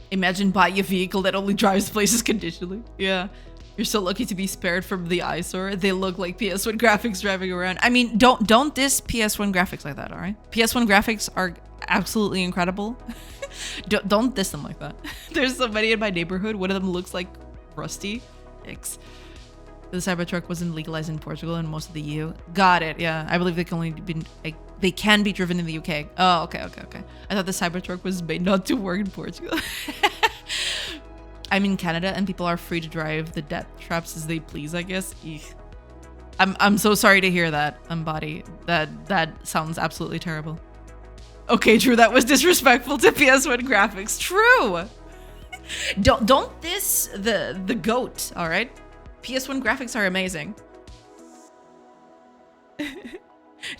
Imagine buying a vehicle that only drives places conditionally. Yeah. You're so lucky to be spared from the eyesore. They look like PS1 graphics driving around. I mean, don't diss PS1 graphics like that, all right? PS1 graphics are absolutely incredible. don't diss them like that. There's so many in my neighborhood. One of them looks like Rusty. Yikes. The Cybertruck wasn't legalized in Portugal and most of the EU. Got it. Yeah, I believe they can only they can be driven in the UK. Oh, okay. I thought the Cybertruck was made not to work in Portugal. I'm in Canada and people are free to drive the death traps as they please, I guess. Eek. I'm so sorry to hear that, Body. That sounds absolutely terrible. Okay, true. That was disrespectful to PS1 graphics. True. Don't diss the goat. All right. PS1 graphics are amazing.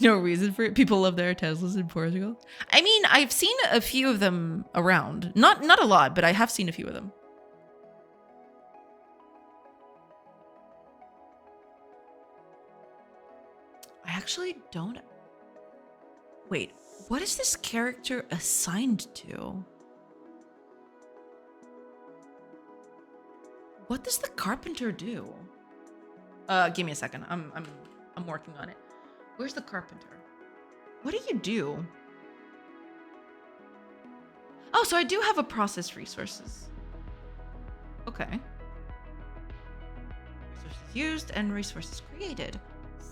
No reason for it. People love their Teslas in Portugal. I mean, I've seen a few of them around. Not a lot, but I have seen a few of them. I actually don't... Wait, what is this character assigned to? What does the carpenter do? Give me a second. I'm working on it. Where's the carpenter? What do you do? Oh, so I do have a process resources. Okay. Resources used and resources created.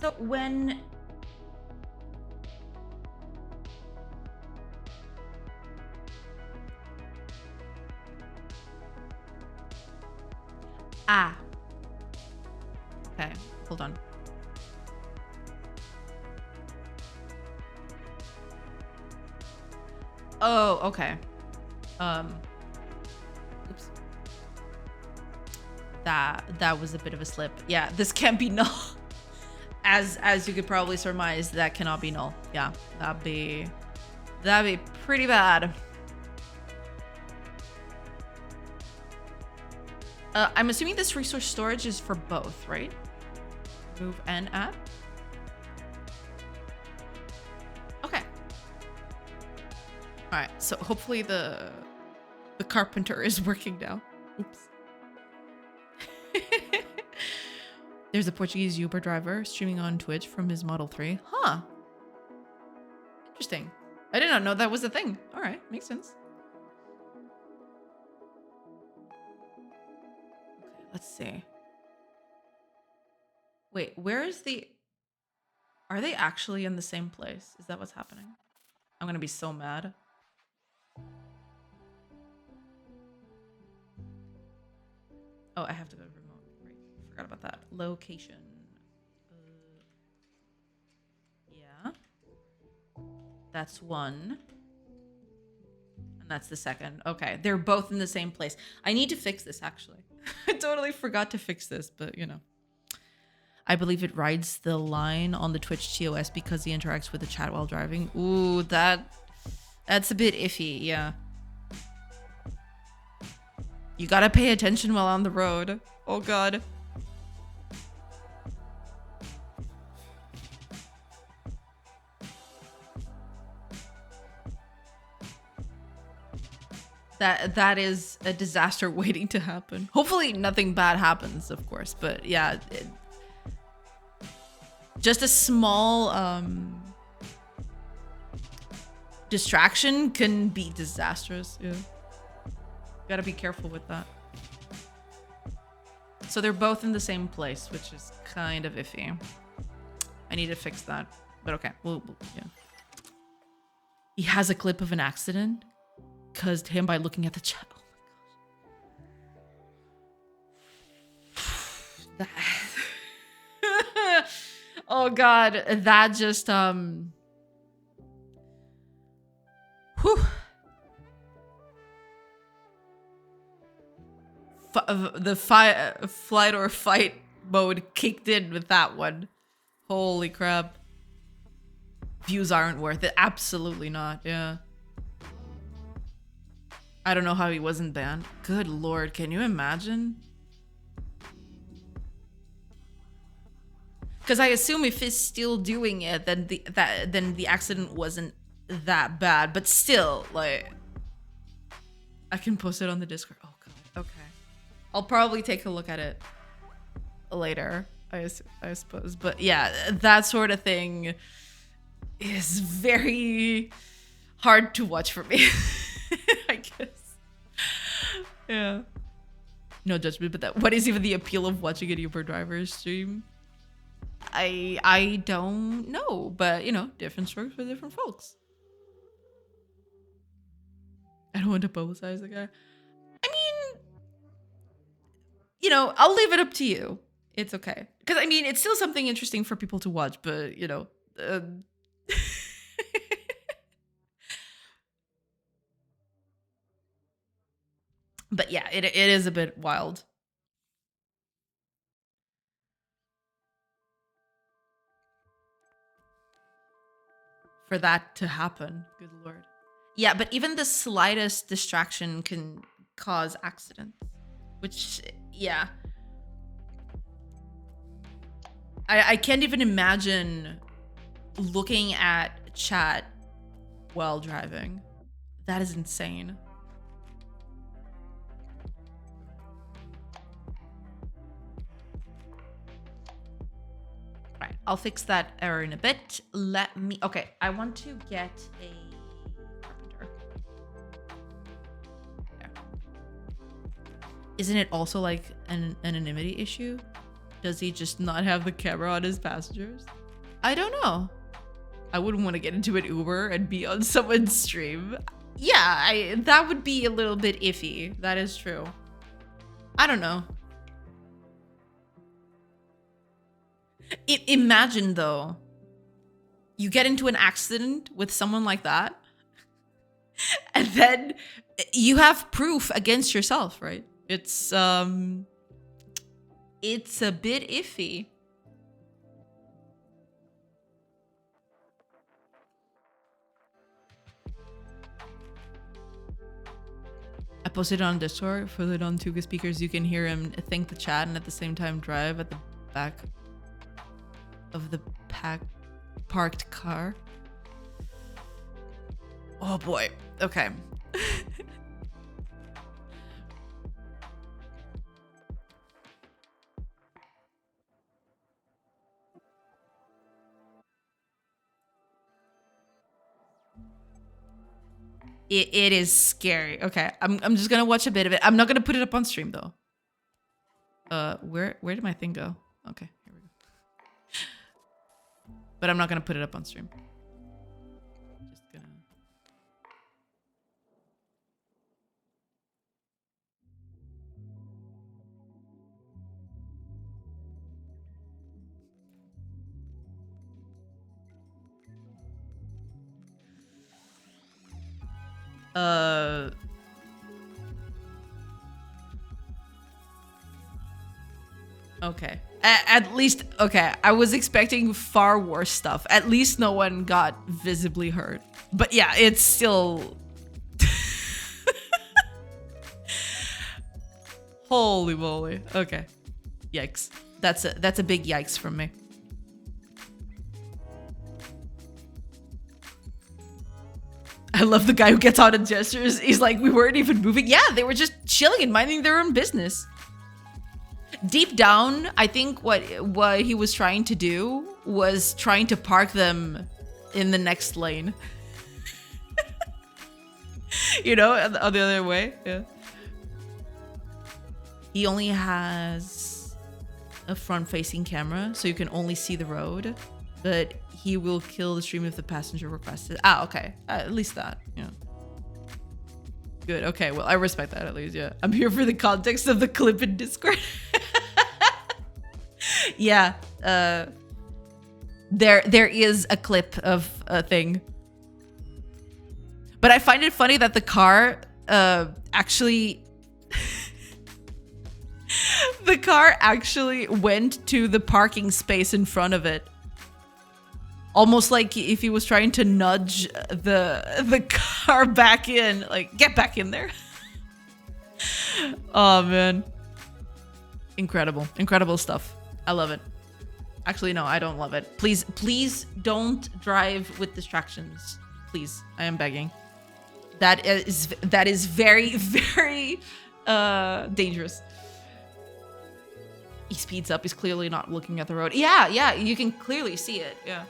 So when... Ah. Okay, hold on. Oh, okay. Oops. That was a bit of a slip. Yeah, this can't be null. As you could probably surmise, that cannot be null. Yeah, that'd be pretty bad. I'm assuming this resource storage is for both, right? Move and add. Okay. All right. So hopefully the carpenter is working now. Oops. There's a Portuguese Uber driver streaming on Twitch from his Model 3. Huh. Interesting. I did not know that was a thing. All right. Makes sense. Let's see. Wait, where is the... Are they actually in the same place? Is that what's happening? I'm gonna be so mad. Oh, I have to go to remote. Right. Forgot about that. Location. Yeah. That's one. And that's the second. Okay, they're both in the same place. I need to fix this, actually. I totally forgot to fix this, but you know. I believe it rides the line on the Twitch TOS because he interacts with the chat while driving. Ooh, that's a bit iffy, yeah. You gotta pay attention while on the road. Oh god. That is a disaster waiting to happen. Hopefully nothing bad happens, of course, but yeah, just a small distraction can be disastrous. Yeah, gotta be careful with that. So they're both in the same place, which is kind of iffy. I need to fix that, but okay. Well, yeah. He has a clip of an accident. Caused him by looking at the chat. Oh my gosh. Oh god, that just whew. flight or fight mode kicked in with that one. Holy crap. Views aren't worth it. Absolutely not. Yeah. I don't know how he wasn't banned. Good lord, can you imagine? Because I assume if he's still doing it, then the accident wasn't that bad. But still, like, I can post it on the Discord. Oh god. Okay. I'll probably take a look at it later. I suppose. But yeah, that sort of thing is very hard to watch for me. I guess. Yeah. No judgment, but that. What is even the appeal of watching a Uber driver stream? I don't know, but you know, different strokes for different folks. I don't want to publicize the guy. I mean, you know, I'll leave it up to you. It's okay. Because I mean, it's still something interesting for people to watch, but you know. But yeah, it is a bit wild. For that to happen. Good lord. Yeah, but even the slightest distraction can cause accidents. Which, yeah. I can't even imagine looking at chat while driving. That is insane. Right, I'll fix that error in a bit. Let me, okay, I want to get a carpenter. There. Isn't it also like an anonymity issue? Does he just not have the camera on his passengers? I don't know. I wouldn't want to get into an Uber and be on someone's stream. Yeah, that would be a little bit iffy. That is true. I don't know. Imagine though, you get into an accident with someone like that, and then you have proof against yourself, right? It's a bit iffy. I posted it on Discord for the non-Tuga speakers. You can hear him think the chat and at the same time drive at the back of the parked car. Oh boy. Okay. It is scary. Okay, I'm just gonna watch a bit of it. I'm not gonna put it up on stream though. Where did my thing go? Okay, here we go. But I'm not gonna put it up on stream. Just gonna. Okay. At least, okay, I was expecting far worse stuff. At least no one got visibly hurt. But yeah, it's still... Holy moly. Okay. Yikes. That's a big yikes from me. I love the guy who gets out and gestures. He's like, we weren't even moving. Yeah, they were just chilling and minding their own business. Deep down, I think what he was trying to do was trying to park them in the next lane. You know, on the other way. Yeah. He only has a front-facing camera, so you can only see the road. But he will kill the stream if the passenger requests it. Ah, okay. At least that. Yeah. Good. Okay. Well, I respect that at least. Yeah. I'm here for the context of the clip in Discord. Yeah. There is a clip of a thing. But I find it funny that the car actually The car actually went to the parking space in front of it. Almost like if he was trying to nudge the car back in, like, get back in there. Oh, man. Incredible. Incredible stuff. I love it. Actually, no, I don't love it. Please don't drive with distractions. Please, I am begging. That is very, very dangerous. He speeds up. He's clearly not looking at the road. Yeah, you can clearly see it. Yeah.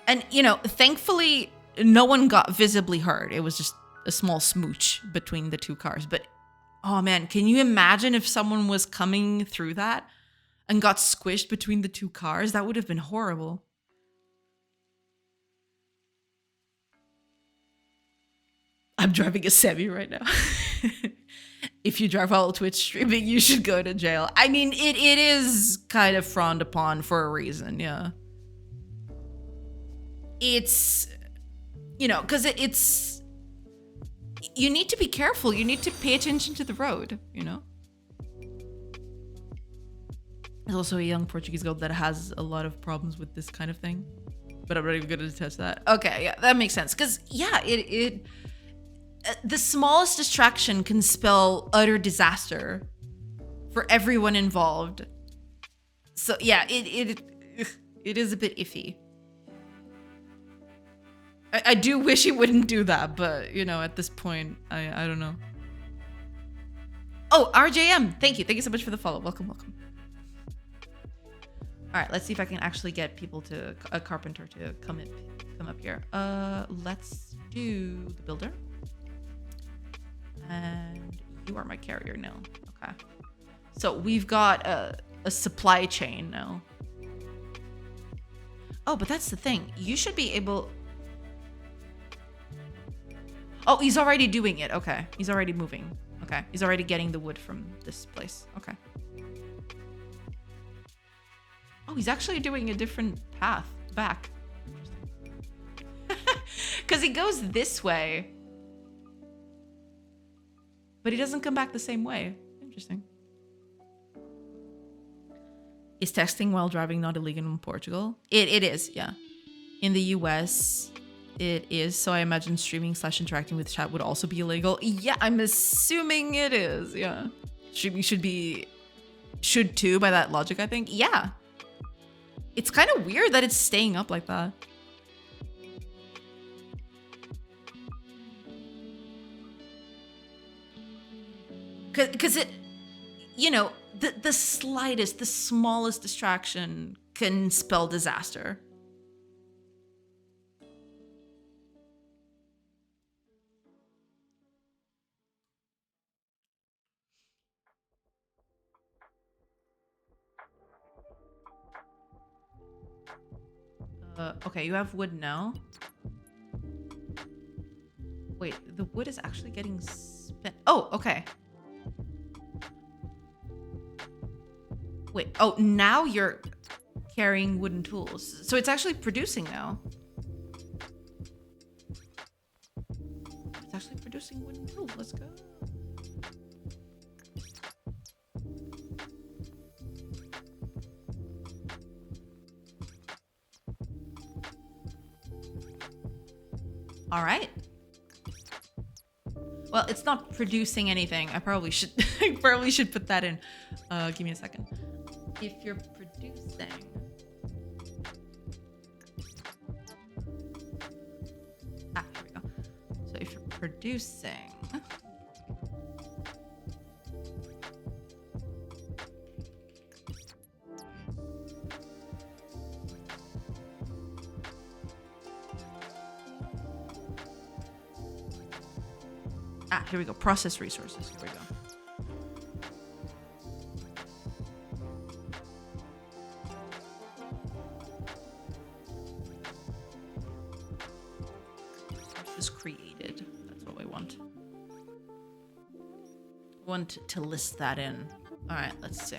And, you know, thankfully, no one got visibly hurt. It was just a small smooch between the two cars. But, oh man, can you imagine if someone was coming through that and got squished between the two cars? That would have been horrible. I'm driving a semi right now. If you drive while Twitch streaming, you should go to jail. I mean, it is kind of frowned upon for a reason, yeah. It's, you know, because it's, you need to be careful. You need to pay attention to the road, you know? There's also a young Portuguese girl that has a lot of problems with this kind of thing, but I'm not even going to touch that. Okay, yeah, that makes sense. Because, yeah, the smallest distraction can spell utter disaster for everyone involved. So, yeah, it is a bit iffy. I do wish he wouldn't do that, but, you know, at this point, I don't know. Oh, RJM, thank you. Thank you so much for the follow. Welcome, welcome. All right, let's see if I can actually get people to, a carpenter to come up here. Let's do the builder. And you are my carrier now. Okay. So we've got a supply chain now. Oh, but that's the thing. You should be able... Oh, he's already doing it. Okay. He's already moving. Okay. He's already getting the wood from this place. Okay. Oh, he's actually doing a different path back. Because he goes this way. But he doesn't come back the same way. Interesting. Is texting while driving not illegal in Portugal? It is, yeah. In the US... it is, so I imagine streaming / interacting with chat would also be illegal. Yeah, I'm assuming it is, yeah. Streaming should too, by that logic, I think. Yeah. It's kind of weird that it's staying up like that. Because it, you know, the slightest, the smallest distraction can spell disaster. Okay, you have wood now. Wait, the wood is actually getting spent. Oh, okay. Wait, oh, now you're carrying wooden tools. So it's actually producing now. It's actually producing wooden tools. Let's go. All right. Well, it's not producing anything. I probably should put that in. Give me a second. If you're producing, here we go. So if you're producing, here we go. Process resources. Here we go. Created. That's what we want. Want to list that in. All right, let's see.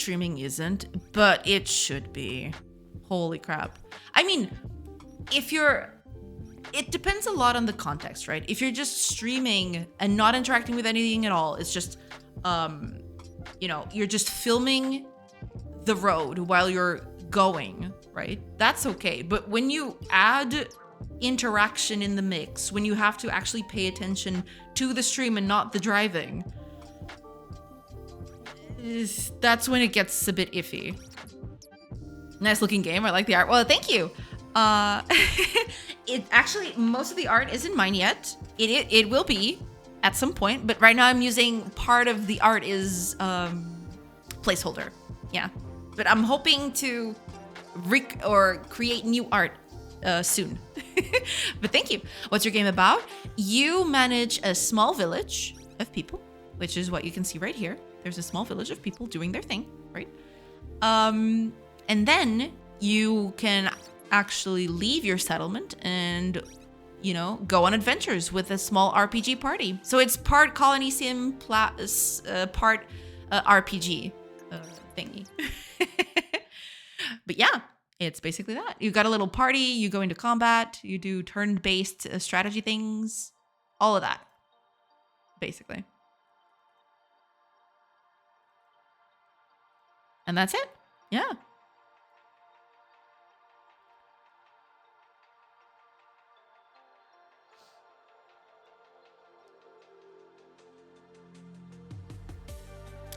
streaming isn't, but it should be. Holy crap. I mean, it depends a lot on the context, right? If you're just streaming and not interacting with anything at all, it's just, you're just filming the road while you're going, right? That's okay. But when you add interaction in the mix, when you have to actually pay attention to the stream and not the driving, that's when it gets a bit iffy. Nice looking game. I like the art. Well, thank you. It actually, most of the art isn't mine yet. It will be at some point, but right now I'm using part of the art is placeholder. Yeah, but I'm hoping to create new art soon. But thank you. What's your game about? You manage a small village of people, which is what you can see right here. There's a small village of people doing their thing, right? And then you can actually leave your settlement and, go on adventures with a small RPG party. So it's part colony sim, part RPG thingy. But yeah, it's basically that. You got a little party, you go into combat, you do turn-based strategy things, all of that, basically. And that's it. Yeah.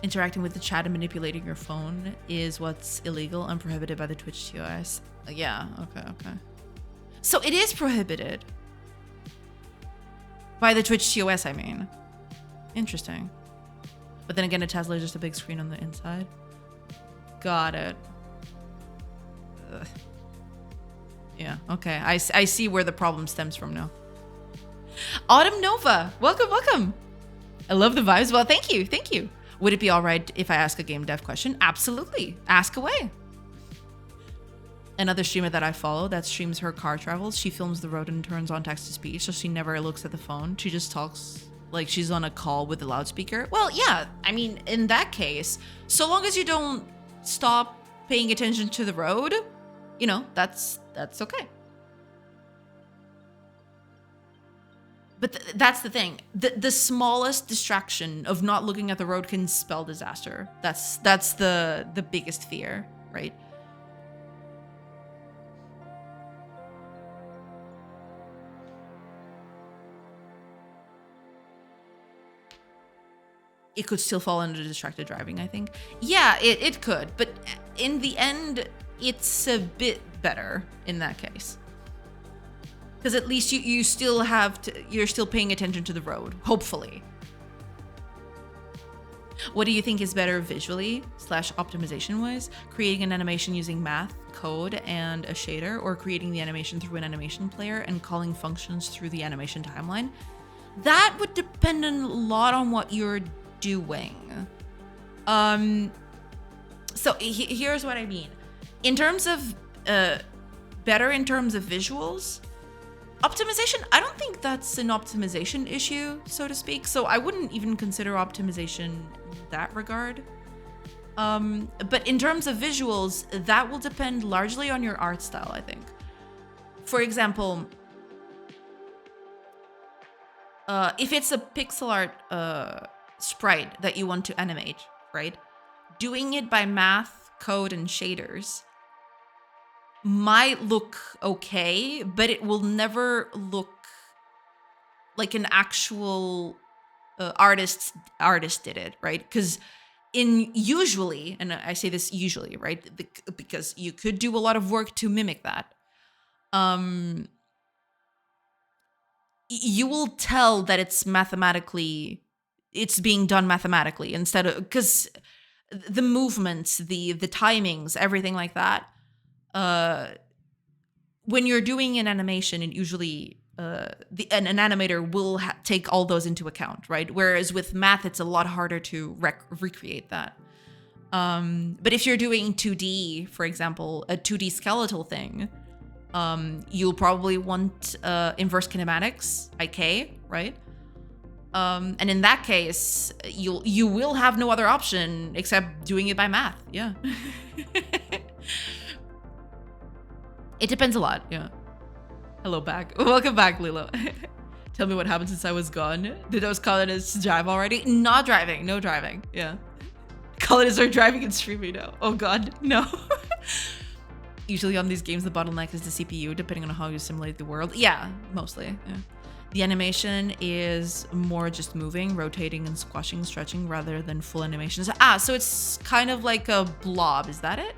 Interacting with the chat and manipulating your phone is what's illegal and prohibited by the Twitch TOS. Yeah, okay. So it is prohibited by the Twitch TOS, I mean. Interesting. But then again, a Tesla is just a big screen on the inside. Got it. Ugh. Yeah, okay. I see where the problem stems from now. Autumn Nova, welcome. I love the vibes. Well, thank you. Would it be all right if I ask a game dev question? Absolutely. Ask away. Another streamer that I follow that streams her car travels, she films the road and turns on text to speech, so she never looks at the phone. She just talks like she's on a call with the loudspeaker. Well, yeah, I mean, in that case, so long as you don't stop paying attention to the road, that's okay. But that's the thing. The smallest distraction of not looking at the road can spell disaster. That's the biggest fear, right? It could still fall under distracted driving, I think. Yeah, it could. But in the end, it's a bit better in that case. Because at least you're still paying attention to the road, hopefully. What do you think is better visually / optimization wise? Creating an animation using math, code, and a shader, or creating the animation through an animation player and calling functions through the animation timeline? That would depend a lot on what you're doing. So here's what I mean. In terms of better in terms of visuals, optimization, I don't think that's an optimization issue, so to speak. So I wouldn't even consider optimization in that regard. But in terms of visuals, that will depend largely on your art style, I think. For example, if it's a pixel art sprite that you want to animate, right? Doing it by math, code, and shaders might look okay, but it will never look like an actual artist did it, right? Because usually, and I say this usually, right? Because you could do a lot of work to mimic that. You will tell that it's being done mathematically instead of, because the movements, the timings, everything like that. When you're doing an animation, it usually an animator will take all those into account, right? Whereas with math, it's a lot harder to recreate that. But if you're doing 2D, for example, a 2D skeletal thing, you'll probably want inverse kinematics, IK, right? And in that case, you will have no other option except doing it by math. Yeah. It depends a lot. Yeah. Hello back. Welcome back, Lilo. Tell me what happened since I was gone. Did those colonists drive already? Not driving. No driving. Yeah. Colonists are driving and streaming now. Oh god, no. Usually on these games, the bottleneck is the CPU, depending on how you simulate the world. Yeah, mostly. Yeah. The animation is more just moving, rotating, and squashing, stretching, rather than full animations. Ah, so it's kind of like a blob. Is that it?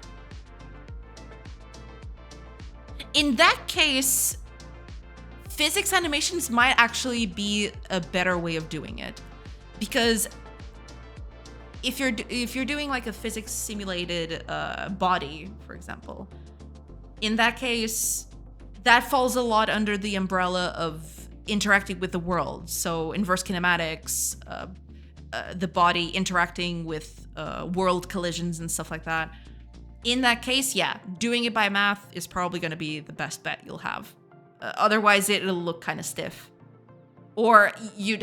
In that case, physics animations might actually be a better way of doing it, because if you're doing like a physics simulated body, for example, in that case, that falls a lot under the umbrella of interacting with the world. So inverse kinematics, the body interacting with world collisions and stuff like that. In that case, yeah, doing it by math is probably going to be the best bet you'll have. Otherwise, it'll look kind of stiff. Or you'd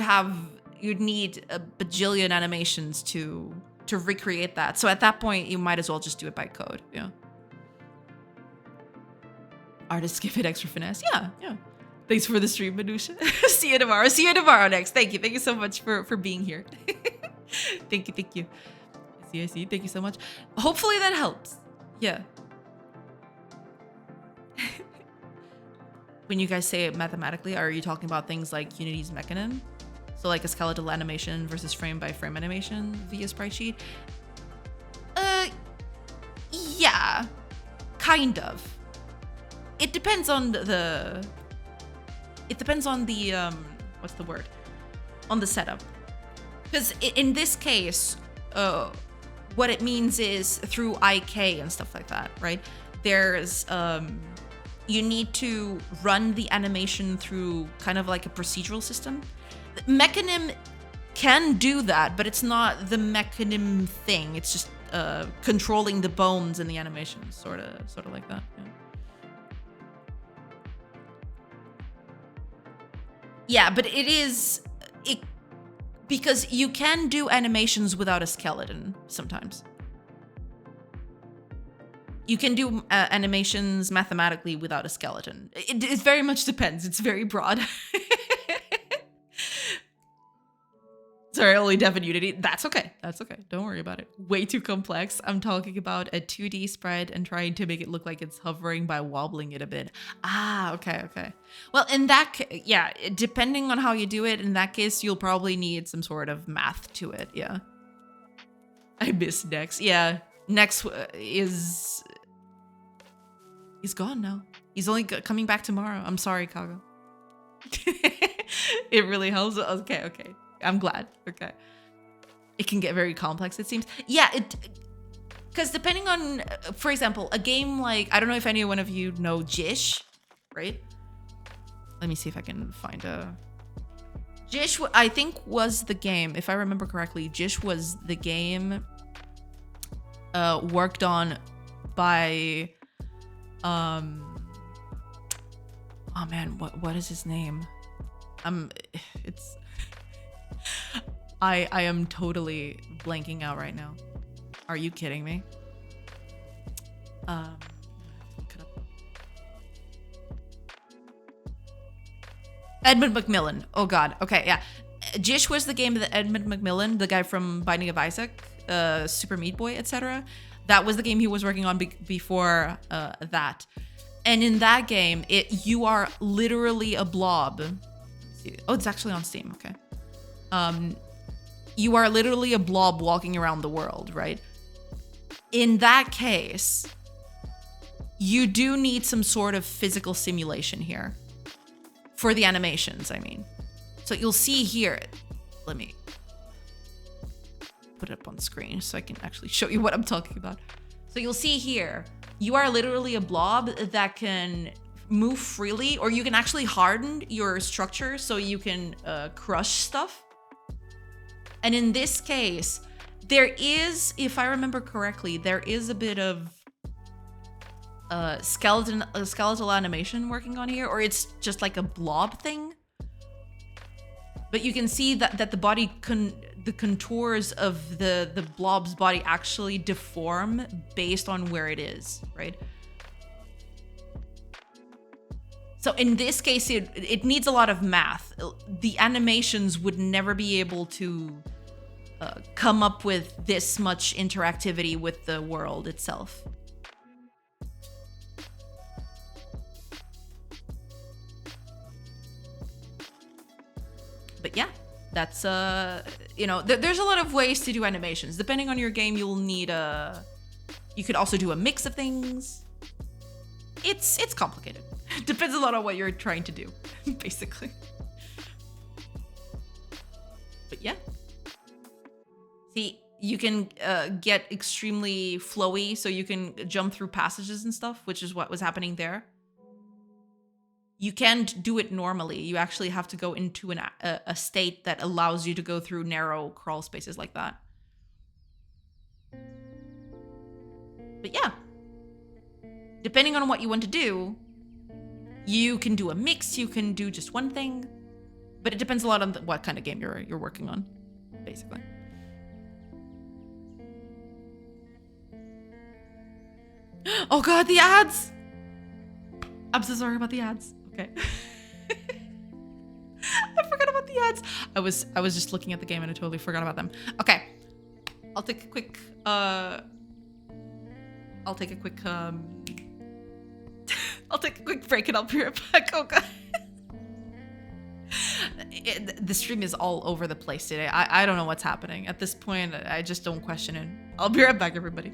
need a bajillion animations to recreate that. So at that point, you might as well just do it by code. Yeah. Artists give it extra finesse. Yeah, yeah. Thanks for the stream, Manusha. See you tomorrow. See you tomorrow next. Thank you. Thank you so much for being here. Thank you. Thank you. I see. Thank you so much. Hopefully that helps. Yeah. When you guys say it mathematically, are you talking about things like Unity's mechanism? So like a skeletal animation versus frame by frame animation via sprite sheet? Yeah, kind of. It depends on the what's the word? On the setup. Because in this case, what it means is through IK and stuff like that, right? There's, you need to run the animation through kind of like a procedural system. Mechanim can do that, but it's not the Mechanim thing. It's just controlling the bones in the animation, sort of like that. Yeah, but because you can do animations without a skeleton sometimes. You can do animations mathematically without a skeleton. It very much depends. It's very broad. Sorry, only dev and Unity. That's okay. That's okay. Don't worry about it. Way too complex. I'm talking about a 2D sprite and trying to make it look like it's hovering by wobbling it a bit. Ah, okay. Well, in that case, yeah, depending on how you do it, in that case, you'll probably need some sort of math to it. Yeah. I miss Nex. Yeah. Nex is... He's gone now. He's only coming back tomorrow. I'm sorry, Kago. It really helps. Okay. I'm glad. Okay. It can get very complex, it seems. Yeah, because depending on, for example, a game like, I don't know if any one of you know Jish, right? Let me see if I can find a... Jish, I think, was the game, if I remember correctly, Jish was the game worked on by... oh man, what is his name? It's... I am totally blanking out right now. Are you kidding me? Look it up. Edmund Macmillan. Oh god. Okay, yeah. Jish was the game that Edmund Macmillan, the guy from Binding of Isaac, Super Meat Boy, etc. That was the game he was working on before that. And in that game, you are literally a blob. Oh, it's actually on Steam. Okay. You are literally a blob walking around the world, right? In that case, you do need some sort of physical simulation here. For the animations, I mean. So you'll see here, let me put it up on screen so I can actually show you what I'm talking about. So you'll see here, you are literally a blob that can move freely, or you can actually harden your structure so you can crush stuff. And in this case, there is, if I remember correctly, there is a bit of skeletal animation working on here, or it's just like a blob thing. But you can see that the body the contours of the blob's body actually deform based on where it is, right? So in this case, it needs a lot of math. The animations would never be able to come up with this much interactivity with the world itself. But yeah, that's there's a lot of ways to do animations. Depending on your game, you'll need you could also do a mix of things. It's complicated. Depends a lot on what you're trying to do, basically. But yeah. See, you can get extremely flowy, so you can jump through passages and stuff, which is what was happening there. You can't do it normally. You actually have to go into a state that allows you to go through narrow crawl spaces like that. But yeah, depending on what you want to do, you can do a mix, you can do just one thing, but it depends a lot on what kind of game you're working on, basically. Oh god, the ads! I'm so sorry about the ads. Okay. I forgot about the ads. I was just looking at the game and I totally forgot about them. Okay. I'll take a quick I'll take a quick break and I'll be right back. Oh god. The stream is all over the place today. I don't know what's happening. At this point, I just don't question it. I'll be right back, everybody.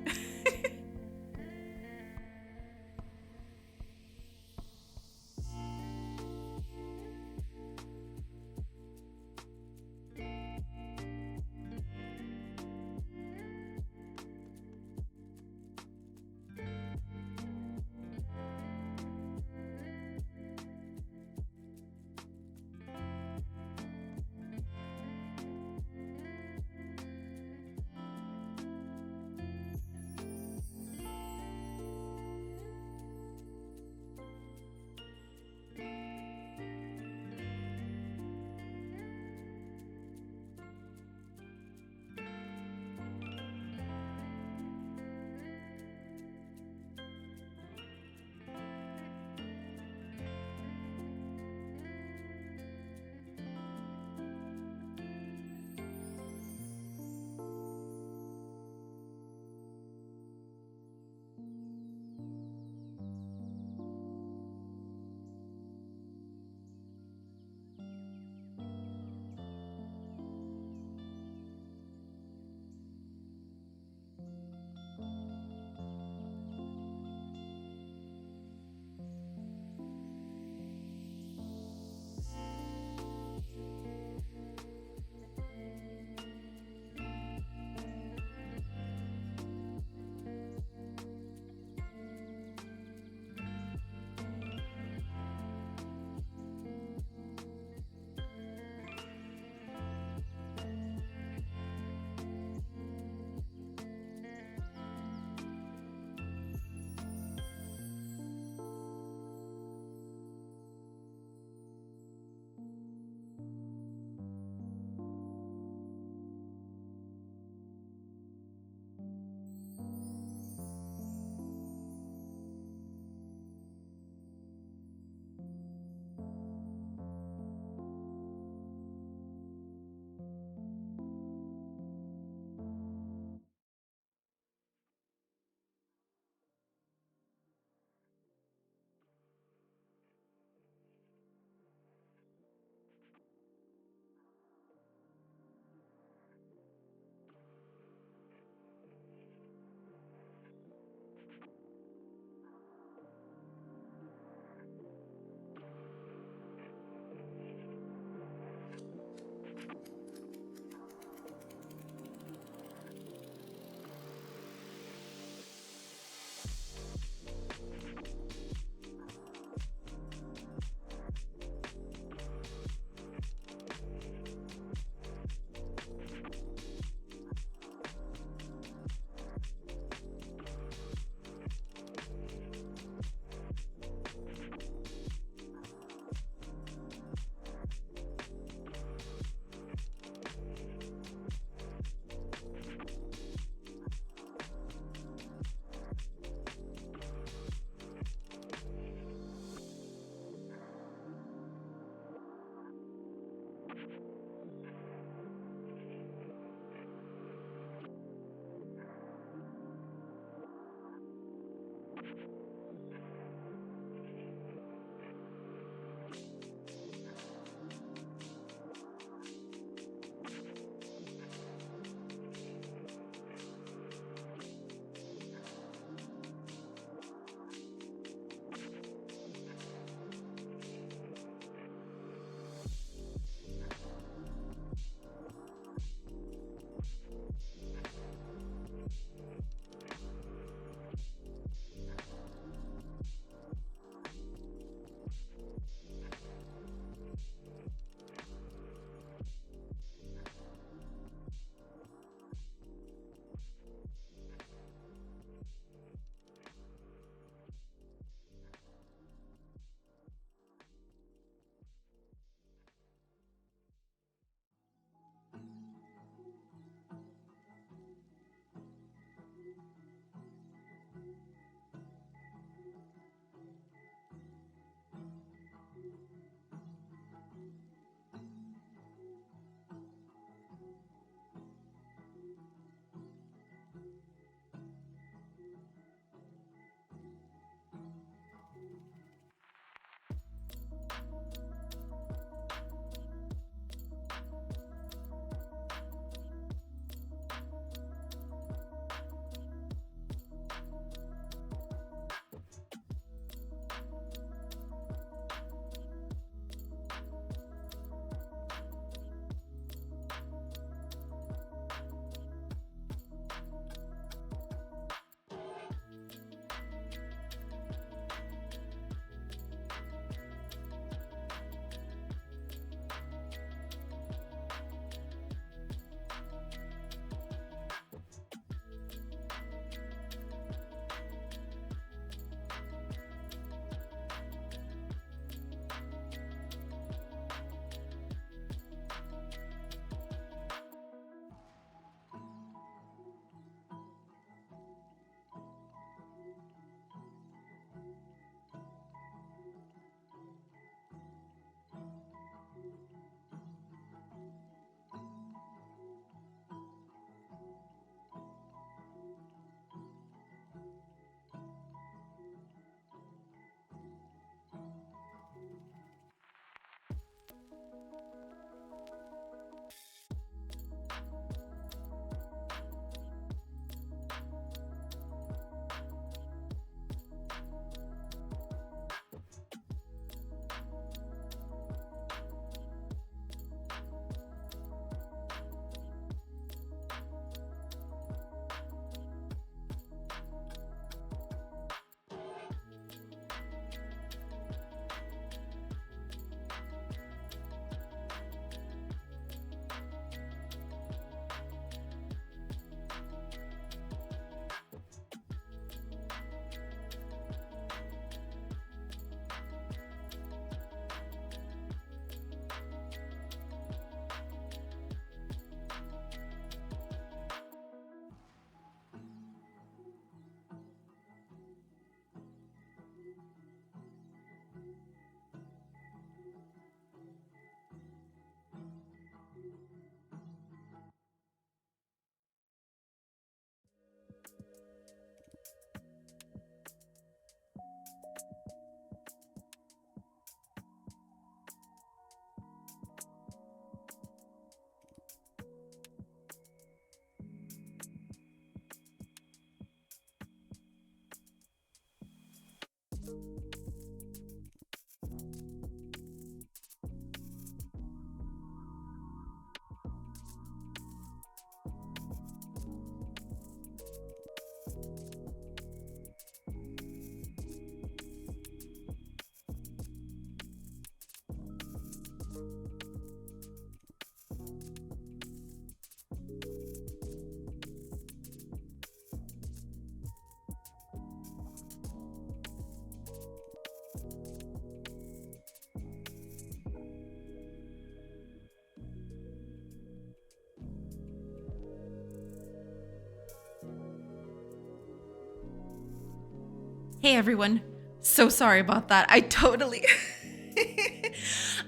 Hey everyone. So sorry about that. I totally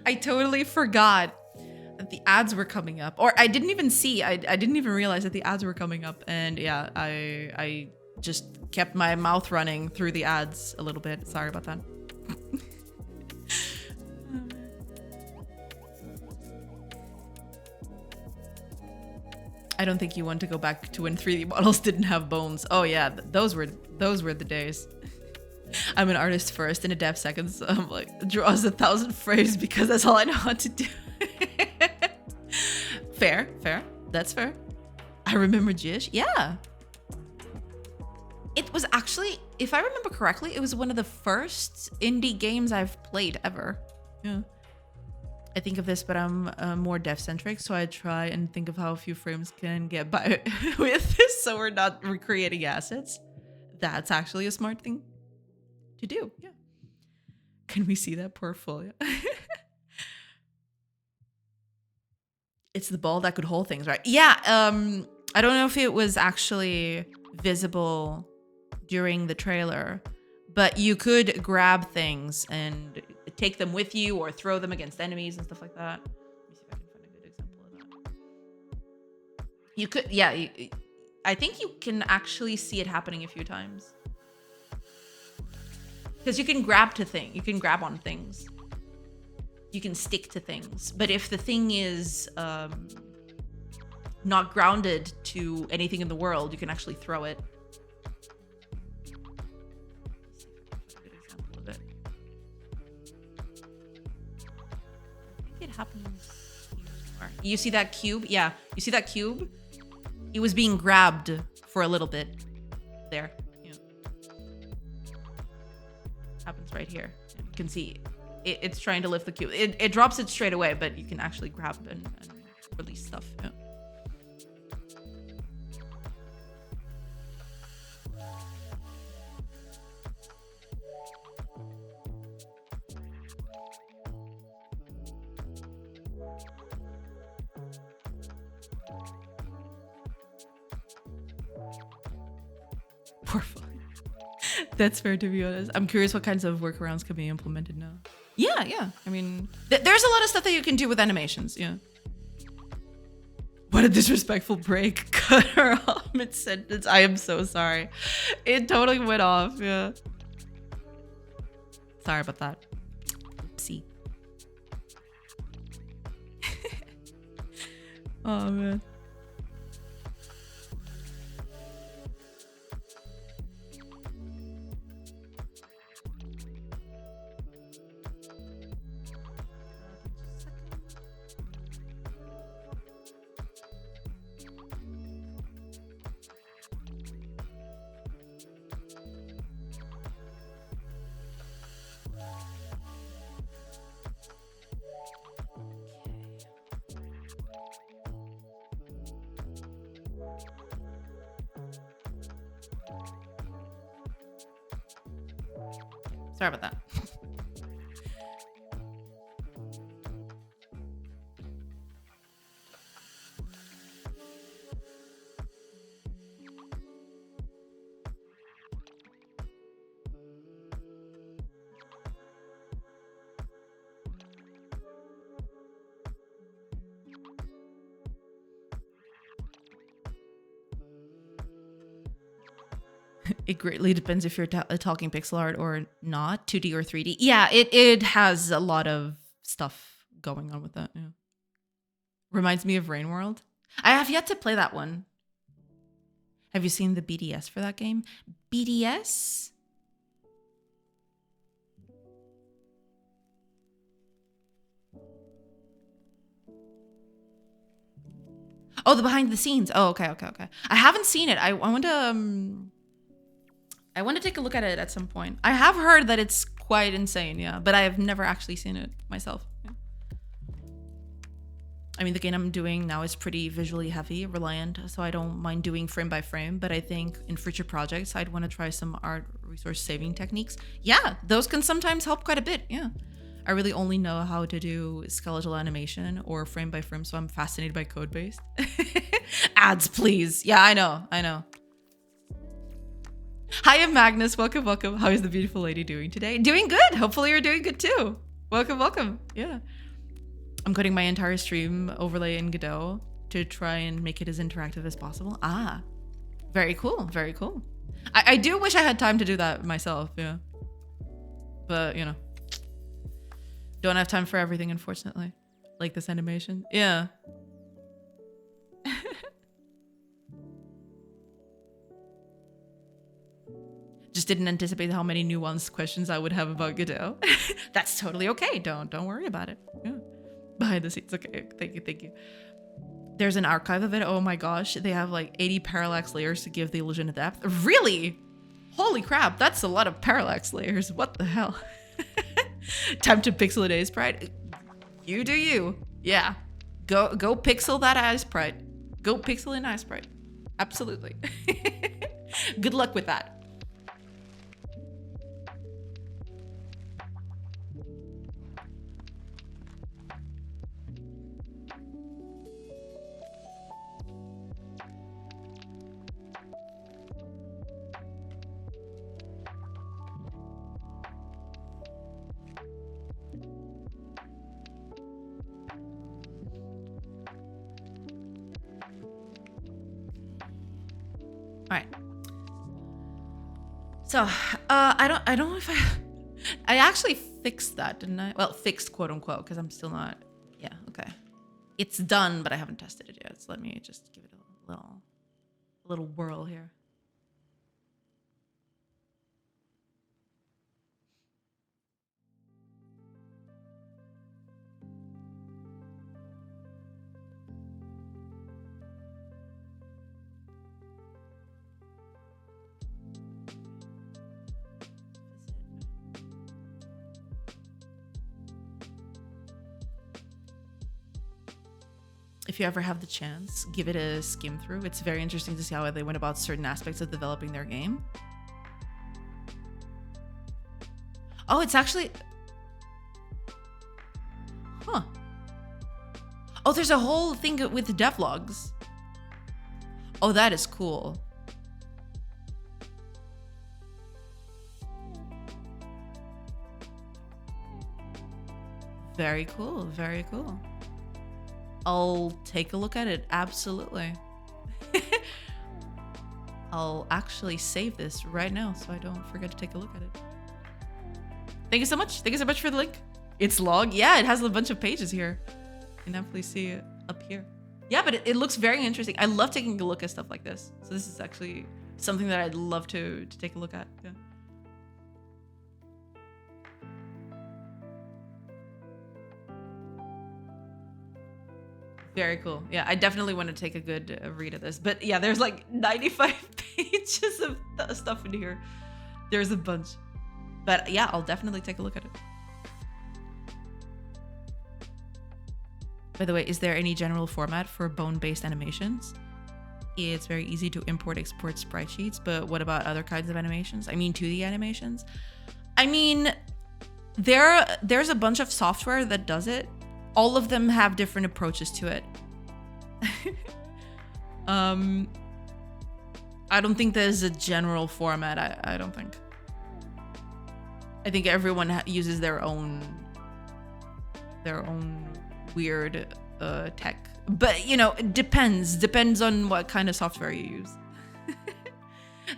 I totally forgot that the ads were coming up. Or I didn't even see. I didn't even realize that the ads were coming up. And yeah, I just kept my mouth running through the ads a little bit. Sorry about that. I don't think you want to go back to when 3D models didn't have bones. Oh yeah, those were the days. I'm an artist first and a dev second, so I'm like, draws 1,000 frames because that's all I know how to do. Fair. That's fair. I remember Jish. Yeah. It was actually, if I remember correctly, it was one of the first indie games I've played ever. Yeah. I think of this, but I'm more dev-centric, so I try and think of how a few frames can get by with this, so we're not recreating assets. That's actually a smart thing to do. Yeah. Can we see that portfolio? It's the ball that could hold things, right? Yeah. I don't know if it was actually visible during the trailer, but you could grab things and take them with you or throw them against enemies and stuff like that. Let me see if I can find a good example of that. You could, yeah. I think you can actually see it happening a few times. Because you can grab on things. You can stick to things. But if the thing is not grounded to anything in the world, you can actually throw it. It happens here. You see that cube? Yeah, you see that cube? It was being grabbed for a little bit there. Yeah. Happens right here. You can see it's trying to lift the cube. It drops it straight away, but you can actually grab and release stuff. Yeah. Poor fun. That's fair, to be honest. I'm curious what kinds of workarounds can be implemented now. Yeah. I mean, there's a lot of stuff that you can do with animations. Yeah. What a disrespectful break. Cut her off mid-sentence. I am so sorry. It totally went off. Yeah. Sorry about that. Oopsie. Oh, man. Sorry about that. It greatly depends if you're talking pixel art or not, 2D or 3D. Yeah, it has a lot of stuff going on with that. Yeah. Reminds me of Rain World. I have yet to play that one. Have you seen the BDS for that game? BDS? Oh, the behind the scenes. Oh, okay, okay, okay. I haven't seen it. I want to take a look at it at some point. I have heard that it's quite insane, yeah, but I have never actually seen it myself. Yeah. I mean, the game I'm doing now is pretty visually heavy, reliant, so I don't mind doing frame by frame, but I think in future projects, I'd want to try some art resource saving techniques. Yeah, those can sometimes help quite a bit, yeah. I really only know how to do skeletal animation or frame by frame, so I'm fascinated by code base. Ads, please. Yeah, I know. Hi, I'm Magnus. Welcome, welcome. How is the beautiful lady doing today? Doing good. Hopefully you're doing good too. Welcome, welcome. Yeah. I'm coding my entire stream overlay in Godot to try and make it as interactive as possible. Ah, very cool. Very cool. I do wish I had time to do that myself. Yeah. But, you know, don't have time for everything, unfortunately. Like this animation. Yeah. Just didn't anticipate how many nuanced questions I would have about Godot. That's totally okay. Don't worry about it. Yeah. Behind the scenes. Okay. Thank you. There's an archive of it. Oh my gosh. They have like 80 parallax layers to give the illusion of depth. Really? Holy crap. That's a lot of parallax layers. What the hell? Time to pixel a day's pride. You do you. Yeah. Go pixel that eye sprite. Go pixel an eye sprite. Absolutely. Good luck with that. All right. So, I don't know if I actually fixed that, didn't I? Well, fixed quote unquote, because I'm still not. Yeah, okay. It's done, but I haven't tested it yet. So let me just give it a little whirl here. If you ever have the chance, give it a skim through. It's very interesting to see how they went about certain aspects of developing their game. Oh, it's actually... Huh. Oh, there's a whole thing with the devlogs. Oh, that is cool. Very cool, very cool. I'll take a look at it, absolutely. I'll actually save this right now so I don't forget to take a look at it. Thank you so much. Thank you so much for the link. It's long. Yeah, it has a bunch of pages here. You can definitely see it up here. Yeah, but it looks very interesting. I love taking a look at stuff like this. So this is actually something that I'd love to take a look at. Yeah. Very cool. Yeah, I definitely want to take a good read of this. But yeah, there's like 95 pages of stuff in here. There's a bunch. But yeah, I'll definitely take a look at it. By the way, is there any general format for bone-based animations? It's very easy to import, export sprite sheets, but what about other kinds of animations? I mean, 2D animations? I mean, there's a bunch of software that does it. All of them have different approaches to it. I don't think there's a general format. I don't think. I think everyone uses their own weird tech. But, you know, it depends on what kind of software you use.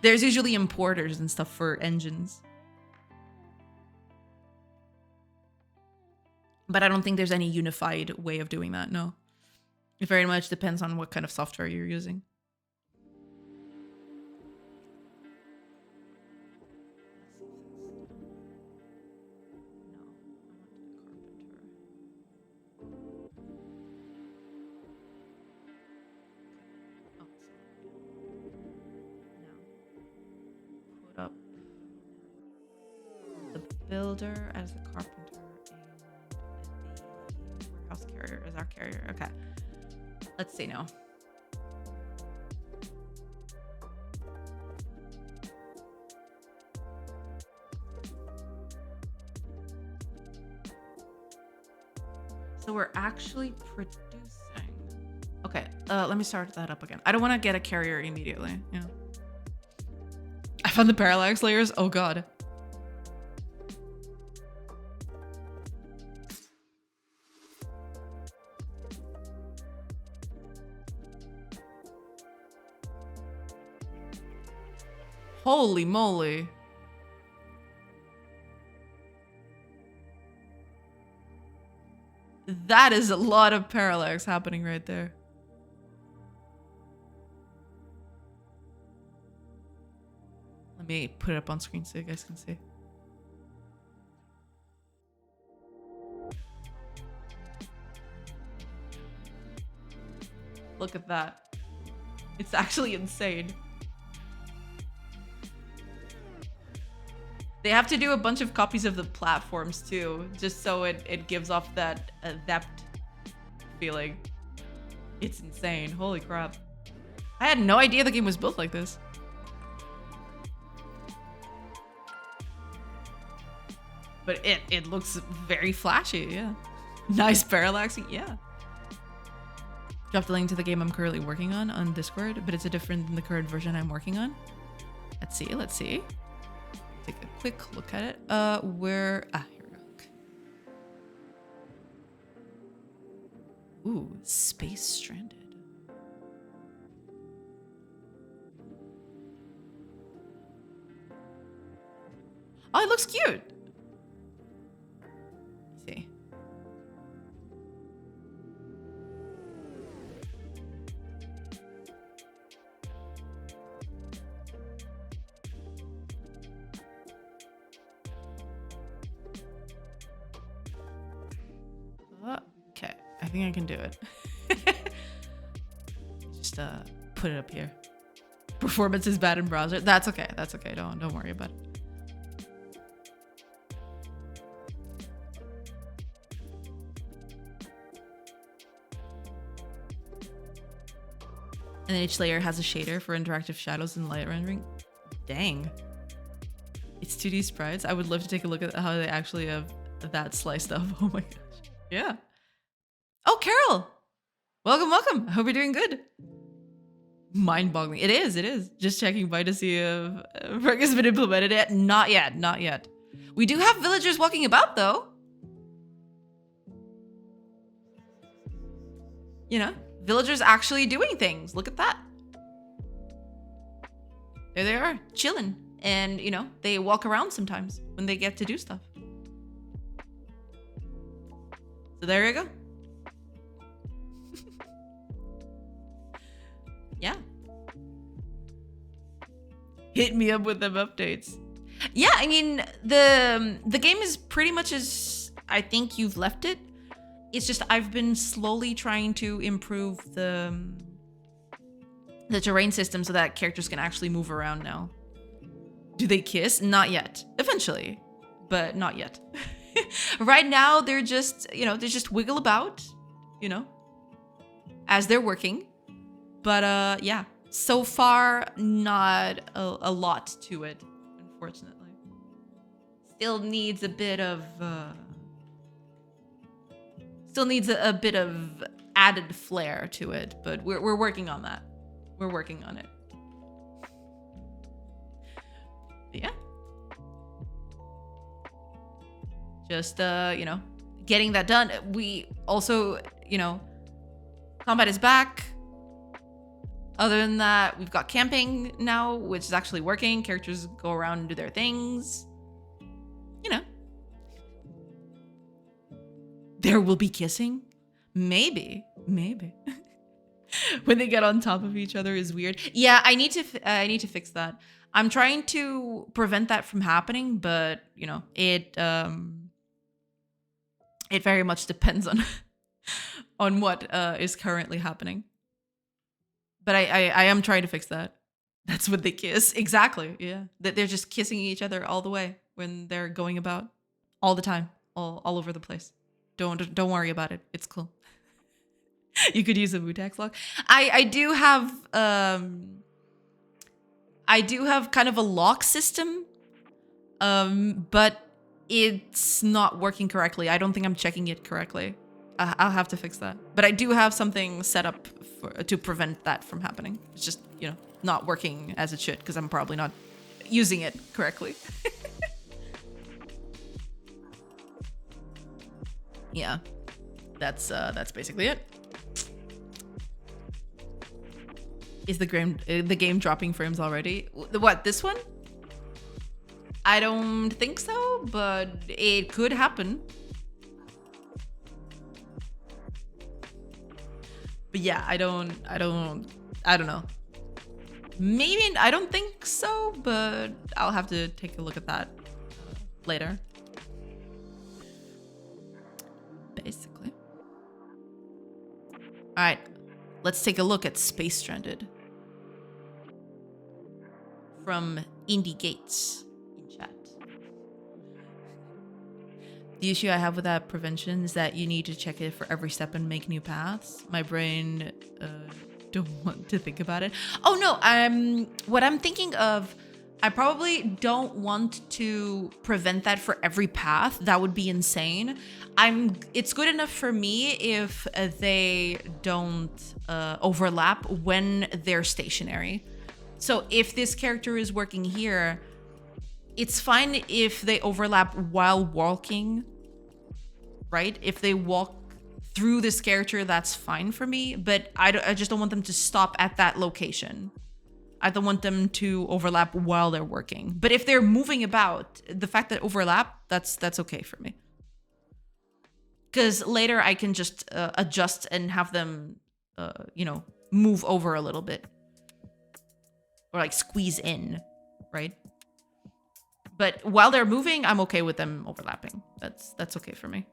There's usually importers and stuff for engines. But I don't think there's any unified way of doing that, no. It very much depends on what kind of software you're using. builder as the carpenter, and the warehouse carrier as our carrier. Okay. Let's see now. So we're actually producing. Okay, let me start that up again. I don't want to get a carrier immediately. Yeah. I found the parallax layers. Oh god. Holy moly. That is a lot of parallax happening right there. Let me put it up on screen so you guys can see. Look at that. It's actually insane. They have to do a bunch of copies of the platforms too, just so it gives off that depth feeling. It's insane. Holy crap. I had no idea the game was built like this. But it looks very flashy, yeah. Nice parallaxing, yeah. Dropped the link to the game I'm currently working on Discord, but it's a different than the current version I'm working on. Let's see. Take a quick look at it. Here we go. Ooh, Space Stranded. Oh, it looks cute. Let's see. Okay, I think I can do it. Just put it up here. Performance is bad in browser. That's okay. That's okay. Don't worry about it. And then each layer has a shader for interactive shadows and light rendering. Dang. It's 2D sprites. I would love to take a look at how they actually have that sliced up. Oh my gosh. Yeah. Oh, Carol. Welcome. I hope you're doing good. Mind-boggling. It is. Just checking by to see if Reg has been implemented yet. Not yet. We do have villagers walking about though. You know, villagers actually doing things. Look at that. There they are, chilling. And, you know, they walk around sometimes when they get to do stuff. So there you go. Yeah. Hit me up with them updates. Yeah, I mean, the game is pretty much as I think you've left it. It's just I've been slowly trying to improve the terrain system so that characters can actually move around now. Do they kiss? Not yet. Eventually, but not yet. Right now, they're just, you know, they just wiggle about, you know, as they're working. But yeah, so far, not a lot to it, unfortunately. Still needs a bit of added flair to it, but we're working on that. We're working on it. But yeah. Just you know, getting that done. We also, you know, combat is back. Other than that, we've got camping now, which is actually working. Characters go around and do their things. You know. There will be kissing? Maybe. When they get on top of each other is weird. Yeah, I need to fix that. I'm trying to prevent that from happening, but you know, it very much depends on what is currently happening. But I am trying to fix that. That's what they kiss. Exactly. Yeah. That they're just kissing each other all the way when they're going about. all the time, all over the place. Don't worry about it. It's cool. You could use a Mutex lock. I do have kind of a lock system, but it's not working correctly. I don't think I'm checking it correctly. I'll have to fix that. But I do have something set up to prevent that from happening. It's just, not working as it should because I'm probably not using it correctly. Yeah, that's basically it. Is the game dropping frames already? What, this one? I don't think so, but it could happen. But yeah, I don't know. Maybe, I don't think so, but I'll have to take a look at that later. Basically. All right, let's take a look at Space Stranded. From Indie Gates in chat. The issue I have with that prevention is that you need to check it for every step and make new paths. My brain don't want to think about it. Oh no, what I'm thinking of, I probably don't want to prevent that for every path. That would be insane. It's good enough for me if they don't overlap when they're stationary. So if this character is working here, it's fine if they overlap while walking, right? If they walk through this character, that's fine for me, but I just don't want them to stop at that location. I don't want them to overlap while they're working. But if they're moving about, the fact that overlap, that's okay for me. Because later I can just adjust and have them, move over a little bit. Or like squeeze in, right? But while they're moving, I'm okay with them overlapping. That's okay for me.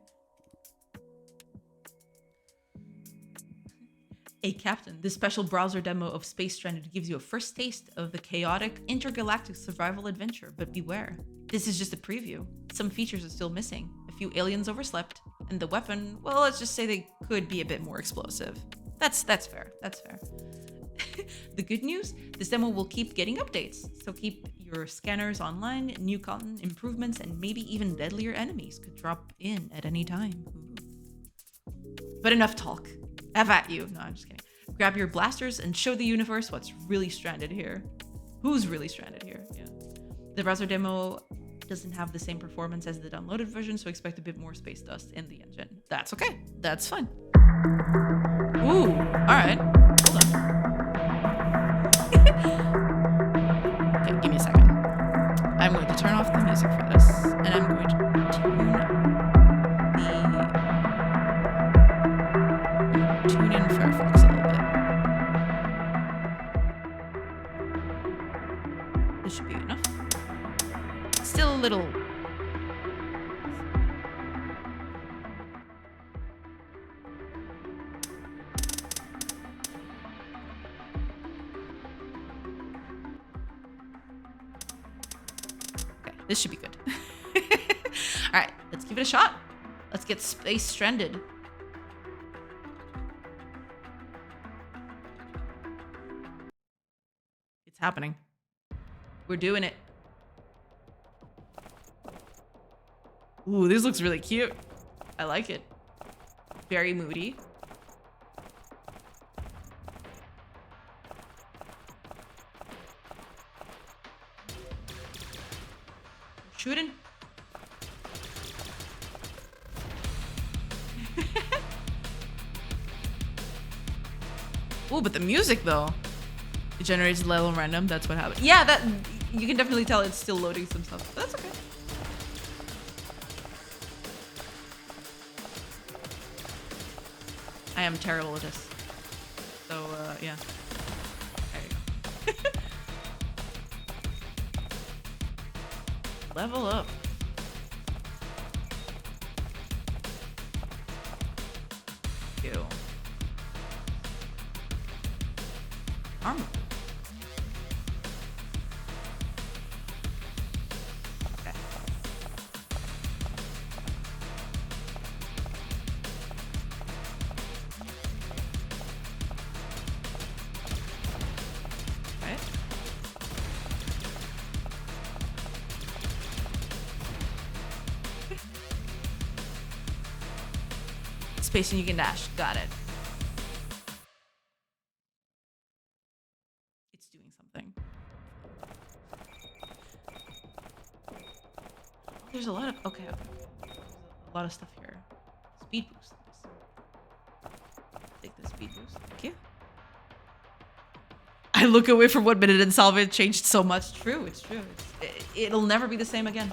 Hey Captain, this special browser demo of Space Stranded gives you a first taste of the chaotic intergalactic survival adventure, but beware. This is just a preview. Some features are still missing. A few aliens overslept, and the weapon, well, let's just say they could be a bit more explosive. That's fair. That's fair. The good news, this demo will keep getting updates, so keep your scanners online. New content, improvements, and maybe even deadlier enemies could drop in at any time. But enough talk. Have at you. No, I'm just kidding. Grab your blasters and show the universe what's really stranded here. Who's really stranded here? Yeah. The browser demo doesn't have the same performance as the downloaded version, so expect a bit more space dust in the engine. That's okay. That's fine. Ooh, all right. Hold on. Okay, give me a second. I'm going to turn off the music for this, and I'm going to tune in Firefox a little bit. This should be enough. Still a little. This should be good. All right, let's give it a shot. Let's get Space Stranded. It's happening. We're doing it. Ooh, this looks really cute. I like it. Very moody. Shooting. Oh, but the music though. It generates a level random. That's what happened. Yeah, that you can definitely tell it's still loading some stuff. But that's okay. I am terrible at this. So yeah. There you go. Level up. Ew. Armor. Okay. Space and you can dash. Got it. It's doing something. There's a lot of... Okay. There's a lot of stuff here. Speed boost. Take the speed boost. Thank you. I look away for 1 minute and solve it changed so much. True, it's true. It'll never be the same again.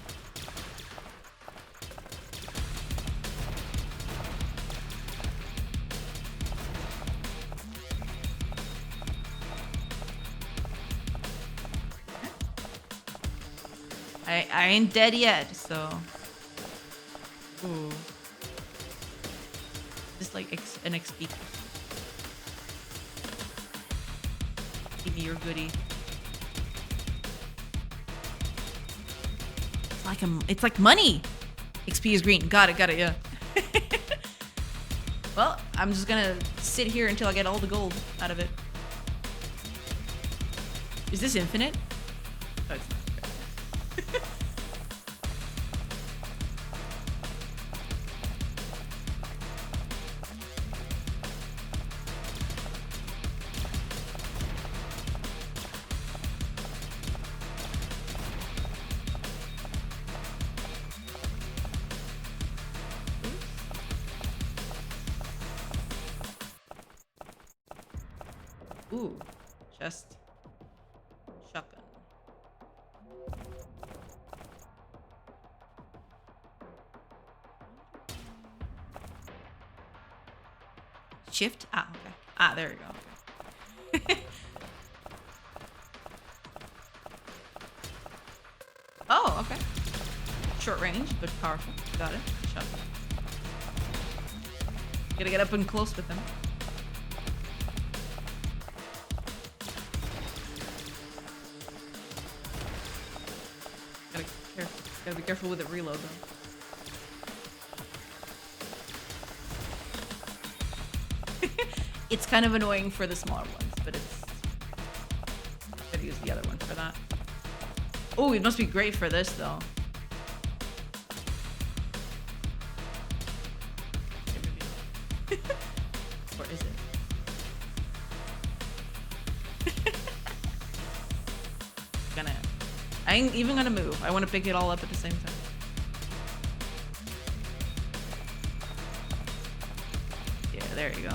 I ain't dead yet, so... Ooh. Just like an XP. Give me your goodie. It's like money! XP is green. Got it, yeah. Well, I'm just gonna sit here until I get all the gold out of it. Is this infinite? Oh, it's not. Ooh, chest. Shotgun. Shift? Ah, okay. Ah, there we go. Okay. Oh, okay. Short range, but powerful. Got it. Shotgun. Gotta get up and close with them. Gotta be careful with the reload though. It's kind of annoying for the smaller ones, but it's... Gotta use the other one for that. Oh, it must be great for this though. Or is it? I ain't even gonna move. I want to pick it all up at the same time. Yeah, there you go.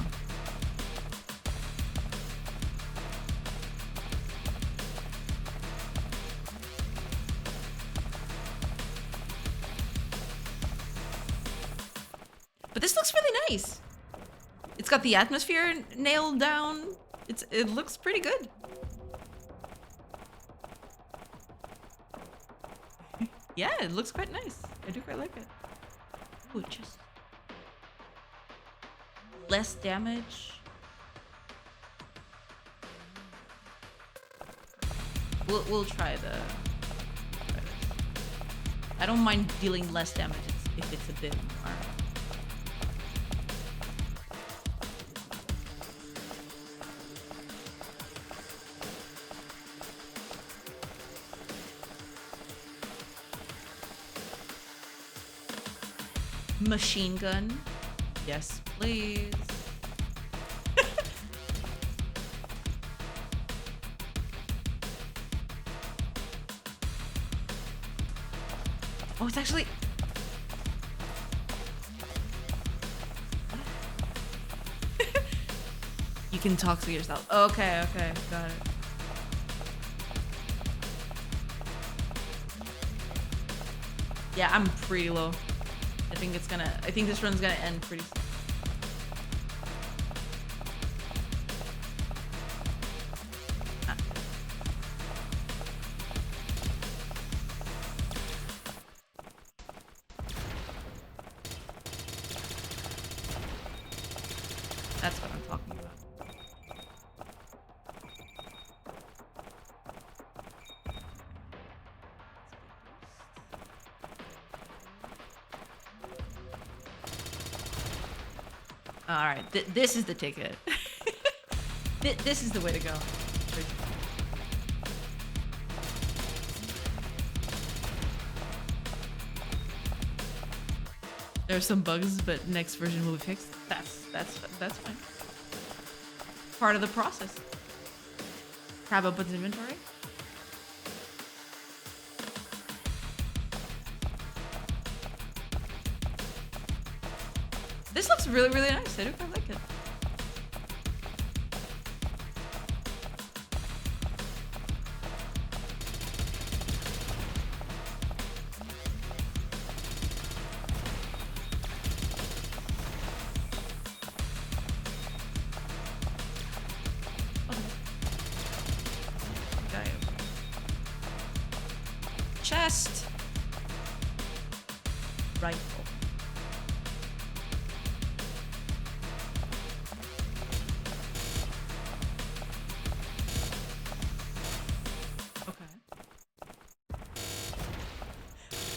But this looks really nice. It's got the atmosphere nailed down. It looks pretty good. Yeah, it looks quite nice. I do quite like it. Ooh, just less damage. We'll try this. I don't mind dealing less damage if it's a bit more. Machine gun. Yes, please. Oh, it's actually... You can talk to yourself. Okay, okay, got it. Yeah, I'm pretty low. I think this run's gonna end pretty soon. Ah. That's what I'm talking about. All right, this is the ticket. This is the way to go. There are some bugs, but next version will be fixed. That's fine. Part of the process. Tab opens inventory. This looks really, really nice. I do quite like it. Chest. Rifle. Okay.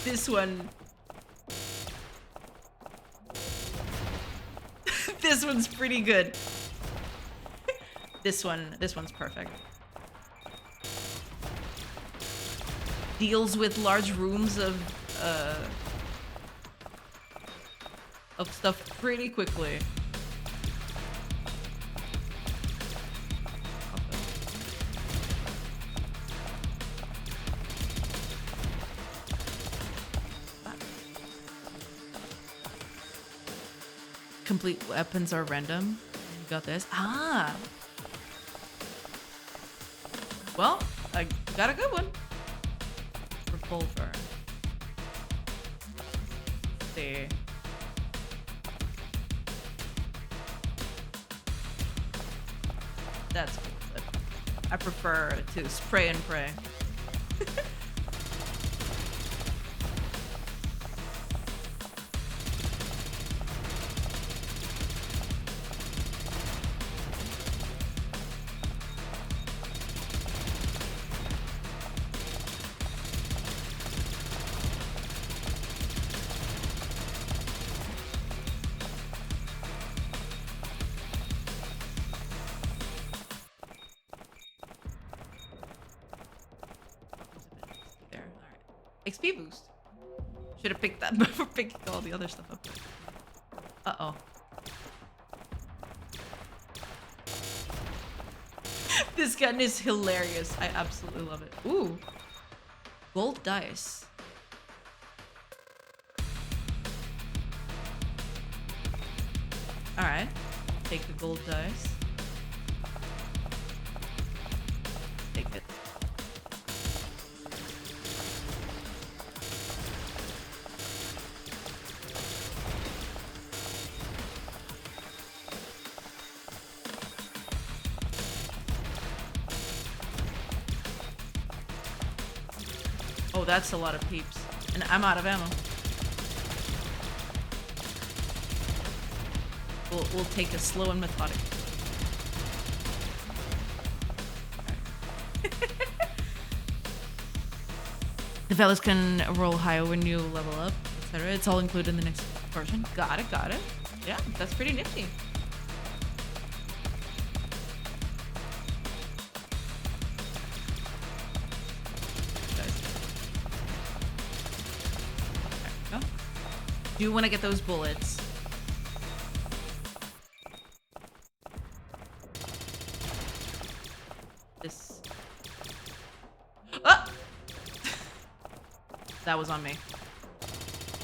This one. This one's pretty good. This one's perfect. Deals with large rooms of stuff pretty quickly. Complete weapons are random. You got this. Ah. Well, I got a good one. Revolver. Let's see. That's cool, but I prefer to spray and pray. XP boost. Should have picked that before picking all the other stuff up. Uh-oh. This gun is hilarious. I absolutely love it. Ooh. Gold dice. Alright. Take the gold dice. Take it. Oh, that's a lot of peeps. And I'm out of ammo. We'll take a slow and methodic. The fellas can roll higher when you level up, etc. It's all included in the next version. Got it, got it. Yeah, that's pretty nifty. Do want to get those bullets. This. Ah! That was on me.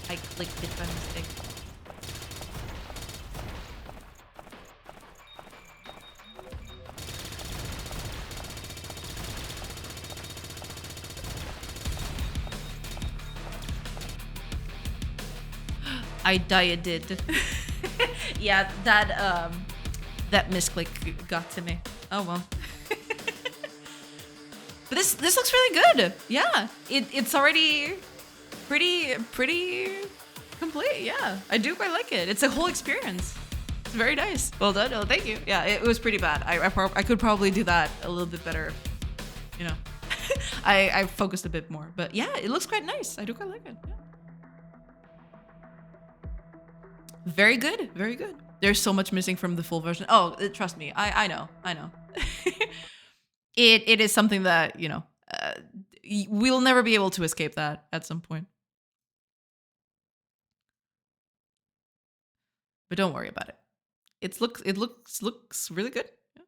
I clicked it by mistake. I did. Yeah, that misclick got to me. Oh well. But this looks really good. Yeah, it's already pretty complete. Yeah, I do quite like it. It's a whole experience. It's very nice. Well done. Oh, thank you. Yeah, it was pretty bad. I could probably do that a little bit better. You know, I focused a bit more. But yeah, it looks quite nice. I do quite like it. Yeah. Very good, very good. There's so much missing from the full version. Oh, trust me, I know. It is something that, you know, we'll never be able to escape that at some point. But don't worry about it. It looks really good. Yeah.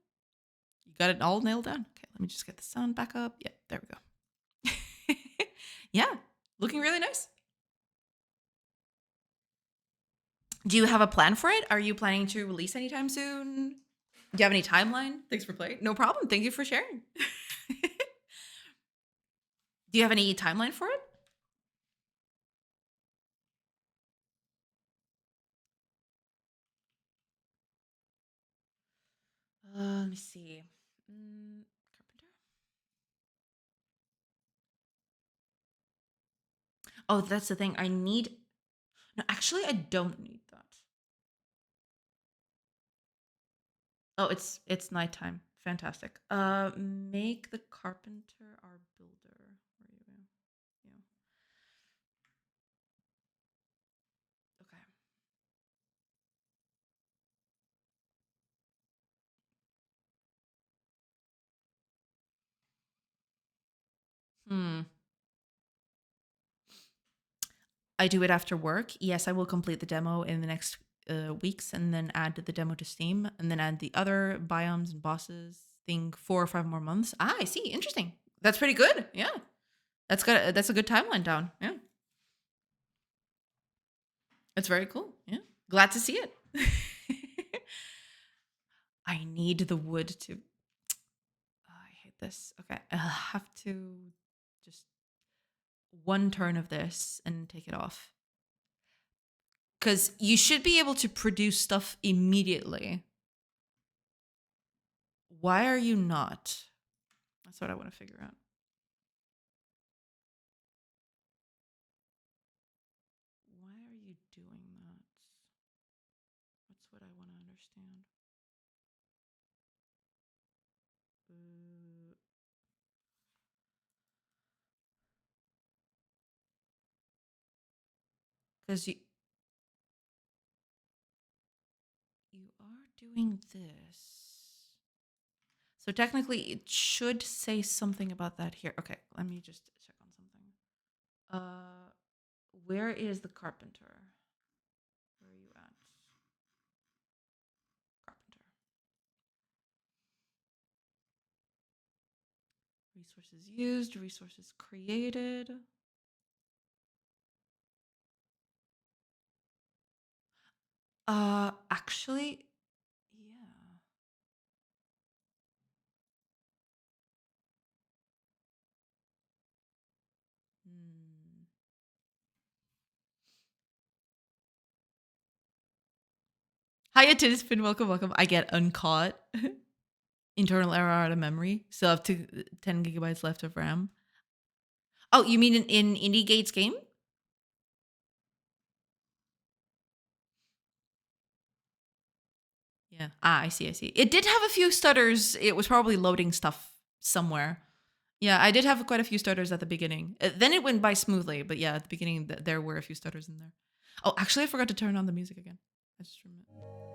You got it all nailed down. Okay, let me just get the sound back up. Yeah, there we go. Yeah, looking really nice. Do you have a plan for it? Are you planning to release anytime soon? Do you have any timeline? Thanks for playing. No problem. Thank you for sharing. Do you have any timeline for it? Let me see. Carpenter. Oh, that's the thing. I need. No, actually, I don't need that. Oh, it's nighttime. Fantastic. Make the carpenter our builder. Where are you? Yeah. Okay. Hmm. I do it after work. Yes, I will complete the demo in the next weeks, and then add the demo to Steam, and then add the other biomes and bosses. Think 4 or 5 more months. Ah, I see. Interesting. That's pretty good. Yeah, that's a good timeline down. Yeah, that's very cool. Yeah, glad to see it. I need the wood to. Oh, I hate this. Okay, I'll have to just one turn of this and take it off. Because you should be able to produce stuff immediately. Why are you not? That's what I want to figure out. Why are you doing that? That's what I want to understand. Because you are doing this. So technically, it should say something about that here. Okay, let me just check on something. Where is the carpenter? Where are you at? Carpenter. Resources used, resources created. Actually, yeah. Hmm. Hiya, Tispin. Welcome, welcome. I get uncaught. Internal error out of memory. Still have 10 gigabytes left of RAM. Oh, you mean in IndieGate's game? Yeah. Ah, I see, I see. It did have a few stutters. It was probably loading stuff somewhere. Yeah, I did have quite a few stutters at the beginning. Then it went by smoothly, but yeah, at the beginning there were a few stutters in there. Oh, actually, I forgot to turn on the music again. I just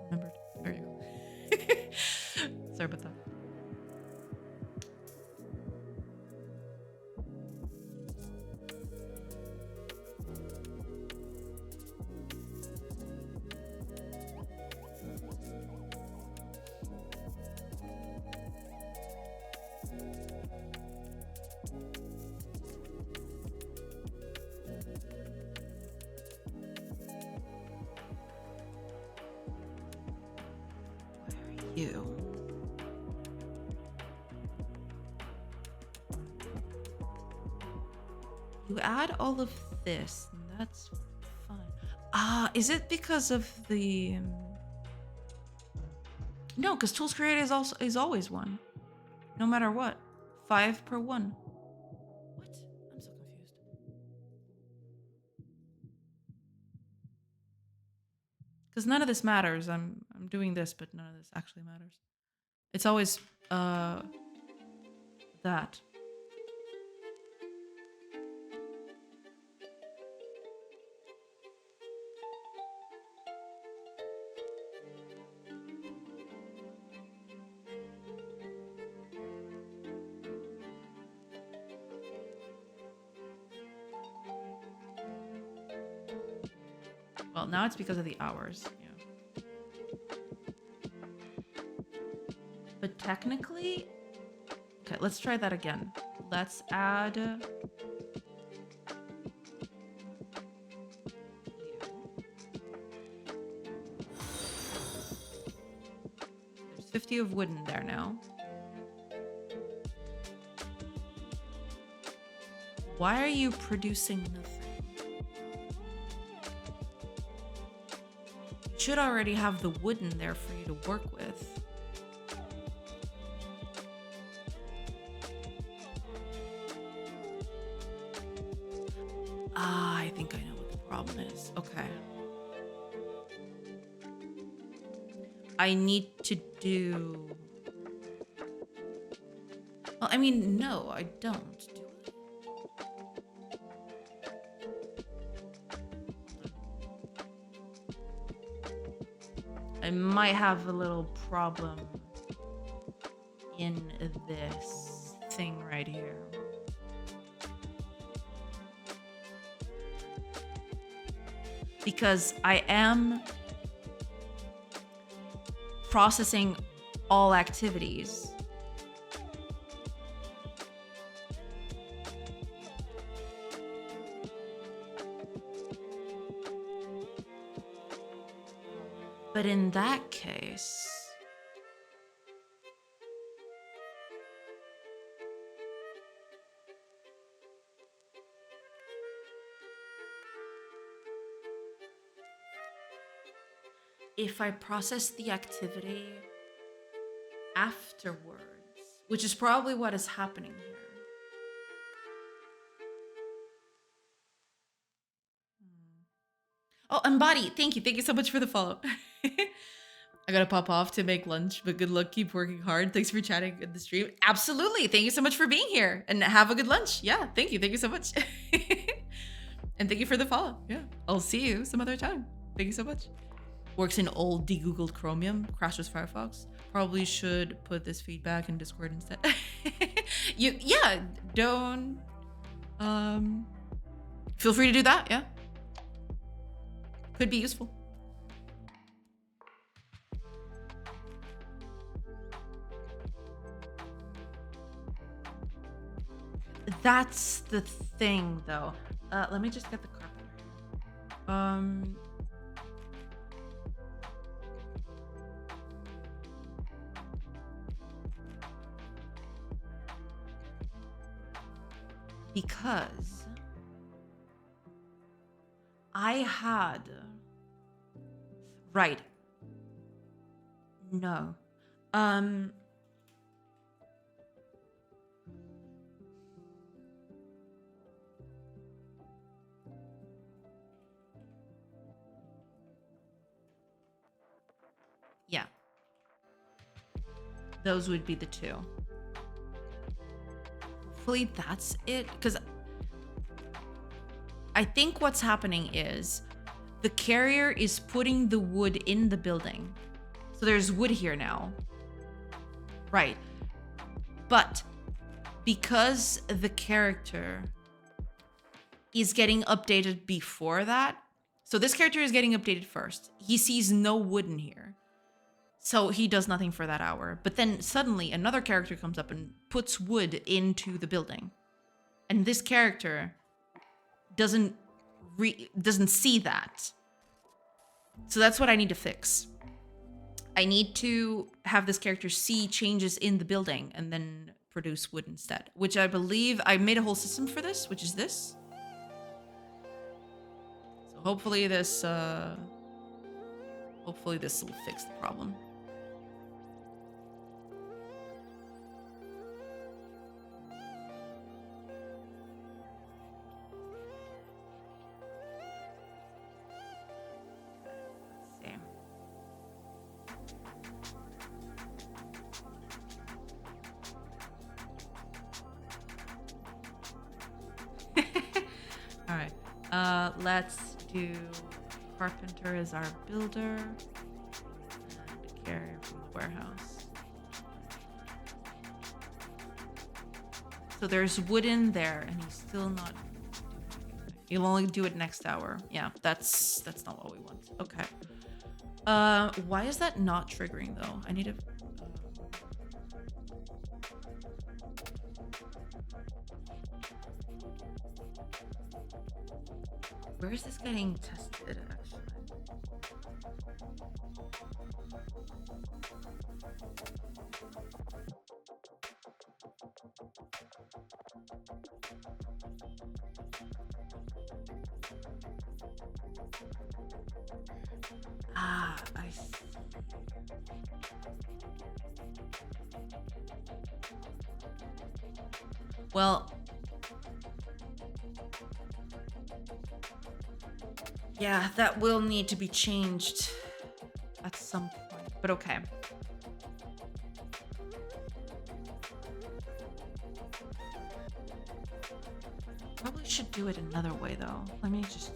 remembered. There you go. Sorry about that. Where are you? You add all of this, and that's fine. Ah, is it because of the? No, because tools created is always one, no matter what. 5 per one. What? I'm so confused. Because none of this matters. I'm doing this, but none of this actually matters. It's always that. Well, now it's because of the hours. Yeah. But technically, okay, let's try that again. Let's add. There's 50 of wood in there now. Why are you producing nothing? You should already have the wood in there for you to work with. Ah, I think I know what the problem is. Okay. I need to do... Well, I mean, no, I don't. Do I might have a little problem in this thing right here. Because I am processing all activities. But in that case, if I process the activity afterwards, which is probably what is happening here. Oh, Embody, thank you. Thank you so much for the follow. I gotta pop off to make lunch, but good luck. Keep working hard. Thanks for chatting in the stream. Absolutely. Thank you so much for being here and have a good lunch. Yeah, thank you. Thank you so much. And thank you for the follow. Yeah, I'll see you some other time. Thank you so much. Works in old de-googled Chromium, crashes Firefox. Probably should put this feedback in Discord instead. Yeah, don't, feel free to do that, yeah. Could be useful. That's the thing, though. Let me just get the carpenter. Because I had... Right. No. Yeah. Those would be the two. Hopefully that's it, because I think what's happening is the carrier is putting the wood in the building. So there's wood here now. Right. But because the character is getting updated before that, so this character is getting updated first. He sees no wood in here. So he does nothing for that hour. But then suddenly another character comes up and puts wood into the building. And this character doesn't see that. So that's what I need to fix. I need to have this character see changes in the building and then produce wood instead, which I believe I made a whole system for this, which is this. So hopefully this will fix the problem. Let's do carpenter as our builder and carrier from the warehouse. So there's wood in there and he's still not doing anything. He'll only do it next hour. Yeah, that's not what we want. Okay. Why is that not triggering though? I need to Where is this getting tested, actually? Ah, I see. Well, yeah, that will need to be changed at some point, but okay. Probably should do it another way though. Let me just...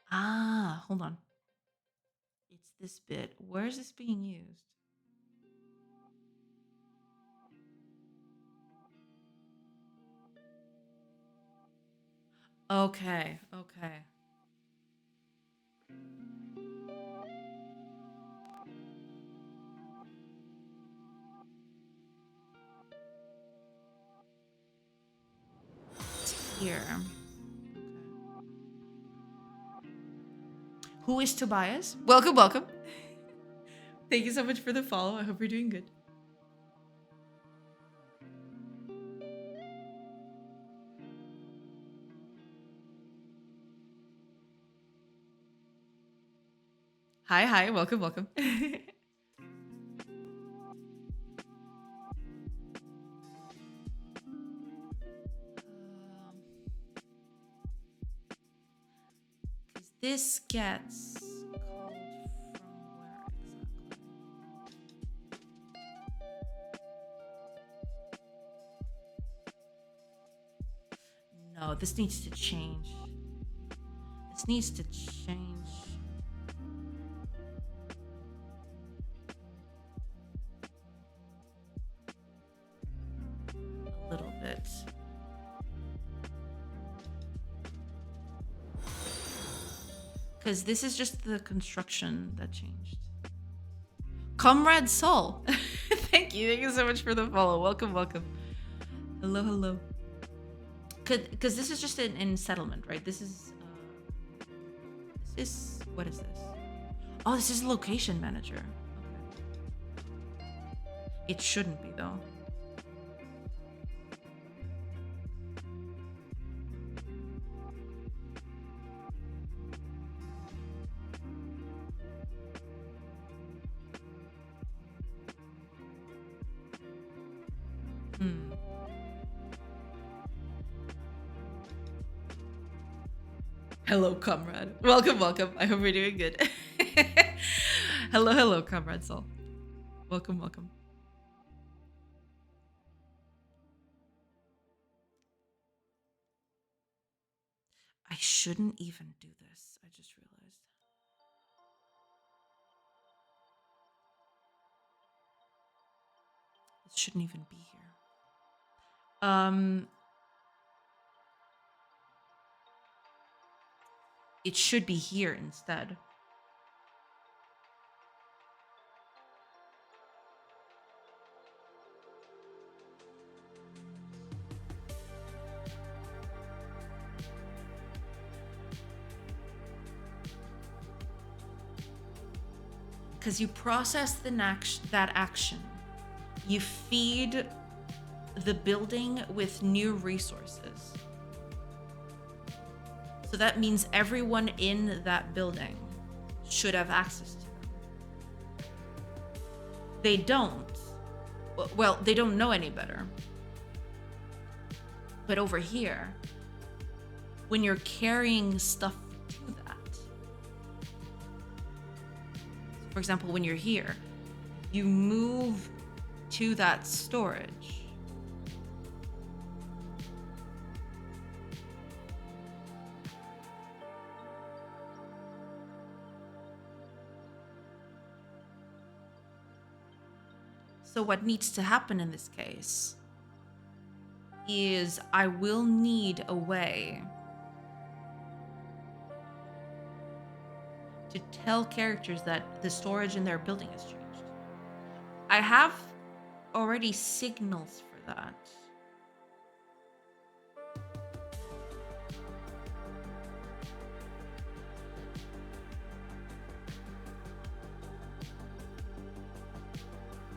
Ah, hold on. It's this bit. Where is this being used? Okay, okay. It's here. Okay. Who is Tobias? Welcome, welcome. Thank you so much for the follow. I hope you're doing good. Hi, hi. Welcome, welcome. This gets called from where exactly? No, this needs to change. This needs to change. A little bit. Because this is just the construction that changed. Comrade Sol. Thank you. Thank you so much for the follow. Welcome, welcome. Hello, hello. Because this is just in settlement, right? This is... What is this? Oh, this is location manager. Okay. It shouldn't be, though. Hello, comrade. Welcome, welcome. I hope you're doing good. Hello, hello, comrade Sol. Welcome, welcome. I shouldn't even do this. I just realized. It shouldn't even be here. It should be here instead. Because you process that action. You feed the building with new resources. So that means everyone in that building should have access to them. They don't. Well, they don't know any better. But over here, when you're carrying stuff to that, For example, when you're here, you move to that storage. So what needs to happen in this case is I will need a way to tell characters that the storage in their building has changed. I have already signals for that.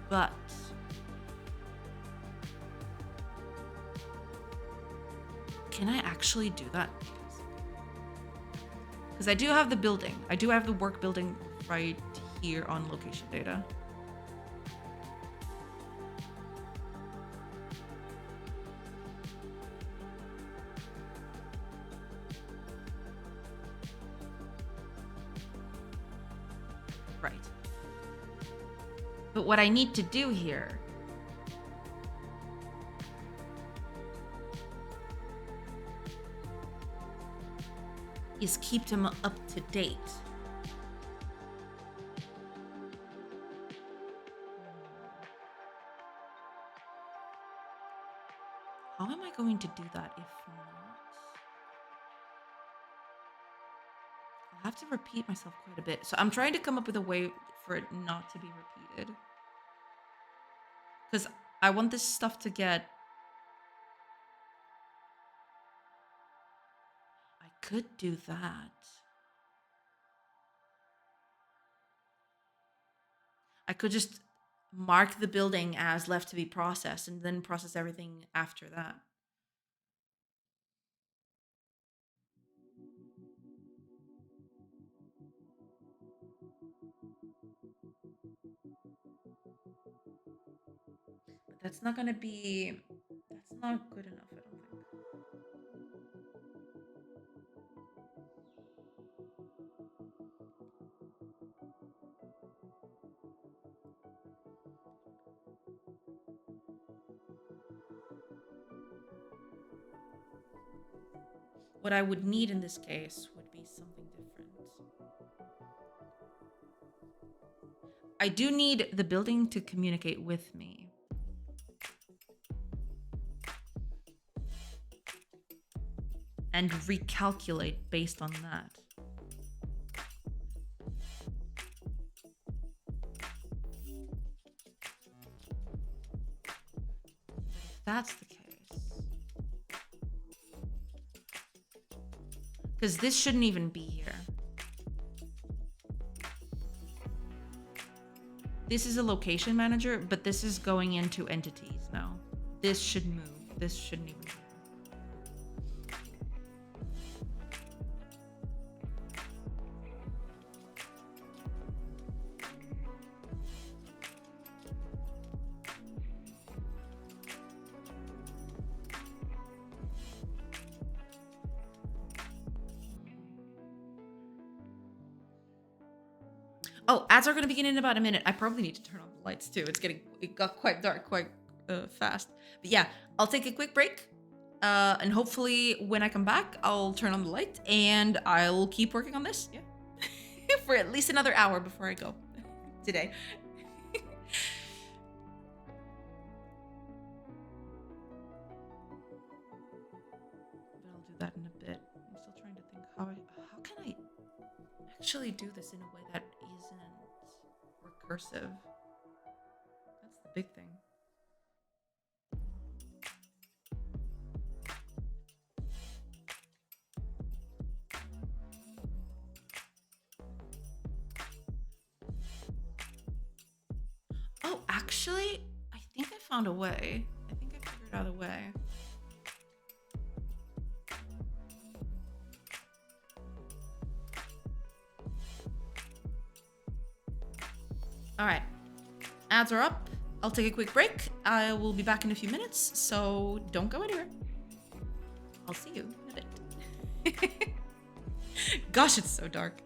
But can I actually do that? Because I do have the building. I do have the work building right here on location data. Right. But what I need to do here is keep them up to date. How am I going to do that if not? I'll have to repeat myself quite a bit. So I'm trying to come up with a way for it not to be repeated. Because I want this stuff to get... I could do that. I could just mark the building as left to be processed and then process everything after that. But that's not gonna be... That's not good enough, I don't think. What I would need in this case would be something different. I do need the building to communicate with me. And recalculate based on that. If that's the case. Because this shouldn't even be here. This is a location manager, but this is going into entities now. This should move. This shouldn't even move. Oh, ads are going to begin in about a minute. I probably need to turn on the lights too. It got quite dark quite fast. But yeah, I'll take a quick break. And hopefully when I come back, I'll turn on the light and I'll keep working on this. Yeah. For at least another hour before I go today. But I'll do that in a bit. I'm still trying to think how can I actually do this in a way that isn't recursive. That's the big thing. Oh, actually, I think I found a way. I think I figured out a way. All right, ads are up. I'll take a quick break. I will be back in a few minutes, so don't go anywhere. I'll see you in a bit. Gosh, it's so dark.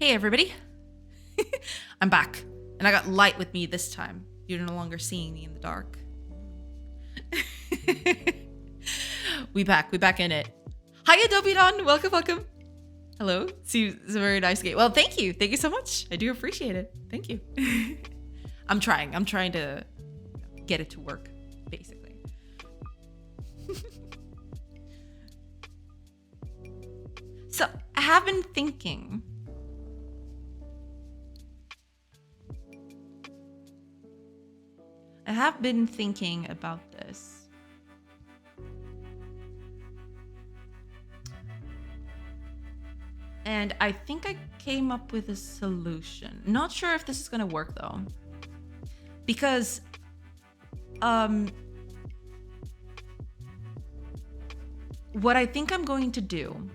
Hey everybody, I'm back, and I got light with me this time. You're no longer seeing me in the dark. we back in it. Hi Adobe Don, welcome. Hello, see, it's a very nice game. Well, thank you so much. I do appreciate it. Thank you. I'm trying to get it to work, basically. So I have been thinking. About this. And I think I came up with a solution. Not sure if this is gonna work though. Because what I think I'm going to do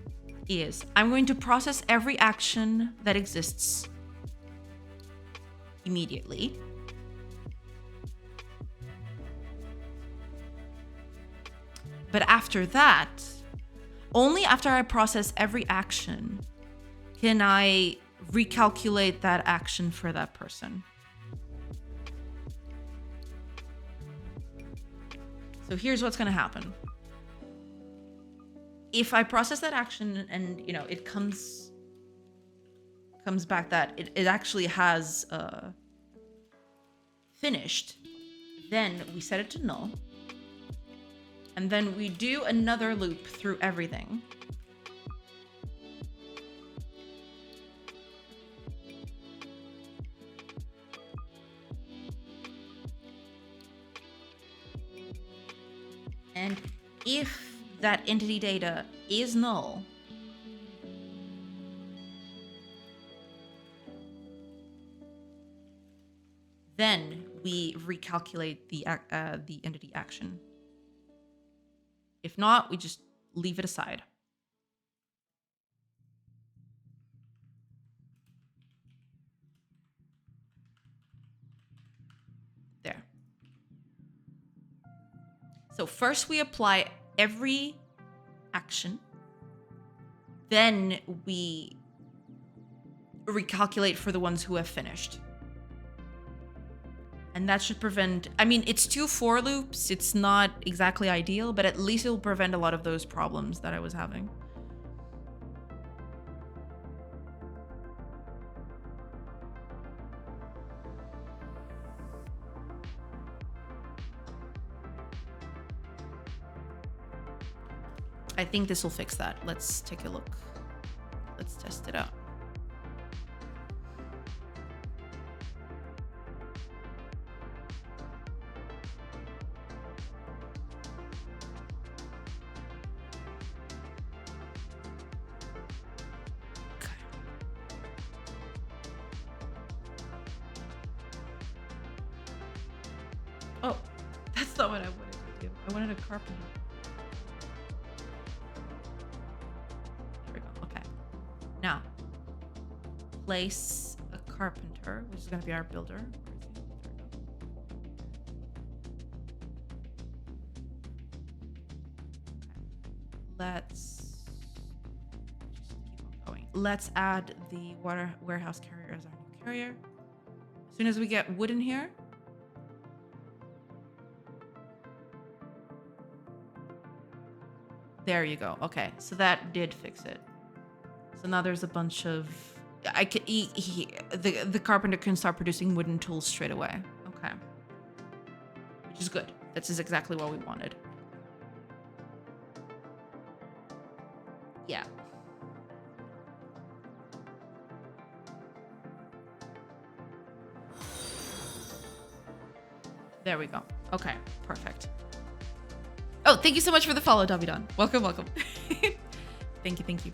is I'm going to process every action that exists immediately. But after that, only after I process every action can I recalculate that action for that person. So here's what's going to happen. If I process that action and, it comes back that it actually has finished, then we set it to null. And then we do another loop through everything. And if that entity data is null, then we recalculate the entity action. If not, we just leave it aside. There. So first we apply every action. Then we recalculate for the ones who have finished. And that should prevent, it's 2 for loops. It's not exactly ideal, but at least it'll prevent a lot of those problems that I was having. I think this will fix that. Let's take a look. Let's test it out. Oh, that's not what I wanted to do. I wanted a carpenter. There we go. Okay. Now, place a carpenter, which is going to be our builder. Let's just keep on going. Let's add the warehouse carrier as our new carrier. As soon as we get wood in here, there you go. Okay, so that did fix it. So now there's a bunch of... the carpenter can start producing wooden tools straight away. Okay. Which is good. This is exactly what we wanted. Yeah. There we go. Okay, perfect. Oh, thank you so much for the follow, Davidon. Welcome, welcome. Thank you, thank you.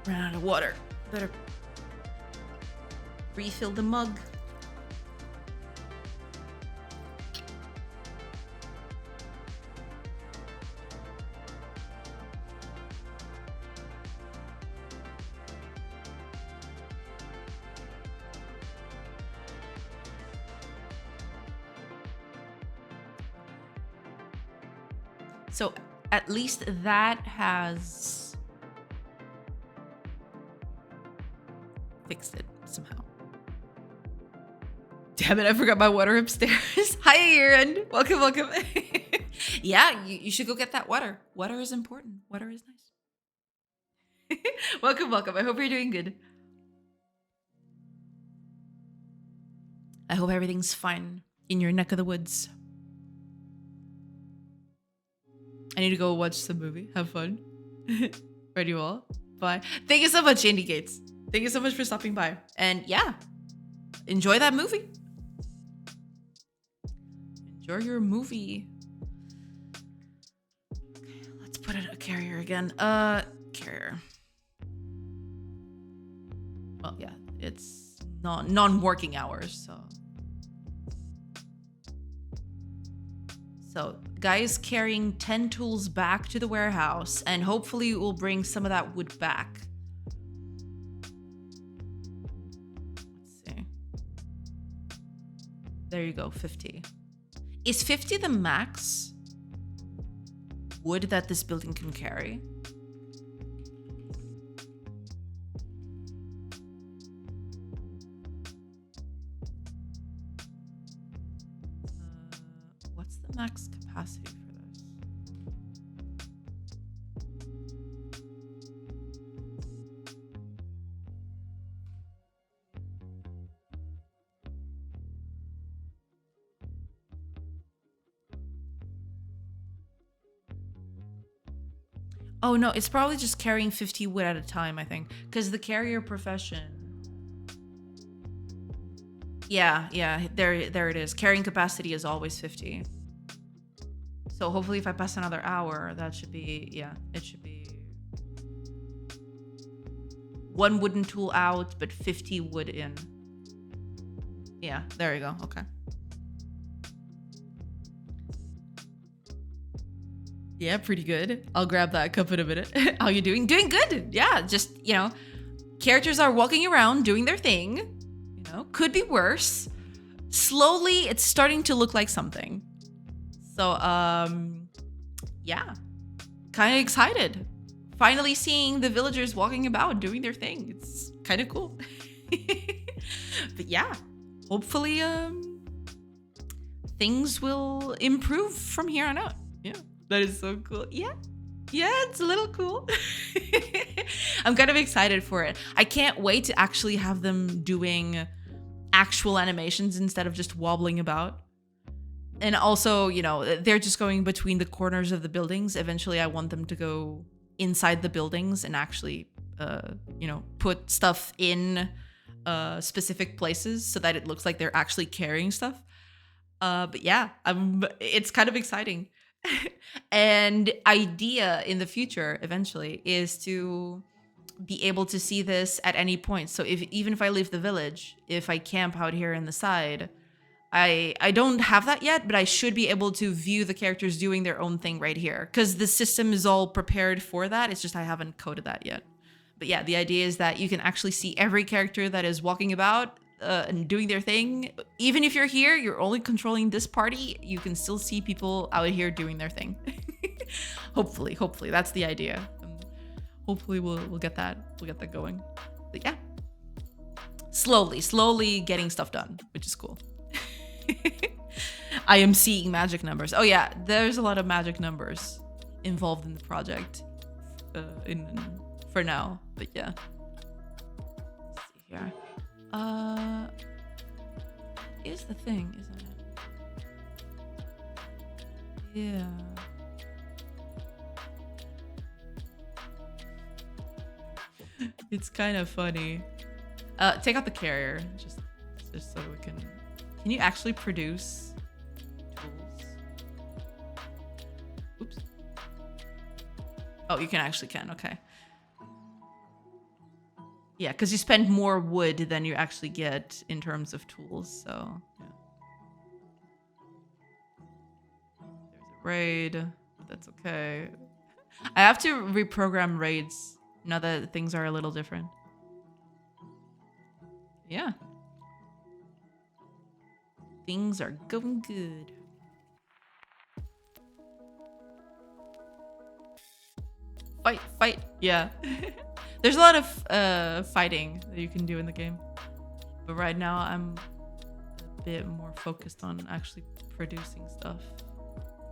Ran out of water. Better refill the mug. So at least that has fixed it somehow. Damn it, I forgot my water upstairs. Hi, Aaron. Welcome, welcome. Yeah, you should go get that water. Water is important. Water is nice. Welcome, welcome. I hope you're doing good. I hope everything's fine in your neck of the woods. I need to go watch the movie. Have fun. Right, you all? Bye. Thank you so much, Andy Gates. Thank you so much for stopping by. And yeah, enjoy that movie. Enjoy your movie. Okay, let's put in a carrier again. Carrier. Well, yeah, it's non-working hours. So guy is carrying 10 tools back to the warehouse, and hopefully we'll bring some of that wood back. Let's see. There you go, 50. Is 50 the max wood that this building can carry? What's the max capacity for this? Oh no, it's probably just carrying 50 wood at a time, I think. Because the carrier profession. Yeah, there it is. Carrying capacity is always 50. So hopefully if I pass another hour, that should be, yeah, it should be 1 wooden tool out, but 50 wood in. Yeah, there you go, okay. Yeah, pretty good. I'll grab that cup in a minute. How you doing? Doing good. Yeah, just, you know, characters are walking around doing their thing. You know, could be worse. Slowly, it's starting to look like something. So, yeah. Kind of excited. Finally seeing the villagers walking about doing their thing. It's kind of cool. But yeah, hopefully, things will improve from here on out. Yeah. That is so cool. Yeah, it's a little cool. I'm kind of excited for it. I can't wait to actually have them doing actual animations instead of just wobbling about. And also, you know, they're just going between the corners of the buildings. Eventually, I want them to go inside the buildings and actually, you know, put stuff in specific places so that it looks like they're actually carrying stuff. But yeah, it's kind of exciting. And idea in the future eventually is to be able to see this at any point. So even if I leave the village, if I camp out here in the side, I don't have that yet, but I should be able to view the characters doing their own thing right here because the system is all prepared for that. It's just I haven't coded that yet. But yeah, the idea is that you can actually see every character that is walking about and doing their thing. Even if you're here, you're only controlling this party, you can still see people out here doing their thing. Hopefully that's the idea. Hopefully we'll get that going. But yeah, slowly getting stuff done, which is cool. I am seeing magic numbers. Oh yeah, there's a lot of magic numbers involved in the project for now, but yeah. Let's see here. Is the thing, isn't it? Yeah. It's kind of funny. Take out the carrier, just so we can. Can you actually produce tools? Oops. Oh, you can. Okay. Yeah, because you spend more wood than you actually get in terms of tools, so yeah. There's a raid. That's okay. I have to reprogram raids now that things are a little different. Yeah. Things are going good. Fight. Yeah. There's a lot of fighting that you can do in the game. But right now I'm a bit more focused on actually producing stuff.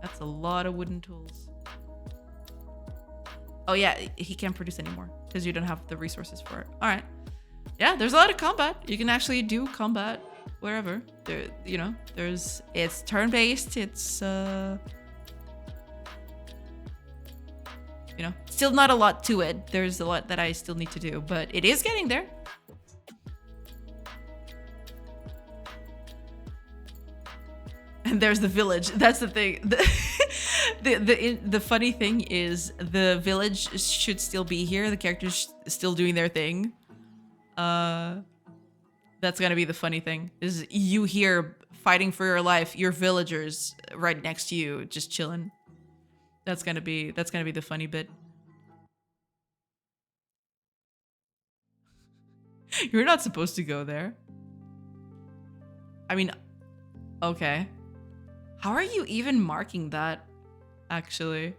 That's a lot of wooden tools. Oh yeah, he can't produce anymore because you don't have the resources for it. All right. Yeah, there's a lot of combat. You can actually do combat wherever. There, you know, it's turn-based. It's you know, still not a lot to it. There's a lot that I still need to do, but it is getting there. And there's the village. That's the thing. The funny thing is the village should still be here. The characters still doing their thing. That's gonna be the funny thing. Is you here fighting for your life, your villagers right next to you, just chilling. That's gonna be the funny bit. You're not supposed to go there. I mean, okay. How are you even marking that? Actually,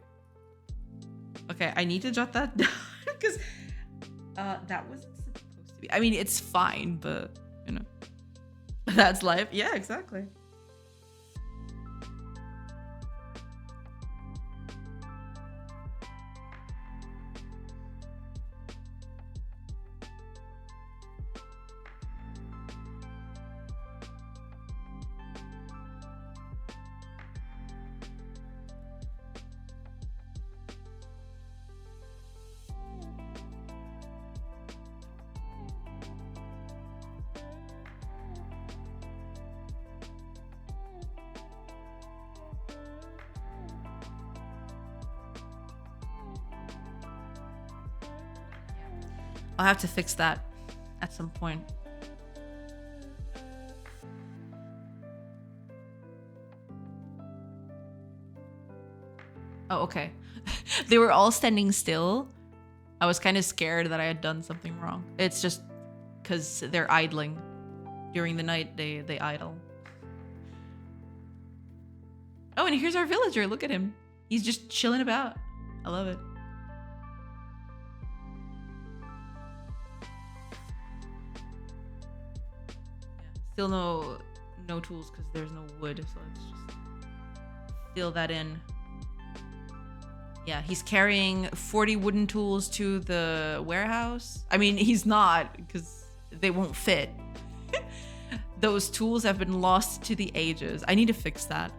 okay. I need to jot that down because that wasn't supposed to be. I mean, it's fine, but you know, that's life. Yeah, exactly. I'll have to fix that at some point. Oh, okay. They were all standing still. I was kind of scared that I had done something wrong. It's just because they're idling. During the night, they idle. Oh, and here's our villager. Look at him. He's just chilling about. I love it. Still no tools because there's no wood, so let's just fill that in. Yeah, he's carrying 40 wooden tools to the warehouse. I mean, he's not because they won't fit. Those tools have been lost to the ages. I need to fix that.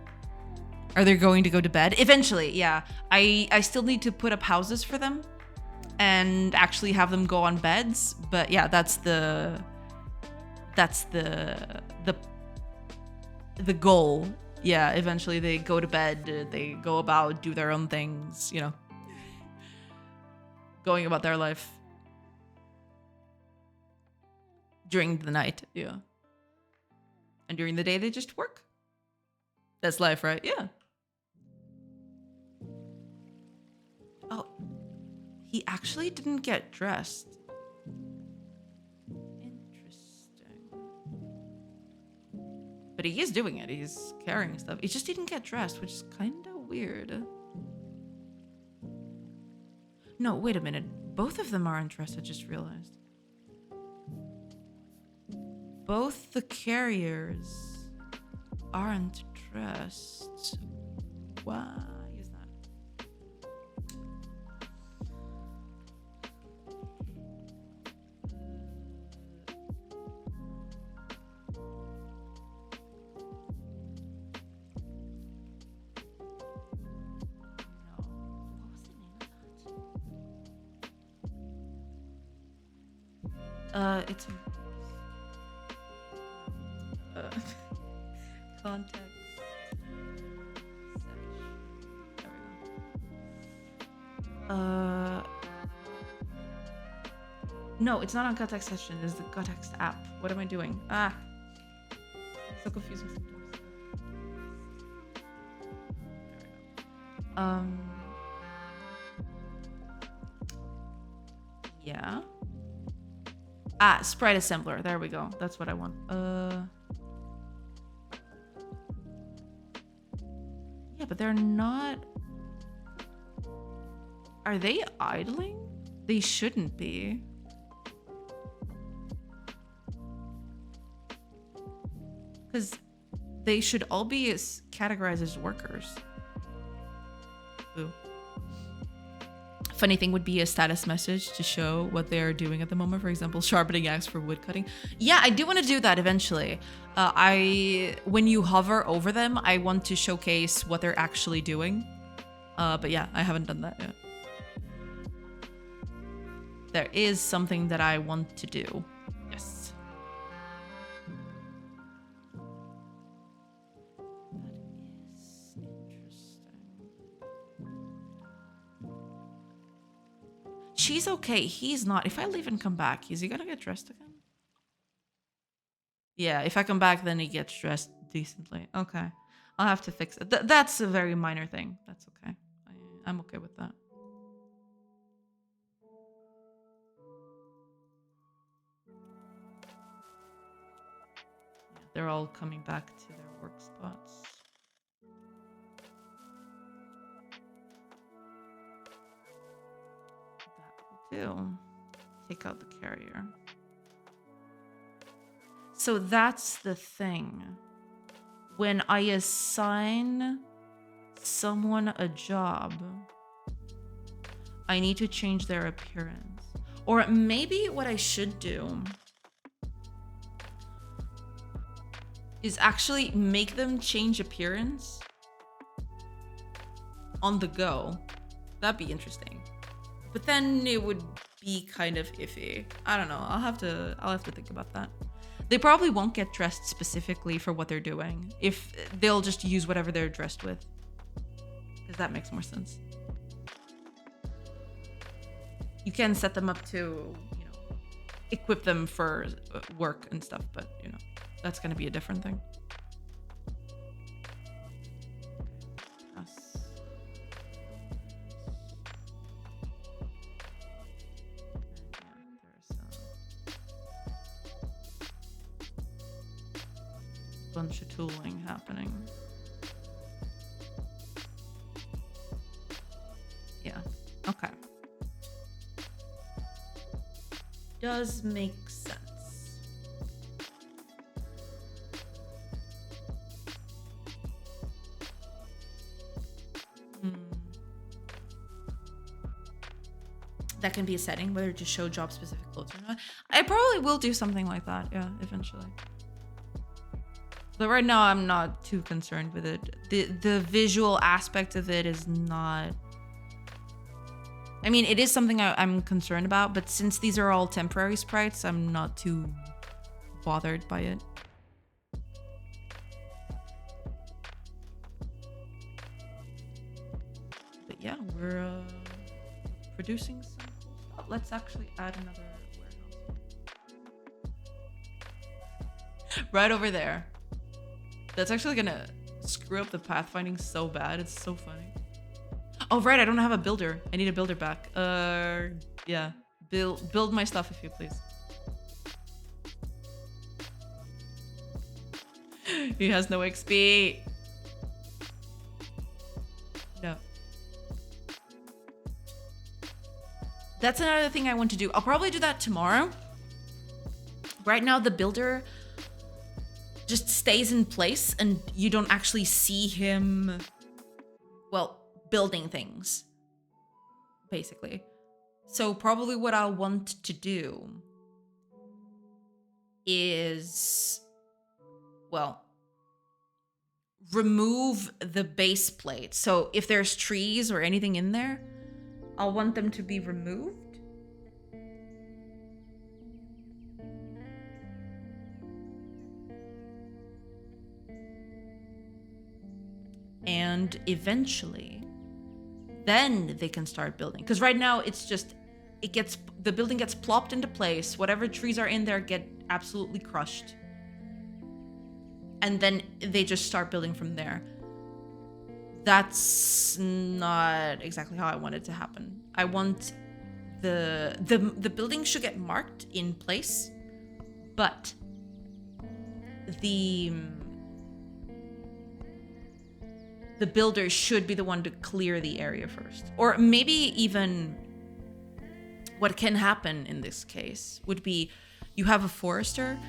Are they going to go to bed? Eventually, yeah. I still need to put up houses for them and actually have them go on beds. But yeah, that's the goal. Yeah, eventually they go to bed, they go about, do their own things, you know. Going about their life. During the night, yeah. And during the day they just work. That's life, right? Yeah. Oh, he actually didn't get dressed. But he is doing it. He's carrying stuff. He just didn't get dressed, which is kind of weird. No, wait a minute. Both of them aren't dressed, I just realized. Both the carriers aren't dressed. Why is that? It's context. There we go. No, it's not on context session. It's the context app. What am I doing? Ah, so confusing sometimes. Yeah. Ah, sprite assembler. There we go. That's what I want. Yeah, but they're not. Are they idling? They shouldn't be. Because they should all be categorized as workers. Ooh. Funny thing would be a status message to show what they're doing at the moment. For example, sharpening axe for wood cutting. Yeah, I do want to do that eventually. When you hover over them, I want to showcase what they're actually doing. But yeah, I haven't done that yet. There is something that I want to do. Yes. That is interesting. She's okay. He's not. If I leave and come back, is he gonna get dressed again? Yeah, if I come back, then he gets dressed decently. Okay. I'll have to fix it. That's a very minor thing. That's okay. I'm okay with that. Yeah, they're all coming back to their work spots. That will do. Take out the carrier. So that's the thing. When I assign someone a job, I need to change their appearance. Or maybe what I should do is actually make them change appearance on the go. That'd be interesting. But then it would be kind of iffy. I don't know. I'll have to think about that. They probably won't get dressed specifically for what they're doing. If they'll just use whatever they're dressed with. Because that makes more sense. You can set them up to, equip them for work and stuff, but, that's going to be a different thing. Yes. Bunch of tooling happening. Yeah. Okay. Does make sense. That can be a setting, whether to show job specific clothes or not. I probably will do something like that, yeah, eventually. But right now, I'm not too concerned with it. The visual aspect of it is not... I mean, it is something I'm concerned about, but since these are all temporary sprites, I'm not too bothered by it. But yeah, we're producing some cool stuff. Let's actually add another warehouse. Right over there. That's actually gonna screw up the pathfinding so bad. It's so funny. Oh, right. I don't have a builder. I need a builder back. Yeah. Build my stuff if you please. He has no XP. No. That's another thing I want to do. I'll probably do that tomorrow. Right now, the builder just stays in place and you don't actually see him, well, building things, basically. So probably what I'll want to do is, well, remove the base plate. So if there's trees or anything in there, I'll want them to be removed. And eventually, then they can start building. Because right now it's just, the building gets plopped into place. Whatever trees are in there get absolutely crushed. And then they just start building from there. That's not exactly how I want it to happen. I want the building should get marked in place, but the builder should be the one to clear the area first. Or maybe even what can happen in this case would be you have a forester,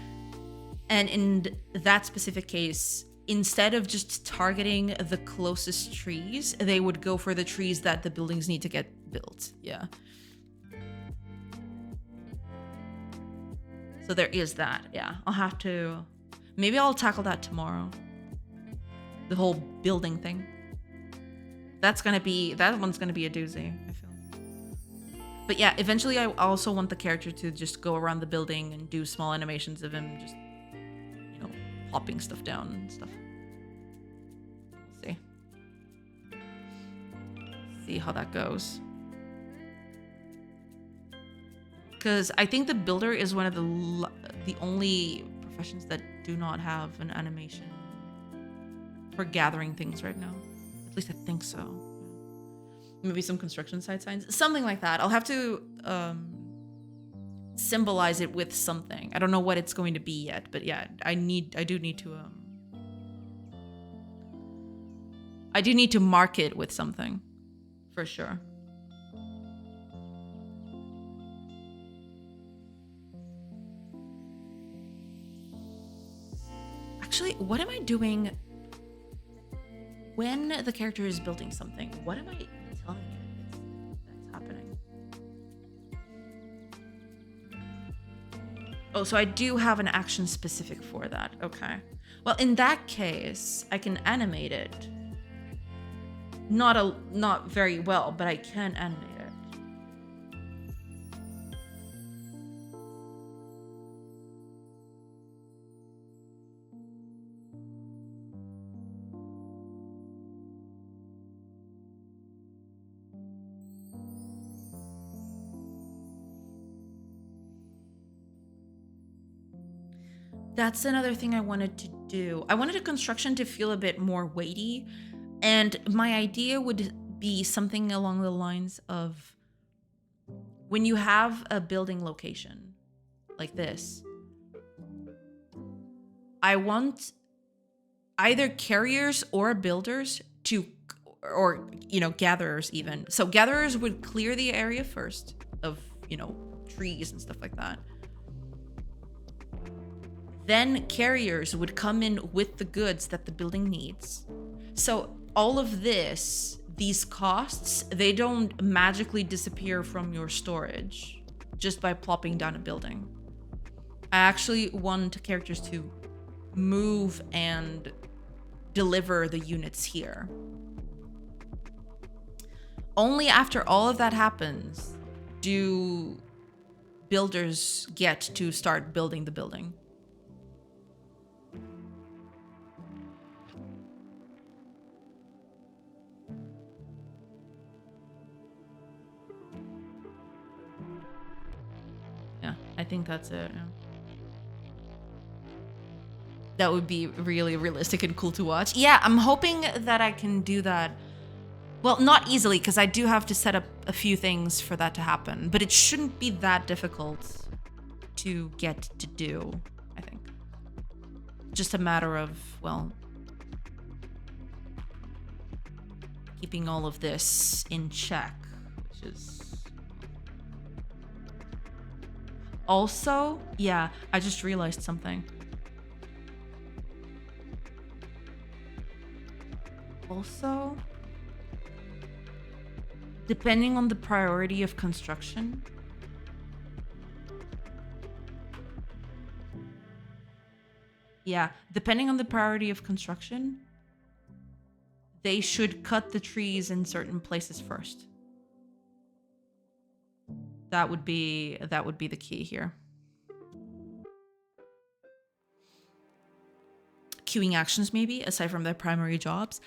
and in that specific case, instead of just targeting the closest trees, they would go for the trees that the buildings need to get built. Yeah. So there is that. Yeah. Maybe I'll tackle that tomorrow. The whole building thing. That one's gonna be a doozy, I feel. But yeah, eventually I also want the character to just go around the building and do small animations of him just, popping stuff down and stuff. We'll see. See how that goes. Because I think the builder is one of the only professions that do not have an animation for gathering things right now. At least I think so. Maybe some construction site signs, something like that. I'll have to symbolize it with something. I don't know what it's going to be yet, but yeah, I do need to mark it with something for sure. Actually, what am I doing when the character is building something? What am I telling it that's happening? Oh, so I do have an action specific for that. Okay. Well, in that case, I can animate it. Not very well, but I can animate it. That's another thing I wanted to do. I wanted a construction to feel a bit more weighty, and my idea would be something along the lines of when you have a building location like this, I want either carriers or builders to, or, gatherers even. So gatherers would clear the area first of, trees and stuff like that. Then carriers would come in with the goods that the building needs. So all of these costs, they don't magically disappear from your storage just by plopping down a building. I actually want characters to move and deliver the units here. Only after all of that happens do builders get to start building the building. Yeah, I think that's it. Yeah. That would be really realistic and cool to watch. Yeah, I'm hoping that I can do that. Well, not easily, because I do have to set up a few things for that to happen, but it shouldn't be that difficult to get to do, I think. Just a matter of, well, keeping all of this in check, which is... Also, yeah, I just realized something. Also, depending on the priority of construction, they should cut the trees in certain places first. That would be the key here. Queuing actions, maybe, aside from their primary jobs.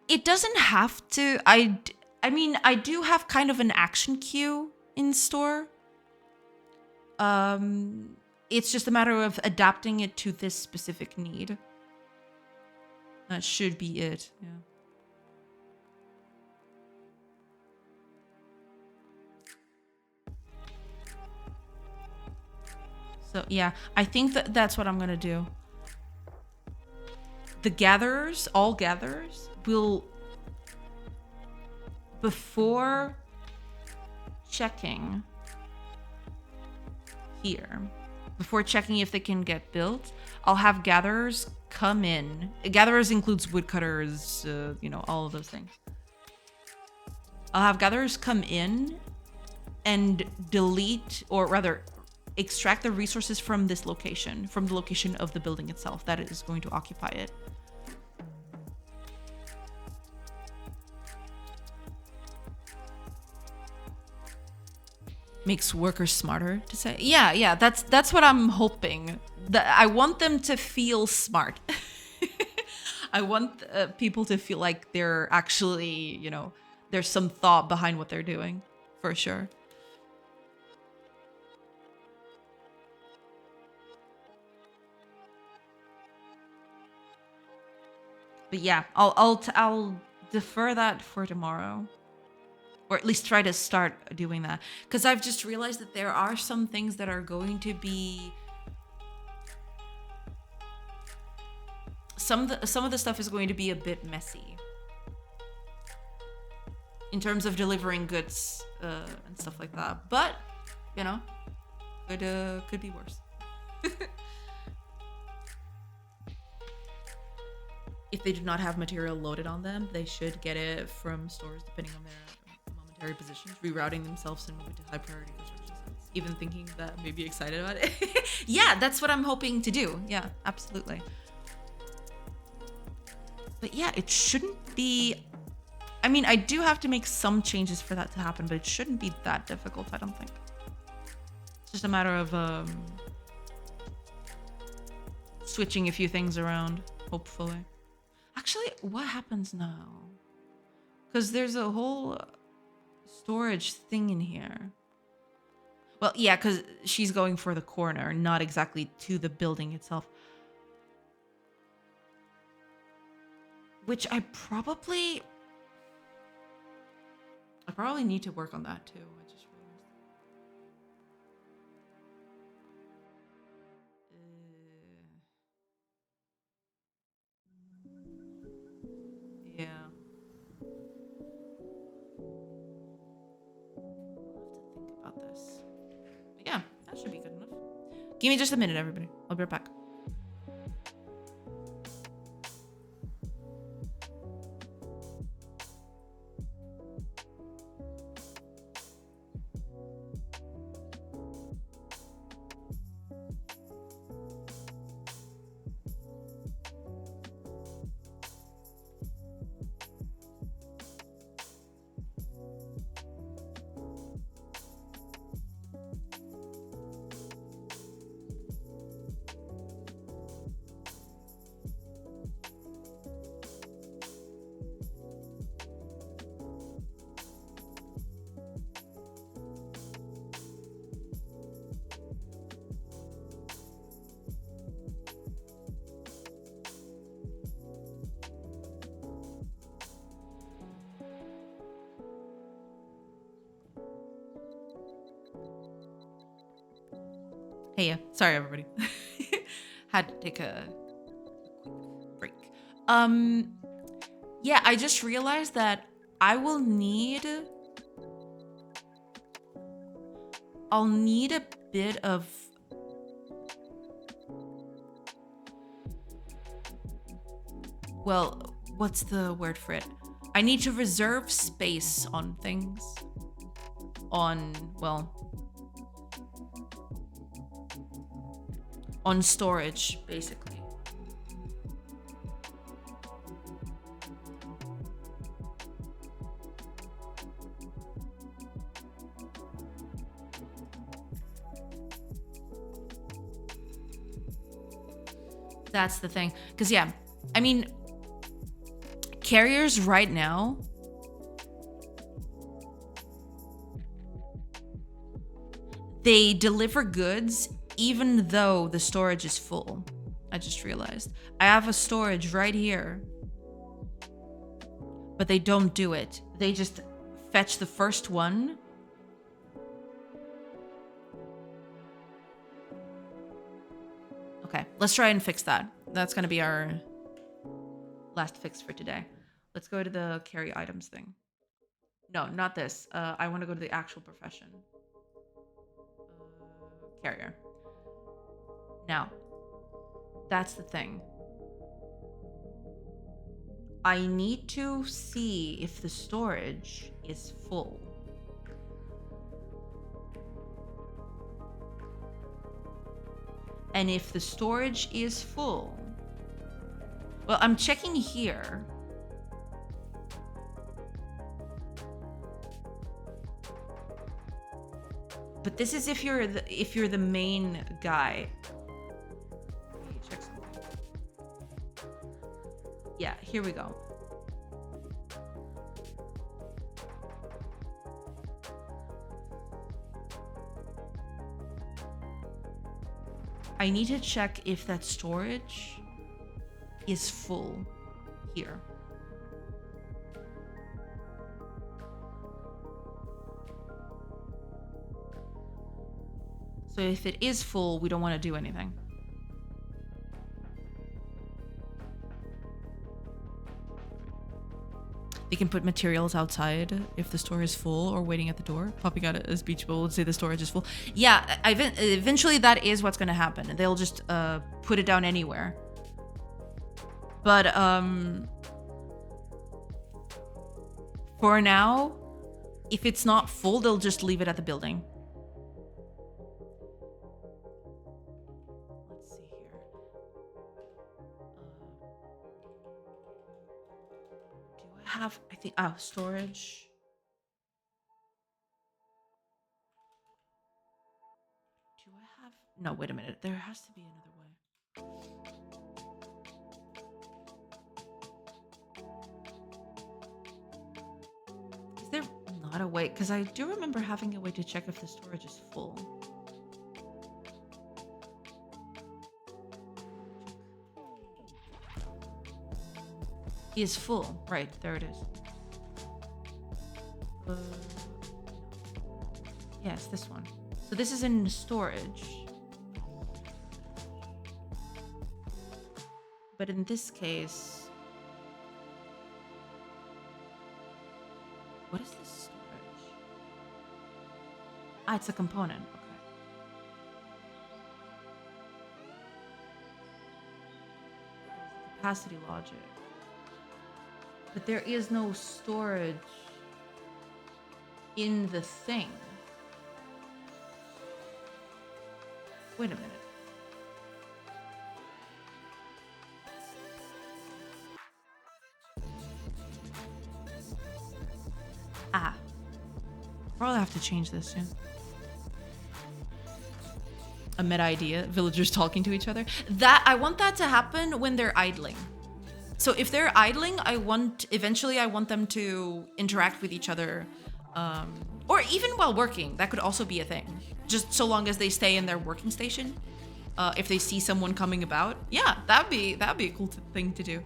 It doesn't have to. I mean, I do have kind of an action queue in store. It's just a matter of adapting it to this specific need. That should be it, yeah. So, yeah, I think that's what I'm gonna do. The gatherers, all gatherers, will, before checking here, before checking if they can get built, I'll have gatherers come in. Gatherers includes woodcutters, all of those things. I'll have gatherers come in and delete, or rather, extract the resources from this location, from the location of the building itself that is going to occupy it. Makes workers smarter, to say. Yeah, that's what I'm hoping. I want them to feel smart. I want people to feel like they're actually, there's some thought behind what they're doing, for sure. But yeah, I'll defer that for tomorrow, or at least try to start doing that, because I've just realized that there are some things that are going to be some of the stuff is going to be a bit messy in terms of delivering goods and stuff like that. But you know, could be worse. If they do not have material loaded on them, they should get it from stores depending on their momentary positions, rerouting themselves and moving to high priority construction sites. Even thinking that, maybe excited about it. Yeah, that's what I'm hoping to do. Yeah, absolutely. But yeah, it shouldn't be... I mean, I do have to make some changes for that to happen, but it shouldn't be that difficult, I don't think. It's just a matter of switching a few things around, hopefully. Actually, what happens now? Because there's a whole storage thing in here. Well, yeah, because she's going for the corner, not exactly to the building itself. Which I probably need to work on that too. I just realized. Yeah. I'll have to think about this. But yeah, that should be good enough. Give me just a minute, everybody. I'll be right back. Hey, yeah. Sorry, everybody. Had to take a break. Yeah, I just realized that I'll need a bit of... Well, what's the word for it? I need to reserve space on things. On storage, basically. That's the thing. Because, yeah, I mean, carriers right now, they deliver goods even though the storage is full. I just realized. I have a storage right here, but they don't do it. They just fetch the first one. Okay, let's try and fix that. That's gonna be our last fix for today. Let's go to the carry items thing. No, not this. I want to go to the actual profession. Carrier. Now, that's the thing. I need to see if the storage is full. And if the storage is full... Well, I'm checking here. But this is if you're the main guy. Check something. Yeah, here we go. I need to check if that storage is full here. So if it is full, we don't want to do anything. They can put materials outside if the store is full or waiting at the door. Popping out a speech bubble would say the storage is full. Yeah, eventually that is what's going to happen. They'll just put it down anywhere. But for now, if it's not full, they'll just leave it at the building. Let's see here. Do I have, I think, storage. Do I have, no, wait a minute. There has to be another way. Is there not a way? Because I do remember having a way to check if the storage is full. He is full. Right, there it is. Yes, this one. So this is in storage. But in this case... What is this storage? Ah, it's a component. Okay. Capacity logic. But there is no storage in the thing. Wait a minute. Ah. Probably have to change this soon. A meta idea, villagers talking to each other. I want that to happen when they're idling. So if they're idling, eventually I want them to interact with each other, or even while working. That could also be a thing. Just so long as they stay in their working station. If they see someone coming about, yeah, that'd be a cool thing to do.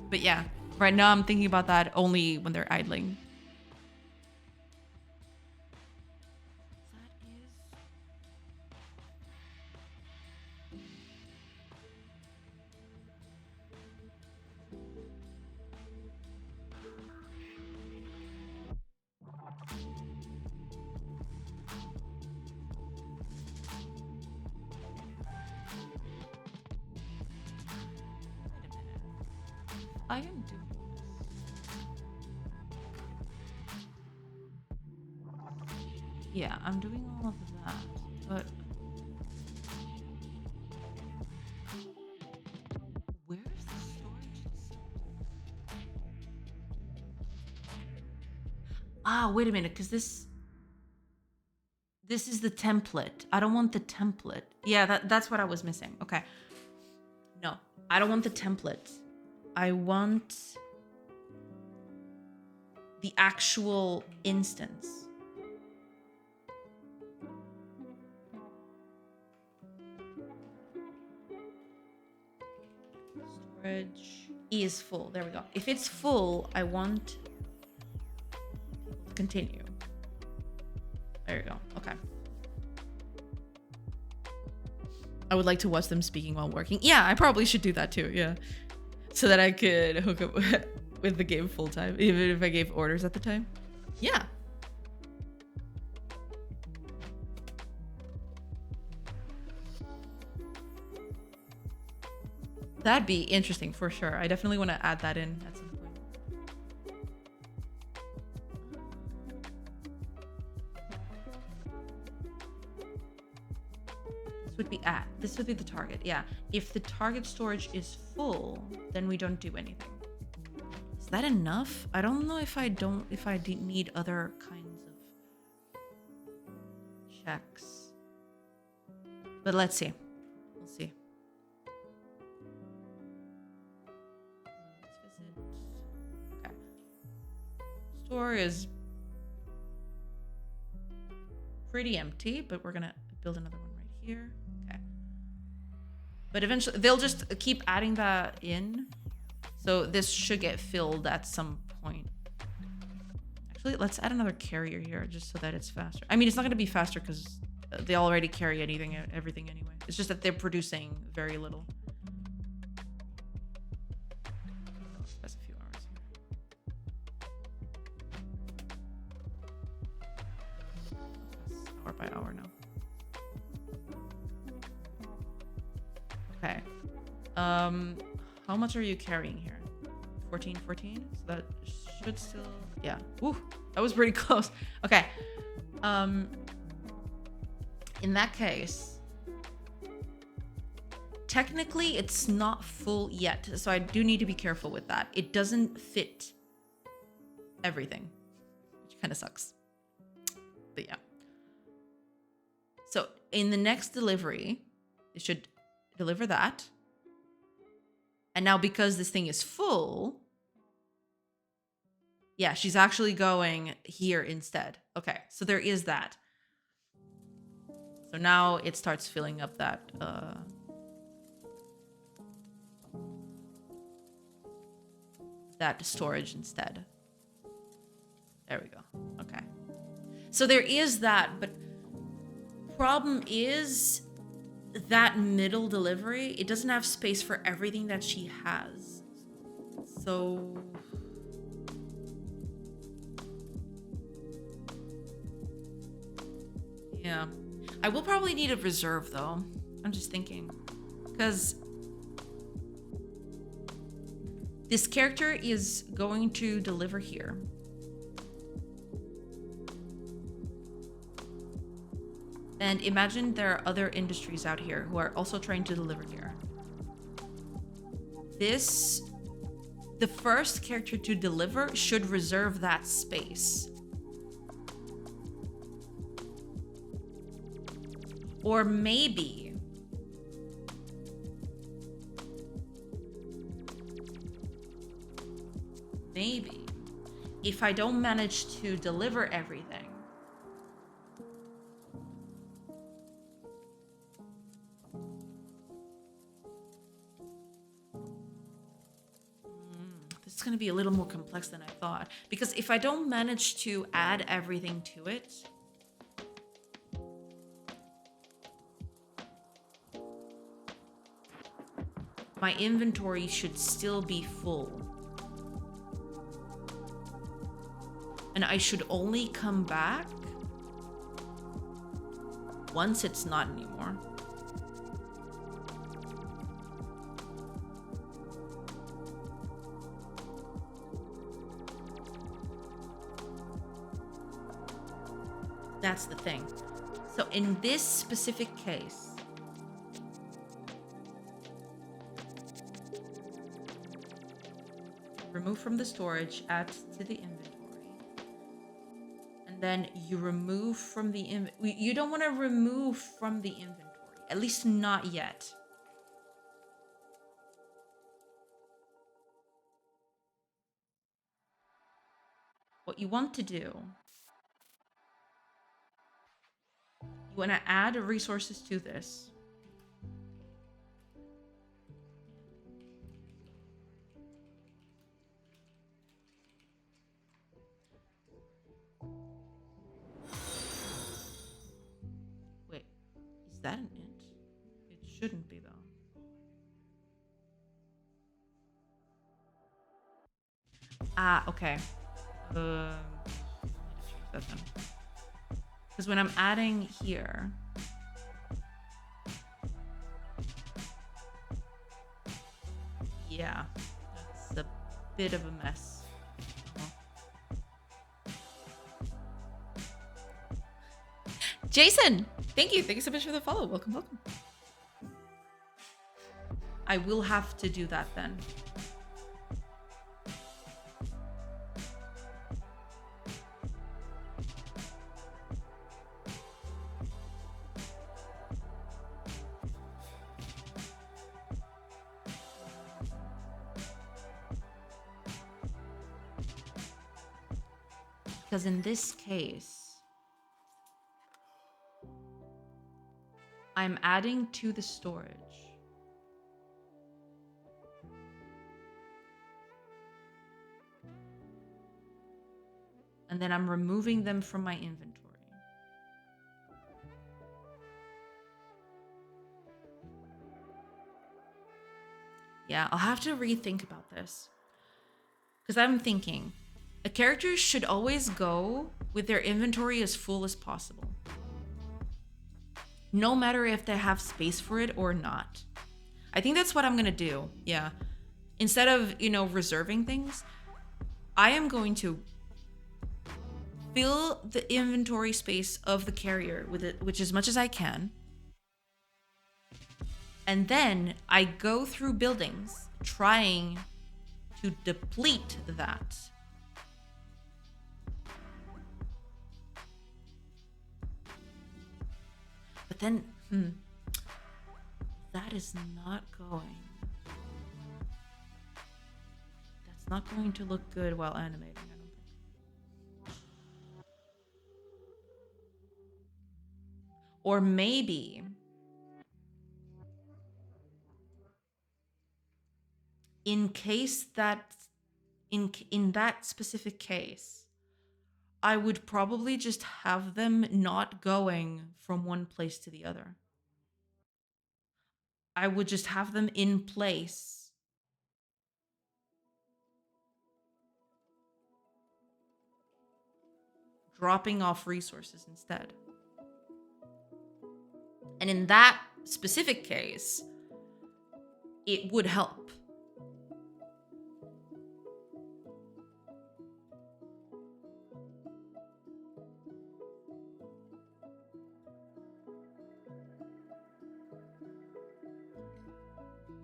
But yeah, right now I'm thinking about that only when they're idling. I am doing this. Yeah, I'm doing all of that, but where is the storage? Ah, wait a minute, because this is the template. I don't want the template. Yeah, that's what I was missing. Okay. No, I don't want the template. I want the actual instance. Storage is full. There we go. If it's full, I want continue. There you go. Okay. I would like to watch them speaking while working. Yeah, I probably should do that too. Yeah. So that I could hook up with the game full time, even if I gave orders at the time. Yeah. That'd be interesting for sure. I definitely want to add that in at some point. This would be the target. Yeah. If the target storage is full, then we don't do anything. Is that enough? I don't know if I need other kinds of checks. But let's see. We'll see. Let's visit. Okay. Store is pretty empty, but we're gonna build another one right here. Okay. But eventually they'll just keep adding that in So this should get filled at some point. Actually, let's add another carrier here just so that it's faster. I mean, it's not going to be faster because they already carry everything anyway. It's just that they're producing very little. That's a few hours here. Hour by hour now. Okay. How much are you carrying here? 14. So that should still, yeah. Woo, that was pretty close. Okay. In that case, technically it's not full yet, so I do need to be careful with that. It doesn't fit everything, which kind of sucks. But yeah. So in the next delivery, it should deliver that. And now because this thing is full, yeah, she's actually going here instead. Okay, so there is that. So now it starts filling up that storage instead. There we go. Okay. So there is that, but problem is that middle delivery, it doesn't have space for everything that she has. So yeah. I will probably need a reserve though. I'm just thinking. Because this character is going to deliver here. And imagine there are other industries out here who are also trying to deliver here. The first character to deliver should reserve that space. Or maybe if I don't manage to deliver everything, this is going to be a little more complex than I thought. Because if I don't manage to add everything to it, my inventory should still be full. And I should only come back once it's not anymore. That's the thing. So in this specific case, remove from the storage, add to the inventory. And then you remove from the inventory. You don't want to remove from the inventory, at least not yet. What you want to do, you want to add resources to this. Wait, is that an int? It shouldn't be though. Ah, okay. Because when I'm adding here, yeah, that's a bit of a mess. Jason, thank you. Thank you so much for the follow. Welcome, welcome. I will have to do that then. Because in this case, I'm adding to the storage. And then I'm removing them from my inventory. Yeah, I'll have to rethink about this. Because I'm thinking, a character should always go with their inventory as full as possible. No matter if they have space for it or not. I think that's what I'm going to do. Yeah. Instead of, reserving things, I am going to fill the inventory space of the carrier with it, which as much as I can. And then I go through buildings trying to deplete that. But then, that is not going. That's not going to look good while animating, I don't think. Or maybe in case that in that specific case, I would probably just have them not going from one place to the other. I would just have them in place. Dropping off resources instead. And in that specific case, it would help.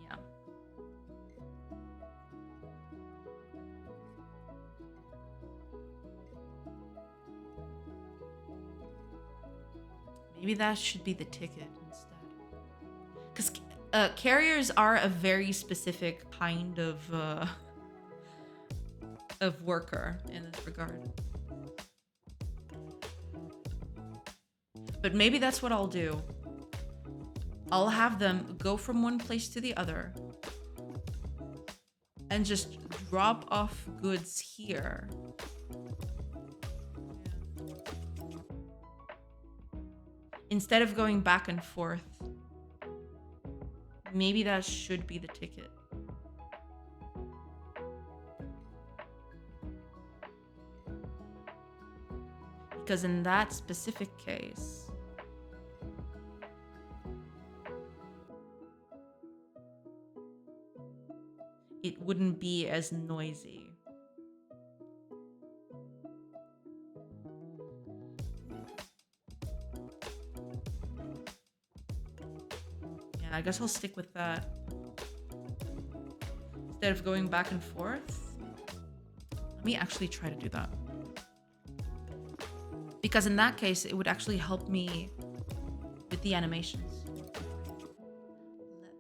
Yeah. Maybe that should be the ticket instead. Because carriers are a very specific kind of worker in this regard. But maybe that's what I'll do. I'll have them go from one place to the other and just drop off goods here. Instead of going back and forth. Maybe that should be the ticket. Because in that specific case, it wouldn't be as noisy. Yeah, I guess I'll stick with that. Instead of going back and forth, let me actually try to do that. Because in that case, it would actually help me with the animations. Let me go over to here.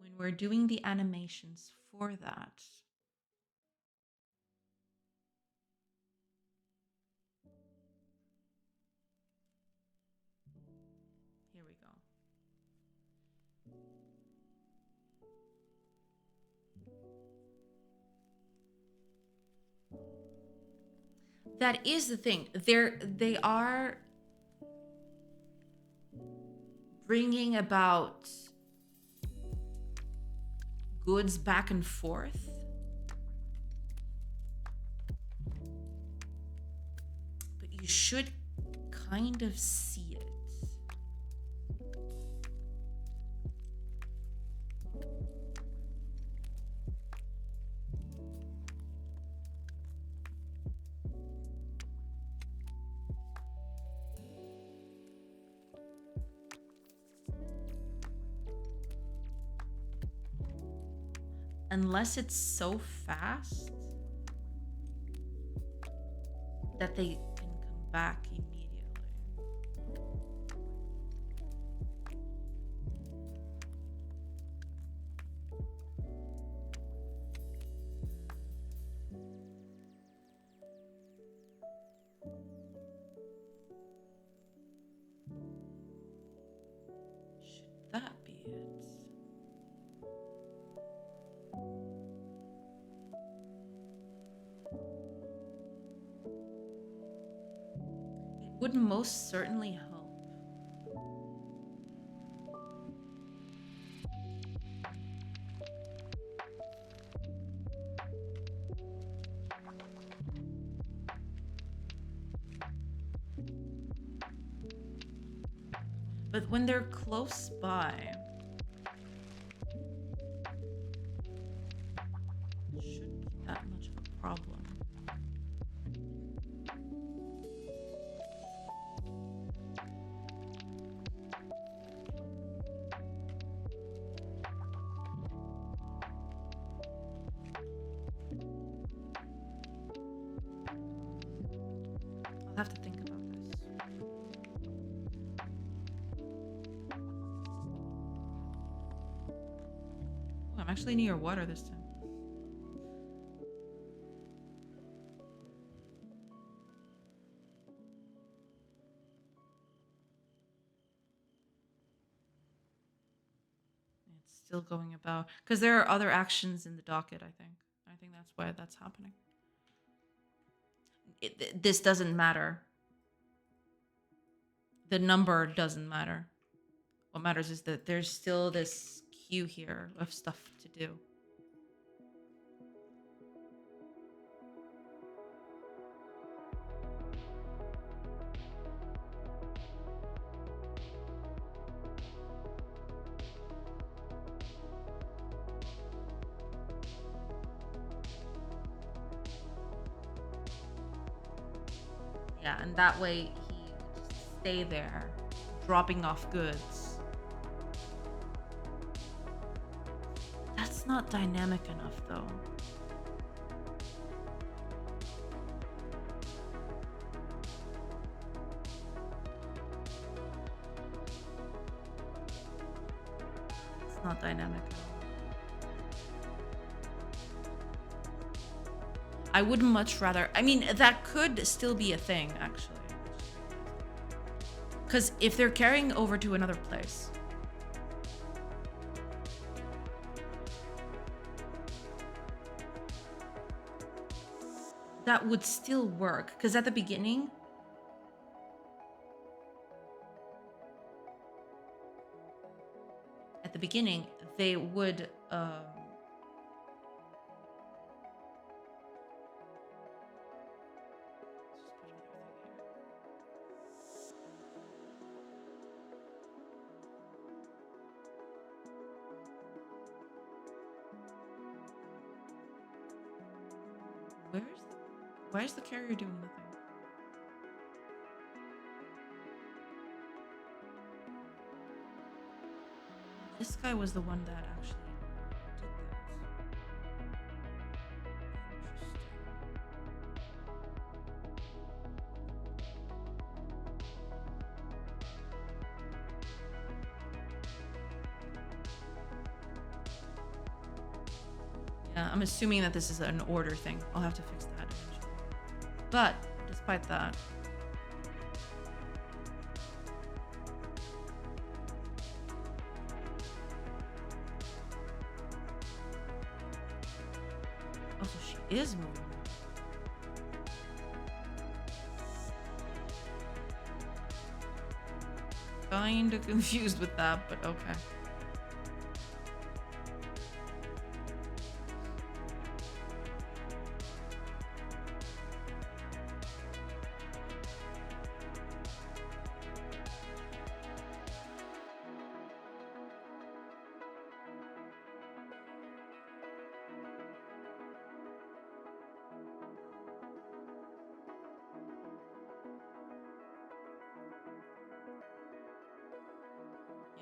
When we're doing the animations for that, here we go. That is the thing. They are bringing about goods back and forth. But you should kind of see it. Unless it's so fast that they can come back immediately. would most certainly help. But when they're close by, it shouldn't be that much of a problem. I'll have to think about this. Oh, I'm actually near water this time. It's still going about because there are other actions in the docket. I think that's why that's happening. This doesn't matter. The number doesn't matter. What matters is that there's still this queue here of stuff to do. Yeah, and that way he would just stay there, dropping off goods. That's not dynamic enough, though. It's not dynamic at all. I would much rather. I mean, that could still be a thing, actually. Because if they're carrying over to another place, that would still work. Because at the beginning, they would. Why is the carrier doing nothing? This guy was the one that actually did that. Yeah, I'm assuming that this is an order thing. I'll have to fix that eventually. But despite that, also she is moving. Kinda confused with that, but okay.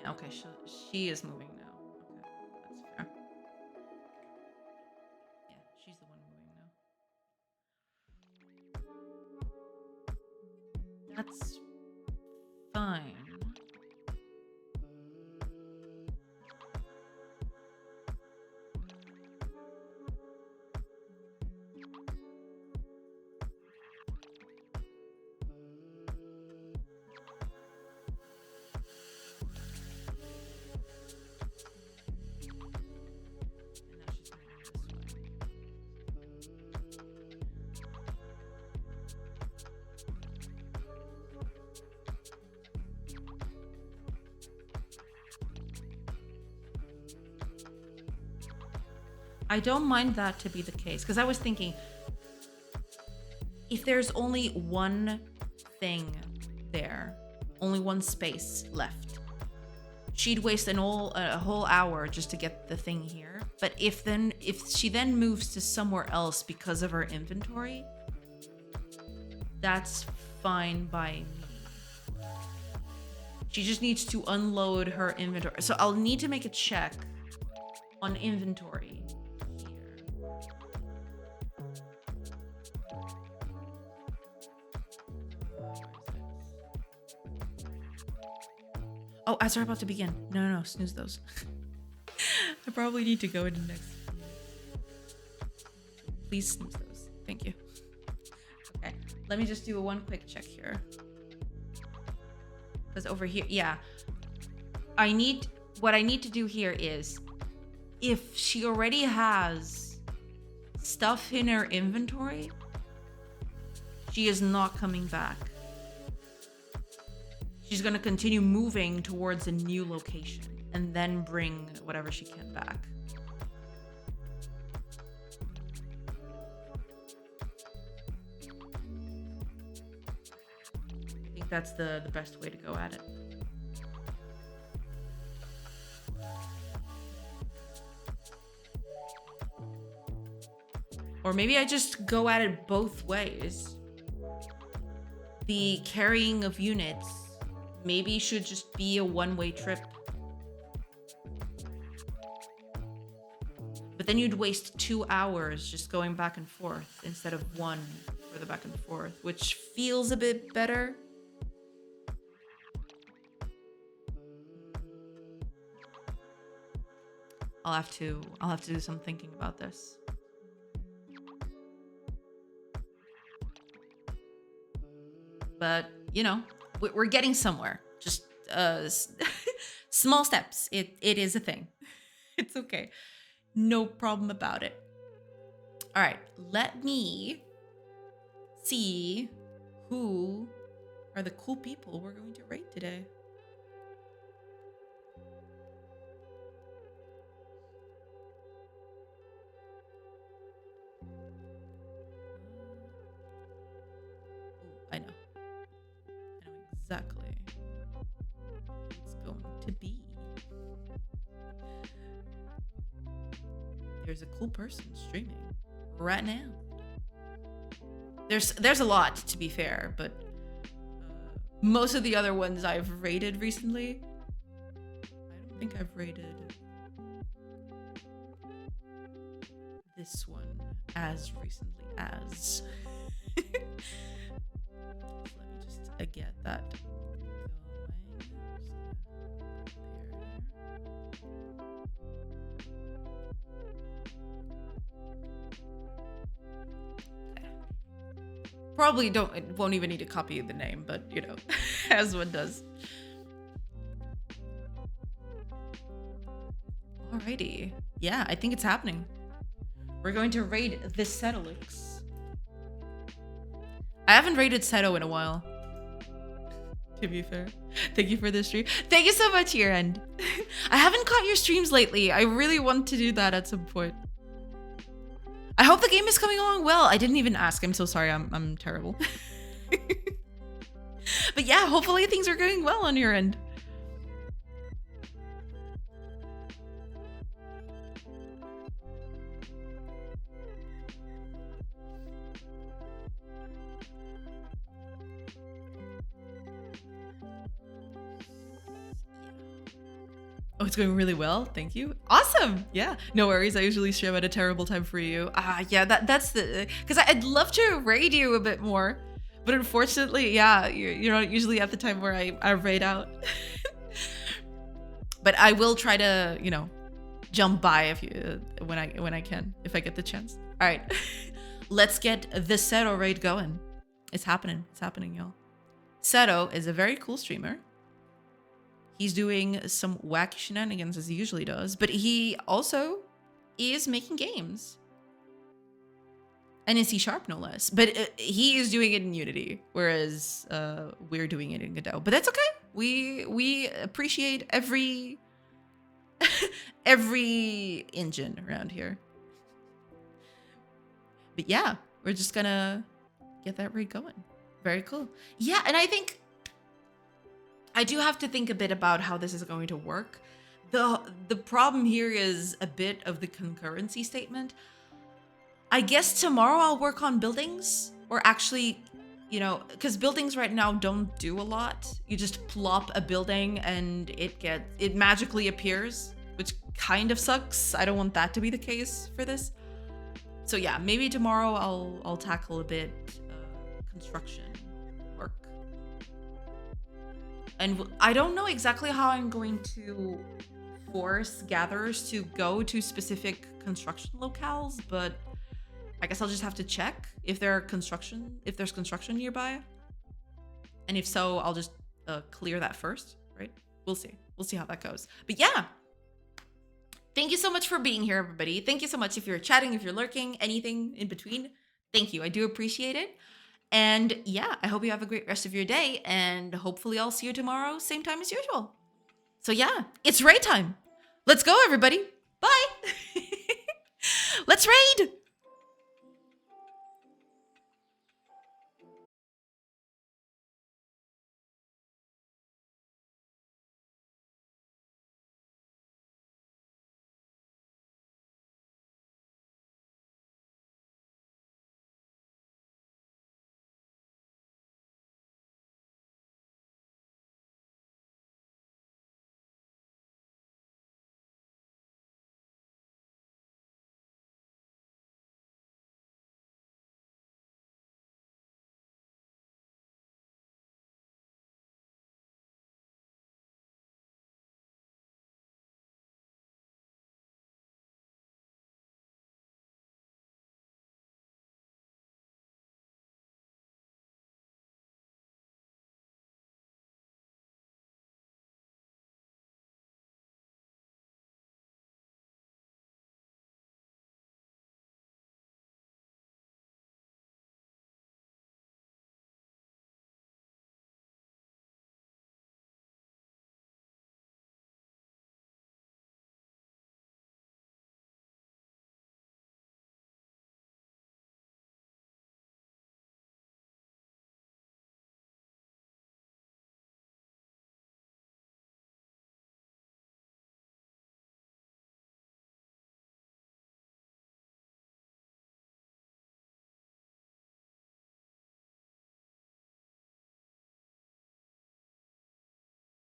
Yeah, okay, she is moving now. Okay, that's fair. Yeah, she's the one moving now. That's fine. I don't mind that to be the case, because I was thinking, if there's only one thing there, only one space left, she'd waste a whole hour just to get the thing here. But if she then moves to somewhere else because of her inventory, that's fine by me. She just needs to unload her inventory. So I'll need to make a check on inventory here. Oh, as we're about to begin. No, snooze those. I probably need to go into next. Please snooze those. Thank you. Okay, let me just do one quick check here. Because over here, yeah. What I need to do here is, if she already has stuff in her inventory, she is not coming back. She's gonna continue moving towards a new location and then bring whatever she can back. I think that's the best way to go at it. Or maybe I just go at it both ways. The carrying of units maybe should just be a one-way trip. But then you'd waste 2 hours just going back and forth instead of one for the back and forth, which feels a bit better. I'll have to do some thinking about this. But, you know, we're getting somewhere. Just small steps. It is a thing. It's okay. No problem about it. All right, let me see who are the cool people we're going to raid today. I know exactly what it's going to be. There's a cool person streaming right now. There's a lot, to be fair, but most of the other ones I've raided recently, I don't think I've raided this one as recently as. Let me just get that going. Probably won't even need to copy the name, but you know, as one does. Alrighty. Yeah, I think it's happening. We're going to raid the Setolix. I haven't raided Seto in a while, to be fair. Thank you for this stream. Thank you so much, Year End. I haven't caught your streams lately. I really want to do that at some point. I hope the game is coming along well. I didn't even ask. I'm so sorry. I'm terrible. But yeah, hopefully things are going well on your end. Oh, it's going really well. Thank you. Awesome. Yeah. No worries. I usually stream at a terrible time for you. Yeah, that's the... Because I'd love to raid you a bit more. But unfortunately, yeah, you're not usually at the time where I raid out. But I will try to, you know, jump by if you when I can, if I get the chance. All right. Let's get the Seto raid going. It's happening. It's happening, y'all. Seto is a very cool streamer. He's doing some wacky shenanigans as he usually does, but he also is making games. And in C# no less. But he is doing it in Unity, whereas we're doing it in Godot. But that's okay. We appreciate every engine around here. But yeah, we're just gonna get that raid going. Very cool. Yeah, and I think I do have to think a bit about how this is going to work. The problem here is a bit of the concurrency statement. I guess tomorrow I'll work on buildings, or actually, you know, because buildings right now don't do a lot. You just plop a building and it magically appears, which kind of sucks. I don't want that to be the case for this. So yeah, maybe tomorrow I'll tackle a bit construction work. And I don't know exactly how I'm going to force gatherers to go to specific construction locales, but I guess I'll just have to check if there's construction nearby. And if so, I'll just clear that first, right? We'll see. We'll see how that goes. But yeah, thank you so much for being here, everybody. Thank you so much if you're chatting, if you're lurking, anything in between. Thank you. I do appreciate it. And yeah, I hope you have a great rest of your day, and hopefully I'll see you tomorrow, same time as usual. So yeah, it's raid time. Let's go, everybody. Bye. Let's raid.